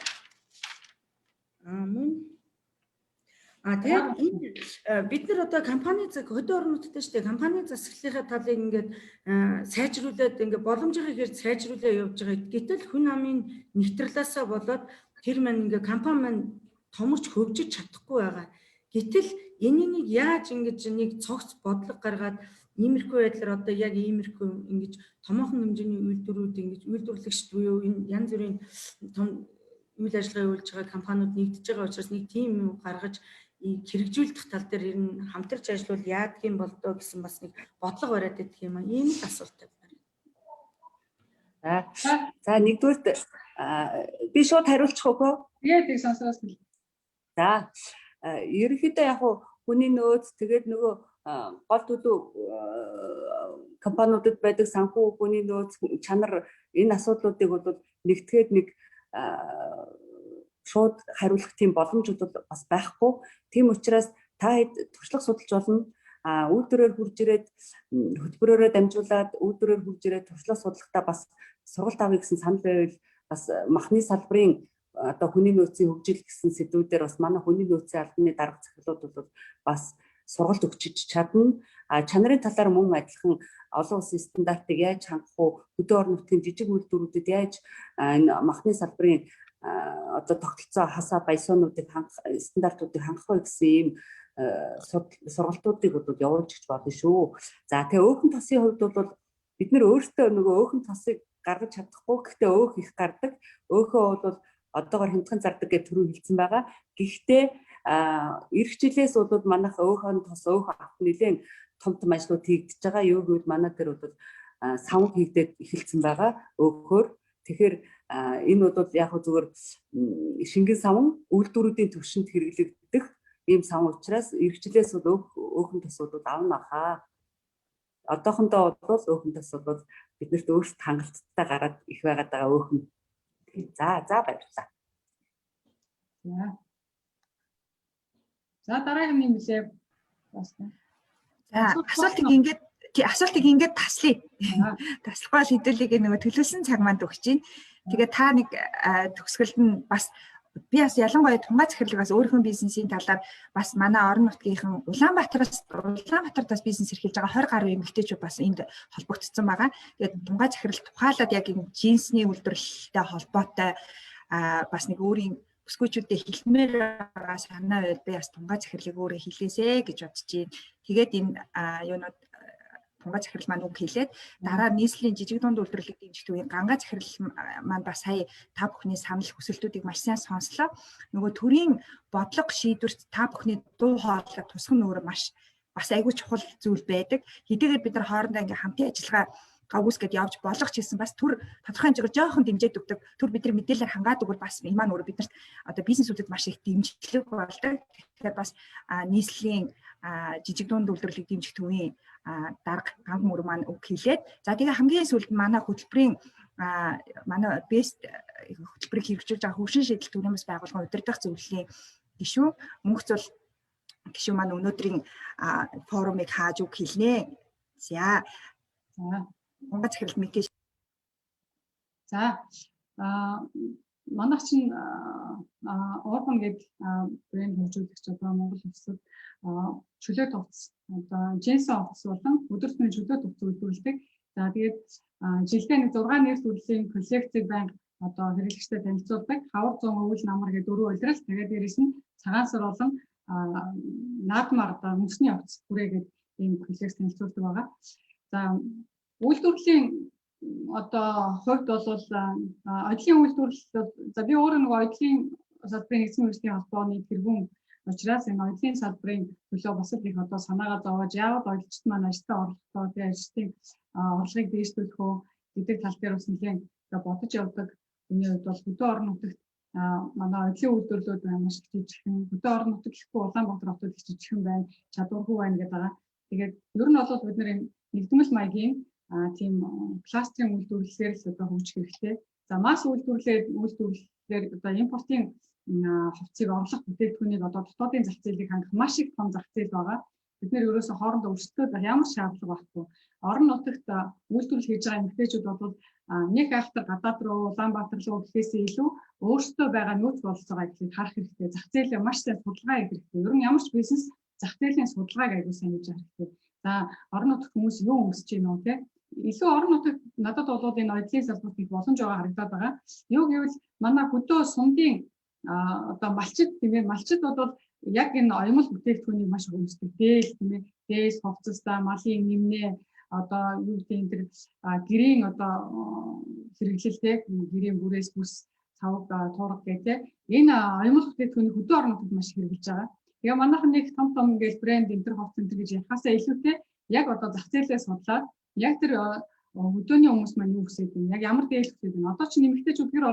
Speaker 20: Тэгээд бид нар одоо компани хөдөө орон нутгад шүү дээ. Компани засаглалынхаа талыг ингээд сайжруулад ингээд боломжтой хэрэг сайжруулаад явж байгаа. Гэтэл хүн амын нэвтрэлээсээ болоод тэр маань ингээд компани маань томорч хөгжиж чадахгүй байгаа. Гэтэл энийг яаж ингэж нэг цогц бодлого гаргаад иймэрхүү байдлаар одоо яг иймэрхүү ингэж томоохон хэмжээний үйлдвэрүүд ингэж үйлдвэрлэгчд буюу энэ янз бүрийн том үйл ажиллагаа явуулж байгаа компаниуд нэгдэж байгаа учраас нэг тийм юм гаргаж хэрэгжүүлэх тал дээр ер нь хамтарч ажиллавал яадаг юм бол доо гэсэн бас нэг бодлого бариад байдаг юм аа. Ийм л асуулттай байна.
Speaker 19: За нэгдүгürt би шууд хариулчих уу?
Speaker 10: Тэгээд сонсоос.
Speaker 19: За ерөнхийдөө яг хүний нөөц тэгээд нөгөө гол төлөв компаниудад байдаг санхүү хүний нөөц чанар энэ асуудлуудыг бол нэгтгэхэд нэг шууд хариулах тийм боломжууд бас байхгүй. Тийм учраас та туршлага судалж болно. Үйлдвэрээр хурж ирээд хөтөлбөрөөрөө дамжуулаад үйлдвэрээр хурж ирээд туршлага судалгахдаа бас сургалт авъя гэсэн санал байвал бас махны салбарын одоо хүний нөөцийн хөгжил гэсэн сэдвүүдээр бас манай хүний нөөцийн албаны дарга захирлууд бол бас сургалт өгч чадна. Чанарын талаар мөн адилхан олон улсын стандартыг яаж хангах вэ? Хөдөө орон нутгийн жижиг үйлдвэрүүдэд яаж энэ махны салбарын одоо тогтолцоо хасаа баясуунуудыг стандартуудыг хангах вэ гэсэн ийм сургалтуудыг бол явуулж өгч болно шүү. За тэгээ өөхөн тосын хувьд бол бид нэр өөртөө нөгөө өөхөн тосыг гаргаж чадахгүй. Гэхдээ өөх их гардаг. Өөхөө бол одоогоор хямдхан зардаг гэж түрүү хэлсэн байгаа. Гэхдээ эх жилээс бол манайх өөхөн тос өөх авах нэлээд том ажлууд хийгдэж байгаа. Юу гэвэл манай дээр бол савг хийгдээд эхэлсэн байгаа өөхөөр. Тэгэхээр энэ бол яг зүгээр шингэн савн үйлдвэрүүдийн түвшинд хэрэглэгдэх ийм савн учраас эх жилээс бол өөхөн тосууд авна хаа. Одоохондоо бол өөхөн тос бол биднэрт өөрсдөө хангалттай гараад их байгаад байгаа өөхөн. За баярлалаа.
Speaker 10: За дараагийн юм билээ.
Speaker 1: За асуултыг ингээд таслая. Таслахгүй хэдүүлгийг нөгөө төлөвлөсөн цаг манд өгч чинь. Тэгээ та нэг төгсгөлд нь бас би бас ялангуяа тунгаа захирлыг бас өөрийнхөө бизнесийн талаар бас манай орон нутгийнхан Улаанбаатараас бизнес эрхэлж байгаа 20 гаруй эмэгтэйчүүд бас энд холбогдсон байгаа. Тэгээд тунгаа захирал тухайлаад яг энэ джинсний үйлдвэрлэлтэй холбоотой бас нэг өөрийн бүсгүйчүүдэд хэлмээр байгаа санаа байвал би бас тунгаа захирлыг өөрөө хэлээсэ гэж бодож байна. Тэгээд энэ юунууд тунгаа захирал маань үг хэлээд дараа нийслэлийн жижиг дунд үйлдвэрлэлийг дэмжих төвийн гангаа захирал маань бас сая та бүхний санал хүсэлтүүдийг маш сайн сонслоо. Нөгөө төрийн бодлого шийдвэрт та бүхний дуу хоолойг тусах нь өөрөө маш бас айгүй чухал зүйл байдаг. Хэдийгээр бид нар хоорондоо ингээм хамтын ажиллагаа гавгүйсгээд явж болох ч гэсэн бас төр тодорхой хэмжээгээр жоохон дэмжиж өгдөг. Төр бидний мэдээлэлээр хангаад өгвөл бас энэ маань өөрөө биднэрт одоо бизнесүүдэд маш их дэмжлэг болдог. Тэгэхээр бас нийслэлийн жижиг дунд үйлдвэрлэлийг дэмжих төвийн дарга ганг мөр маань үг хэлээд за тэгээ хамгийн сүүлд манай хөтөлбөрийн манай бест хөтөлбөрийг хэрэгжүүлж байгаа хөгжин шийдэл төрийн бас байгууллагын удирдах зөвлөлийн гишүүн мөнхц бол гишүүн маань өнөөдрийн форумыг хааж үг хэлнэ. За Монгол захирал мэдээж.
Speaker 10: За манайх чинь Urban гэдэг брэнд хөгжүүлэгч одоо Монгол улсад чөлөө товц одоо Jensen офис болон өдөр тутмын чөлөө товц үйлдвэрлэдэг. За тэгээд жилдээ нэг 6 нэр төрлийн коллекцийг банк одоо хэрэглэгчдэд танилцуулдаг. Хавар зун өвөл намар гэдэг 4 улирал. Тэгээд дээрэс нь цагаан сар болон наадмаар одоо үндэсний офис хүрээгээд ийм хэлээр танилцуулдаг байгаа. За үйлдвэрлэлийн одоо хувьд бол ажлын үйлдвэрлэл за би өөрөө нөгөө ажлын салбарын эзэн үүсгийн холбооны тэргүүн учраас энэ ажлын салбарын төлөө бас их одоо санаагаа зовоож яагаад ажилчид маань ажилдаа орлоготой тэгээ ажилтны орлогыг дээшлүүлэх үү гэдэг тал дээр бас нэлээд бодож явдаг. Үүний хувьд бол хөдөө орон нутагт манай ажлын үйлдвэрлэлүүд маш их жижигхэн, хөдөө орон нутаг гэхгүй Улаанбаатар хотод их жижигхэн байна, чадваргүй байна гэдэг байгаа. Тэгээд ер нь бол бид нэр нэгдмэл маягийн тийм пластикийн үйлдвэрлэлээр л одоо хөгжих хэрэгтэй. За масс үйлдвэрлэлээр одоо импортын хувьцыг орлох бүтээгдэхүүнийг одоо дотоодын зах зээлийг хангах маш их том зах зээл байгаа. Бид нэр ерөөсөө хоорондоо өрсөлдөж ямар шаардлага байхгүй. Орон нутагт үйлдвэрлэл хийж байгаа эмэгтэйчүүд бол нэг айхтар гадаад руу Улаанбаатар руу гэхээсээ илүү өөрсдөө байгаа нөөц бололцоогоо ихлээд харах хэрэгтэй. Зах зээлээ маш сайн судалгаа хийх хэрэгтэй. Ер нь ямар ч бизнес зах зээлийн судалгааг аягүй сайн хийж явах хэрэгтэй. За орон нутагт хүмүүс юу өмсөж байна уу те? Илүү орон нутагт надад бол энэ ажлын салбарт их боломж байгаа харагдаад байгаа. Юу гэвэл манай хөдөө сумдын одоо малчид тийм ээ малчид бол яг энэ оюмл бүтээгдэхүүнийг маш их өмсдөг. Дээл тийм ээ дээс хувцастаа малын нэмнээ одоо юу гэдэг энэ гэрийн одоо хэрэглэлтэй гэрийн бүрээс бүс цавг туурга гэдэг энэ оюмл бүтээгдэхүүний хөдөө орон нутагт маш их хэрэгжилж байгаа. Тэгээ манайхан нэг том ингээл брэнд энэ төр хувцас энэ гэж яхасаа илүүтэй яг одоо зах зээлээ судлаад яг тэр хөдөөний хүмүүс маань юу хүсэж байна, яг ямар дээл хүсэж байна. Одоо ч нэмэгтэйчүүд гэр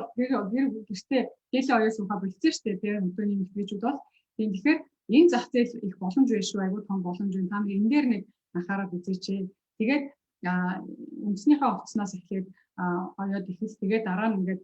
Speaker 10: гэртээ дээшээ оёос ухаа болчихсон шүү дээ. Тэр хөдөөний нэмэгтэйчүүд бол тэгэхээр энэ зах зээл их боломж байна шүү, айгүй том боломж байна. Та нар энэ дээр нэг анхаарал үзээч. Тэгээд үндэснийхээ хувцснаас эхлээд оёод ихээс тэгээд дараа нь ингээд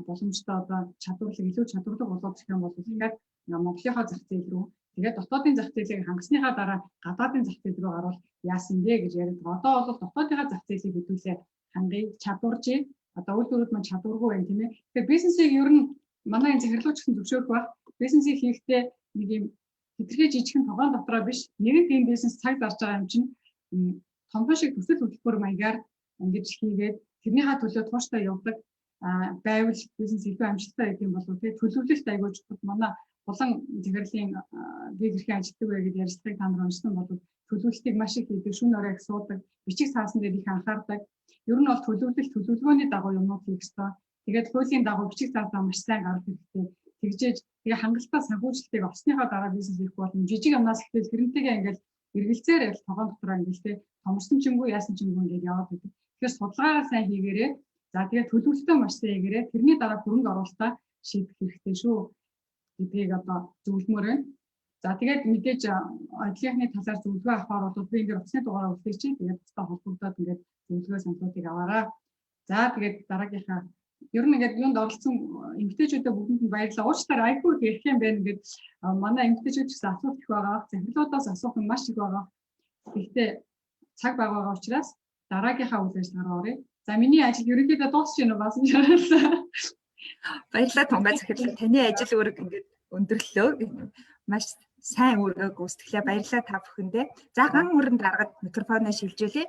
Speaker 10: боломжтой одоо чадварлаг илүү чадварлаг болоод ирэх юм бол ингээд Монголынхаа зах зээл рүү тэгээд дотоодын зах зээлийг хангасныхаа дараа гадаадын зах зээл рүү гарвал яасан бэ гэж яриад. Одоо бол дотоодынхаа зах зээлийг хэдүүлээ хангыг чадваржээ. Одоо үйлдвэрүүд маань чадваргүй байна тийм ээ. Тэгэхээр бизнесийг ер нь манай энэ захирлууч гэсэн зөвшөөрөх баг. Бизнесийг хийхдээ нэг юм хэтэрхий жижигхэн тогоон дотроо биш. Нэгэн тийм бизнес цаг зарж байгаа юм чинь томхон шиг төсөл хөтөлбөр маягаар ингэж хийгээд тэрнийхээ төлөө тууштай явдаг байвал бизнес илүү амжилттай байх юм болов уу тийм төлөвлөлт айгууж манай улан захирлын дэг хэрхэн ажилтдаг вэ гэдээ ярилцлагыг та нар уншсан бол төлөвлөлтийг маш их хийдэг, шүн орой их суудаг, бичиг цаасан дээр их анхаардаг. Ер нь бол төлөвлөгөөний дагуу юмнууд хийх ёстой. Тэгээд хуулийн дагуу бичиг цаасаа маш сайн гаргах хэрэгтэй. Тэгжээж тэгээ хангалттай санхүүжилтийг авсныхаа дараа бизнес хийх болно. Жижиг юмнаас ихтэй тэрнтэйгээ ингээл эргэлзээр ял тогоон дотроо ингээл тэ томорсон чимгүй яасан чимгүй ингээд яваад байдаг. Тэгэхээр судалгаагаа сайн хийгээрээ за тэгээ төлөвлөлтөө маш сайн хийгээрээ тэрний дараа хөрөнгө оруулалтаа шийдэх хэрэгтэй шүү гэдгийг одоо зөвлөмөр байна. За тэгээд мэдээж ажлынхны талаар зөвлөгөө авахаар бол би ингээд утасны дугаараа үлдээч чинь тэгээд та холбогдоод ингээд зөвлөгөө саналуудыг аваарай. За тэгээд дараагийнхаа ер нь ингээд юунд оролцсон эмэгтэйчүүдэд бүгдэнд нь баярлалаа. Уучлаарай айгүй ярих юм байна ингээд манай эмэгтэйчүүд гэсэн асуулт их байгаа. Захирлуудаас асуух нь маш их байгаа. Гэхдээ цаг байгаа учраас дараагийнхаа үйл ажиллагаа оръё. За миний ажил ерөнхийдөө дуусч байна уу бас жаргалаа.
Speaker 1: Баярлалаа Тунгай захирлаа. Таны ажил үүрэг ингээд өндөрлөлөө. Маш сайн үүргээ гүйцэтгэлээ баярлалаа та бүхэндээ. За ган хүрэн дараад микрофоноо шилжүүлье.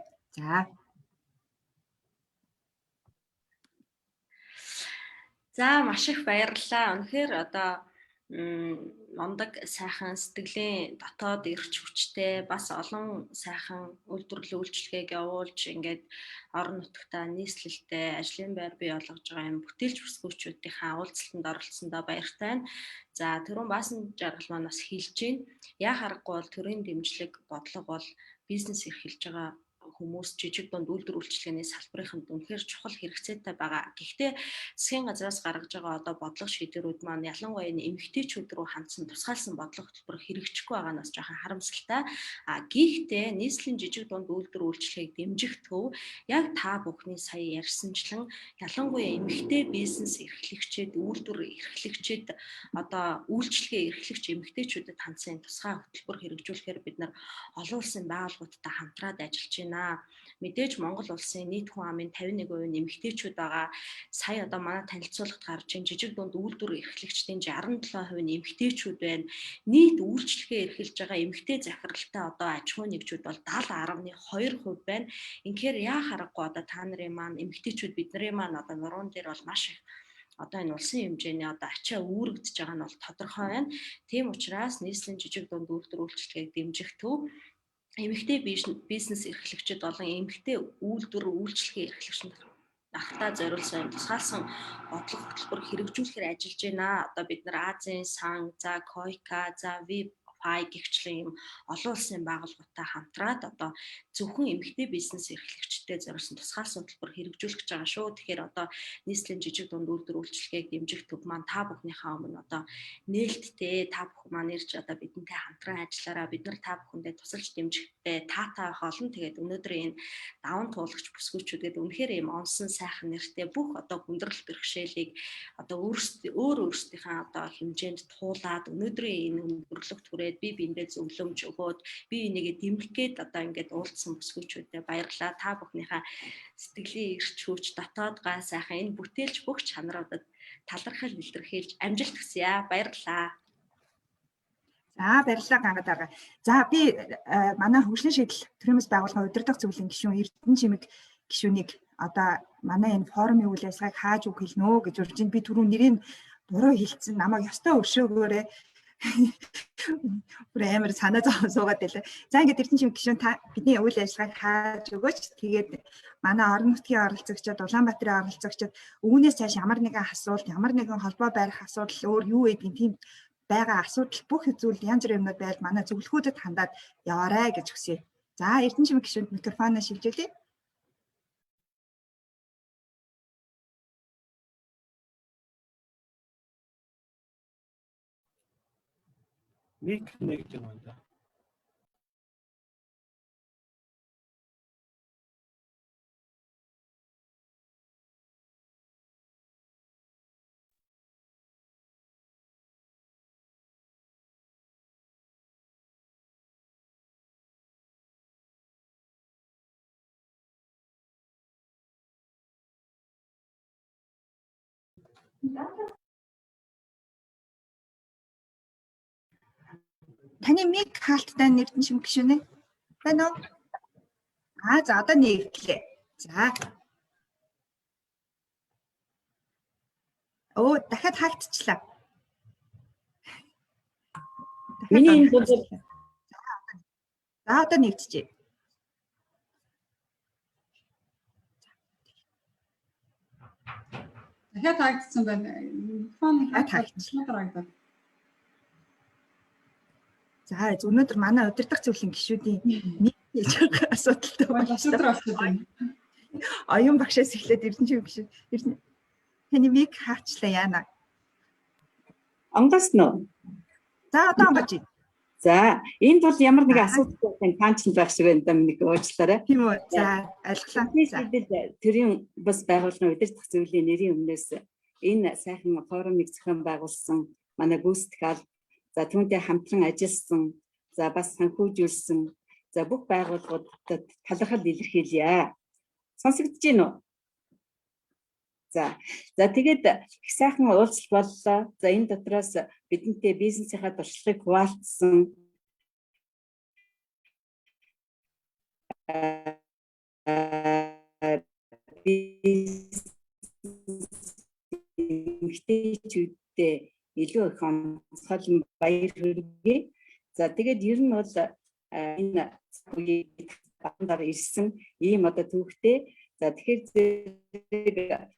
Speaker 15: За маш их баярлалаа. Үнэхээр одоо мундаг сайхан сэтгэлийн дотоод эрч хүчтэй бас олон сайхан үйлдвэрлэл үйлчлэгийг явуулж ингээд орон нутгатаа нийслэлтэй ажлын байр бий болгож байгаа юм бүтээлч бүсгүүчүүдийнхээ уулзалтанд оролцсондоо баяртай байна. За түрүүн Баасан жаргал маань бас хэлж байна. Яа харахгүй бол төрийн дэмжлэг бодлого бол бизнес эрхэлж байгаа хүмүүс жижиг дунд үйлдвэр үйлчилгээний салбарынханд үнэхээр чухал хэрэгцээтэй байгаа. Гэхдээ засгийн газраас гаргаж байгаа одоо бодлого шийдвэрүүд маань ялангуяа эмэгтэйчүүд рүү хандсан тусгаалсан бодлого хөтөлбөр хэрэгжихгүй байгаа нь бас жоохон харамсалтай. Гэхдээ нийслэлийн жижиг дунд үйлдвэр үйлчилгээг дэмжих төв яг та бүхний сая ярьсанчлан ялангуяа эмэгтэй бизнес эрхлэгчид, үйлдвэр эрхлэгчид одоо үйлчилгээ эрхлэгч эмэгтэйчүүдэд хандсан тусгай хөтөлбөр хэрэгжүүлэхээр бид нар олон улсын байгууллагуудтай хамтраад ажиллаж байна. Мэдээж Монгол улсын нийт хүн амын 51% эмэгтэйчүүд байгаа. Сая одоо манай танилцуулгад гарч ийн жижиг дунд үйлдвэр эрхлэгчдийн 67% нь эмэгтэйчүүд байна. Нийт үйлчлэгээ эрхэлж байгаа эмэгтэй захиралтай одоо аж ахуй нэгжүүд бол 70.2% байна. Инхээр яа харахгүй одоо та нарын маань эмэгтэйчүүд бидний маань одоо нуруунд дээр бол маш их одоо энэ улсын хэмжээний одоо ачаа үүрэгдэж байгаа нь бол тодорхой байна. Тийм учраас нийслэлийн жижиг дунд үйлдвэр үйлчлэгийг дэмжих төв эмэгтэй бизнес эрхлэгчид болон эмэгтэй үйлдвэр үйлчлэгийн эрхлэгчид ахтаа зориулсан тусгаалсан бодлого хөтөлбөр хэрэгжүүлэхээр ажиллаж байна. Одоо бид нар Азийн сан, за Койка, за Випай гихчлэн юм олон улсын байгууллагатай хамтраад одоо зөвхөн эмэгтэй бизнес эрхлэгчдэд зориулсан тусгаалсан хөтөлбөр хэрэгжүүлэх гэж байгаа шүү. Тэгэхээр одоо нийслэлийн жижиг дунд үйлдвэр үйлчлэгийг дэмжих төв маань та бүхнийхээ өмнө одоо нээлттэй та бүхэн маань ирж одоо бидэнтэй хамтран ажиллаараа бид нар та бүхэндээ тусалж дэмжихтэй таатай байх олон. Тэгээд өнөөдөр энэ даван туулагч бүсгүйчүүдэд үнэхээр ийм онсон сайхан нэртэй бүх одоо хүндрэл бэрхшээлийг одоо өөрсдийнхээ одоо хэмжээнд туулаад өнөөдрийн энэ өндөрлөгт хүрээд би биендээ зөвлөмж өгөөд би энийгээ дэмжих гээд одоо ингээд уулзсан бүсгүйчүүдэд баярлалаа. Та бүхнийхээ сэтгэлийн эрч хүч дотоод гай сайхан энэ бүтээлч бүх чанаруудад талархал илэрхийлж амжилт хүсье. Баярлалаа.
Speaker 1: За баярлалаа Ганга дарга. За би манай хөгжлийн шийдэл төрөөмс байгууллагын удирдах зөвлөлийн гишүүн Эрдэнэ Чимэг гишүүнийг одоо манай энэ форумын үйл ажиллагааг хааж үг хэлнэ үү гэж урьж би түрүүн нэрийг буруу хэлсэн. Намайг ёстой өршөөгөөрэй. Бүр амар санаа зовсон суугаад байлаа. За ингээд Эрдэнэ Чимэг гишүүн та бидний үйл ажиллагааг хааж өгөөч. Тэгээд манай орон нутгийн оролцогчдод, Улаанбаатарын оролцогчдод үүнээс цааш ямар нэгэн асуулт, ямар нэгэн холбоо барих асуудал өөр юу гэдгийг тийм байгаа асуудал бүх зүйл янз бүрийн юмнууд байл манай зөвлөхүүдэд хандаад яваарай гэж хүсье. За Эрдэнэ Чимэг гишүүнд микрофоноо шилжүүлье.
Speaker 21: Мик нэгж байна да.
Speaker 1: Таны мик хаалттай Эрдэнэ Чимэг гишүүн ээ. Байна уу? За одоо нэгтлээ. За. Дахиад хаагдчихлаа.
Speaker 19: Миний энэ бол
Speaker 1: за одоо нэгтжээ.
Speaker 10: Дахиад хаагдсан байна. Микрофон хаагдсан.
Speaker 1: За өнөөдөр манай удирдах зөвлөлийн гишүүдийн нэг асуудалтай байна. Оюун багшаас эхлээд Эрдэнэ Чимэг гишүүд таны мик хаачлаа яана.
Speaker 19: Онгоцно уу?
Speaker 1: За одоо онгоч.
Speaker 19: За энд бол ямар нэг асуудал таанч байх шиг байна да нэг уучлаарай.
Speaker 1: Тийм үү. За ойлголаа.
Speaker 19: Төрийн бас байгууллагын удирдах зөвлөлийн нэрийн өмнөөс энэ сайхан форумыг зохион байгуулсан манай гүйцэтгэл за түүнтэй хамтран ажилласан за бас санхүүжүүлсэн за бүх байгууллагуудад талархал илэрхийлье. Сонсогдож байна уу? За тэгээд их сайхан уулзалт боллоо. За энэ дотроос бидэнтэй бизнесийнхаа туршлагыг хуваалцсан эмэгтэйчүүдтэй илүү их онцгой баяр хүргэе. За тэгээд ер нь бол энэ үеийг баандар ирсэн ийм одоо түүхтэй. За тэгэхээр зэрэг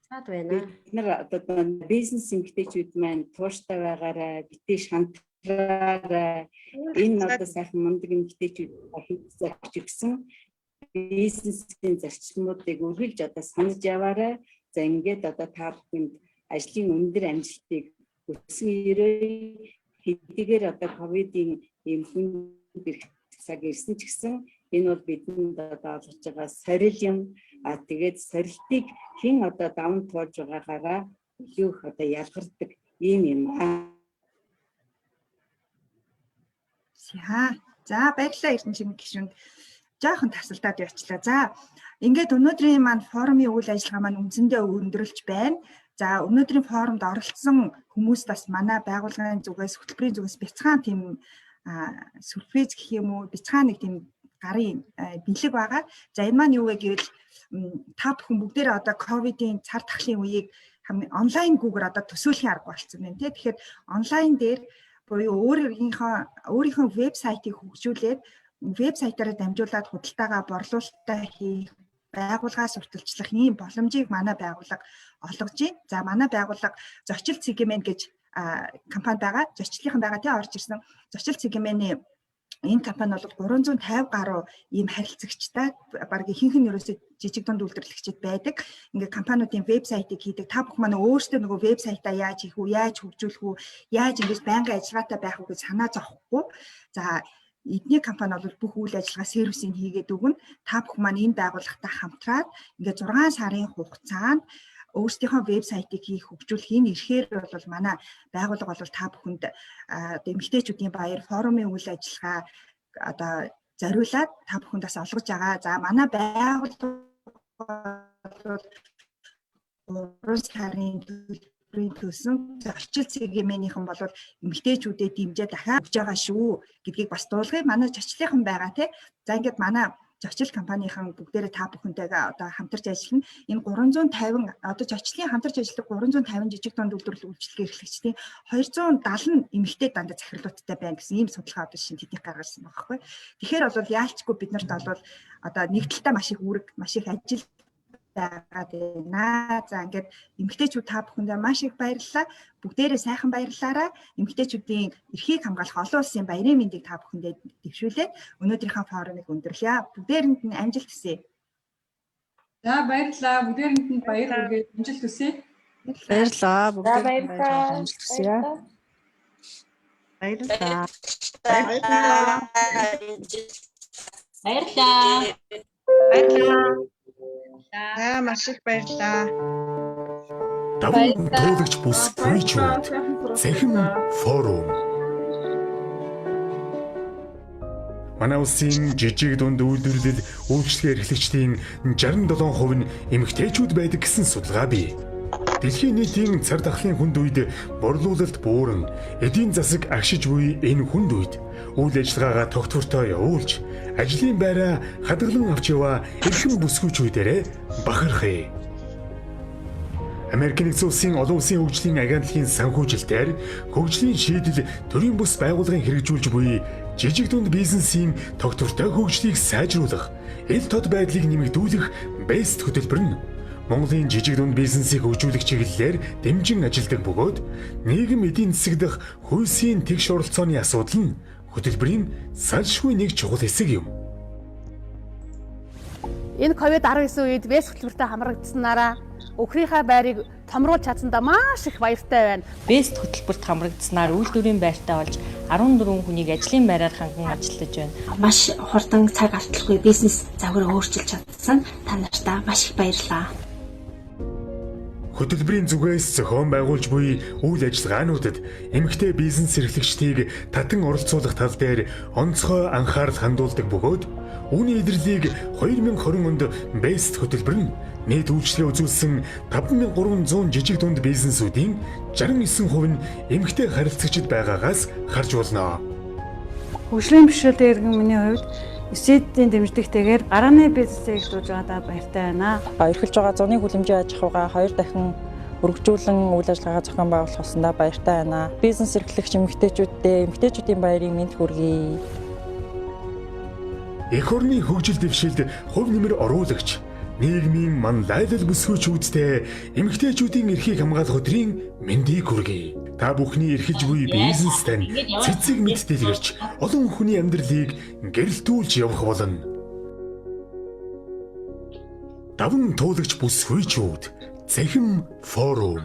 Speaker 16: цаад байна.
Speaker 19: Бид нар одоо бизнес эмэгтэйчүүд маань тууштай байгаарай, битээ шантраарай. Энэ одоо сайхан мундаг эмэгтэйчүүд хийх гэсэн бизнесийн зарчмуудыг үргэлж одоо санаж яваарай. За ингээд одоо та бүхэнд ажлын өндөр амжилтыг хүсэн ирээ. Хэдийгээр одоо ковидын ийм хүн бэрх цаг ирсэн ч гэсэн энэ бол бидэнд одоо олгож байгаа сорил юм. Тэгээд сорилтыг хэн одоо даван туулж байгаагаараа илүү их одоо ялгардаг ийм юм.
Speaker 1: За баярлалаа Эрдэнэ Чимэг гишүүнд. Жаахан тасалдаад явчлаа. За ингээд өнөөдрийн маань форумын үйл ажиллагаа маань үндсэндээ өндөрлөж байна. За өнөөдрийн форумд оролцсон хүмүүс бас манай байгууллагын зүгээс хөтөлбөрийн зүгээс бяцхан тийм сюрприз гэх юм уу, бяцхан нэг тийм гарын бэлэг байгаа. За энэ маань юу вэ гэвэл та бүхэн бүгдээрээ одоо ковидын цар тахлын үеийг онлайн гүүгээр одоо төсөөлхийн арга болцсон байна тий. Тэгэхээр онлайн дээр буюу өөрийнхөө вебсайтыг хөгжүүлээд вебсайтаараа дамжуулаад худалдаагаа борлуулалтаа хийх, байгууллага сурталчлах ийм боломжийг манай байгууллага олгож байна. За манай байгууллага зочил сегмент гэж компани байгаа. Зочлынхан байгаа тий орж ирсэн. Зочил сегментийн энэ компани бол 350 гаруй ийм харилцагчтай баг ихэнх нь ерөөсөө жижиг дунд үйлдвэрлэгчид байдаг. Ингээ компаниудын вебсайтыг хийдэг. Та бүхэн манай өөрсдөө нөгөө вебсайтаа яаж хийх үү, яаж хөгжүүлэх үү, яаж ингэж байнгын ажиллагаатай байх уу гэж санаа зовхгүй. За эдний компани бол бүх үйл ажиллагаа сервисийг хийгээд өгнө. Та бүхэн маань энэ байгууллагатай хамтраад ингээ 6 сарын хугацаанд өөрсдийнхөө вебсайтыг хийх, хөгжүүлэх энэ эрхээр бол манай байгууллага бол та бүхэнд эмэгтэйчүүдийн баяр форумын үйл ажиллагаа одоо зориулаад та бүхэнд бас олгож байгаа. За манай байгууллага бол 3 сарын төлсөн зочил сегментийнхэн бол эмэгтэйчүүдэд дэмжээ дахиад өгж байгаа шүү гэдгийг бас дуулгая. Манай зочлынхан байгаа тий. За ингээд манай зочил компанийн бүгдээрээ та бүхэнтэйгээ одоо хамтарч ажиллана. Энэ 350 одоо зочлын хамтарч ажилладаг 350 жижиг дунд үйлдвэрлэлийн эрхлэгчдийн 270 эмэгтэй дандаа захирлуудтай байна гэсэн ийм судалгаа одоо шинэ тэдний гаргасан байгаа байхгүй. Тэгэхээр бол яалчгүй бид нарт бол одоо нэг талдаа маш их үүрэг, маш их ажил байгаад байна. За ингээд эмэгтэйчүүд та бүхэндээ маш их баярлалаа. Бүгдээрээ сайхан баярлалаарай. Эмэгтэйчүүдийн эрхийг хамгаалах олон улсын баярын мэндийг та бүхэндээ дэвшүүлээд өнөөдрийнхөө форумыг өндөрлөе. Бүгдээрэнд нь амжилт хүсье.
Speaker 10: За баярлалаа. Бүгдээрэнд нь баяр хүргээд амжилт хүсье.
Speaker 3: Баярлалаа. Бүгдээрэнд баярлалаа. Амжилт хүсье.
Speaker 1: Баярлалаа.
Speaker 9: Баярлалаа.
Speaker 1: Баярлалаа. За маш их баярлалаа.
Speaker 6: Даван туулагч бус фьючүүд Цахим форум. Манай улсын жижиг дунд үйлдвэрлэл үйлчлэгээ эрхлэгчдийн 67% нь эмэгтэйчүүд байдаг гэсэн судалгаа бий. Дэлхийн нийтийн цар тахлын хүнд үед борлуулалт бууран эдийн засаг агшиж буй энэ хүнд үед үйл ажиллагаагаа тогтвортой явуулж ажлын байраа хадгалан авч яваа эрхэм бүсгүйчүүдээрээ бахархъя. Америк нэгдсэн улсын олон улсын хөгжлийн агентлагийн санхүүжилтээр хөгжлийн шийдэл төрийн бус байгууллагын хэрэгжүүлж буй жижиг дунд бизнесийн тогтвортой хөгжлийг сайжруулах, ил тод байдлыг нэмэгдүүлэх BEST хөтөлбөр нь Монголын жижиг дунд бизнесийг хөгжүүлэх чиглэлээр дэмжин ажилладаг бөгөөд нийгэм эдийн засаг дахь хүйсийн тэгш оролцооны асуудал нь хөтөлбөрийн салшгүй нэг чухал хэсэг юм.
Speaker 7: Энэ COVID-19 үед BEST хөтөлбөртэй хамрагдсанараа өхрийнхээ байрыг томруулж чадсандаа маш их баяртай байна.
Speaker 8: BEST хөтөлбөрт хамрагдсанаар үйлдвэрийн байртаа болж 14 хүнийг ажлын байраар ханган ажиллаж байна.
Speaker 9: Маш хурдан цаг алдалгүй бизнес загварыг өөрчилж чадсан та нартай маш их баярлалаа.
Speaker 6: Хөтөлбөрийн зүгээс зохион байгуулж буй үйл ажиллагаануудад эмэгтэй бизнес эрхлэгчдийг татан оролцуулах тал дээр онцгой анхаарал хандуулдаг бөгөөд үүний илэрлийг 2020 онд BEST хөтөлбөр нь нийт үйлчлэгээ үзүүлсэн 5300 жижиг дунд бизнесүүдийн 69% нь эмэгтэй харилцагчид байгаагаас харж болно.
Speaker 3: Хөгжлийн бэрхшээлтэй иргэн миний хувьд эсэдийн дэмжлэгтэйгээр гарааны бизнесээ эхлүүлж байгаадаа баяртай байна.
Speaker 8: Эрхэлж байгаа зуны хүлэмжийн аж ахуйгаа 2 дахин өргөжүүлэн үйл ажиллагаа зохион байгуулах болсондоо баяртай байна. Бизнес эрхлэгч эмэгтэйчүүдийн баярын мэнд хүргэе.
Speaker 6: Эх орны хөгжил дэвшилд хувь нэмэр оруулагч нийгмийн манлайлал бүсгүйчүүдтэй эмэгтэйчүүдийн эрхийг хамгаалах өдрийн мэндийг хүргэе. Та бүхний эрхэлж буй бизнестэй цэцэг мэд дэлгэрч олон хүний амьдралыг гэрэлтүүлж явах болно. Даван туулагч бүсгүйчүүд Цахим форум.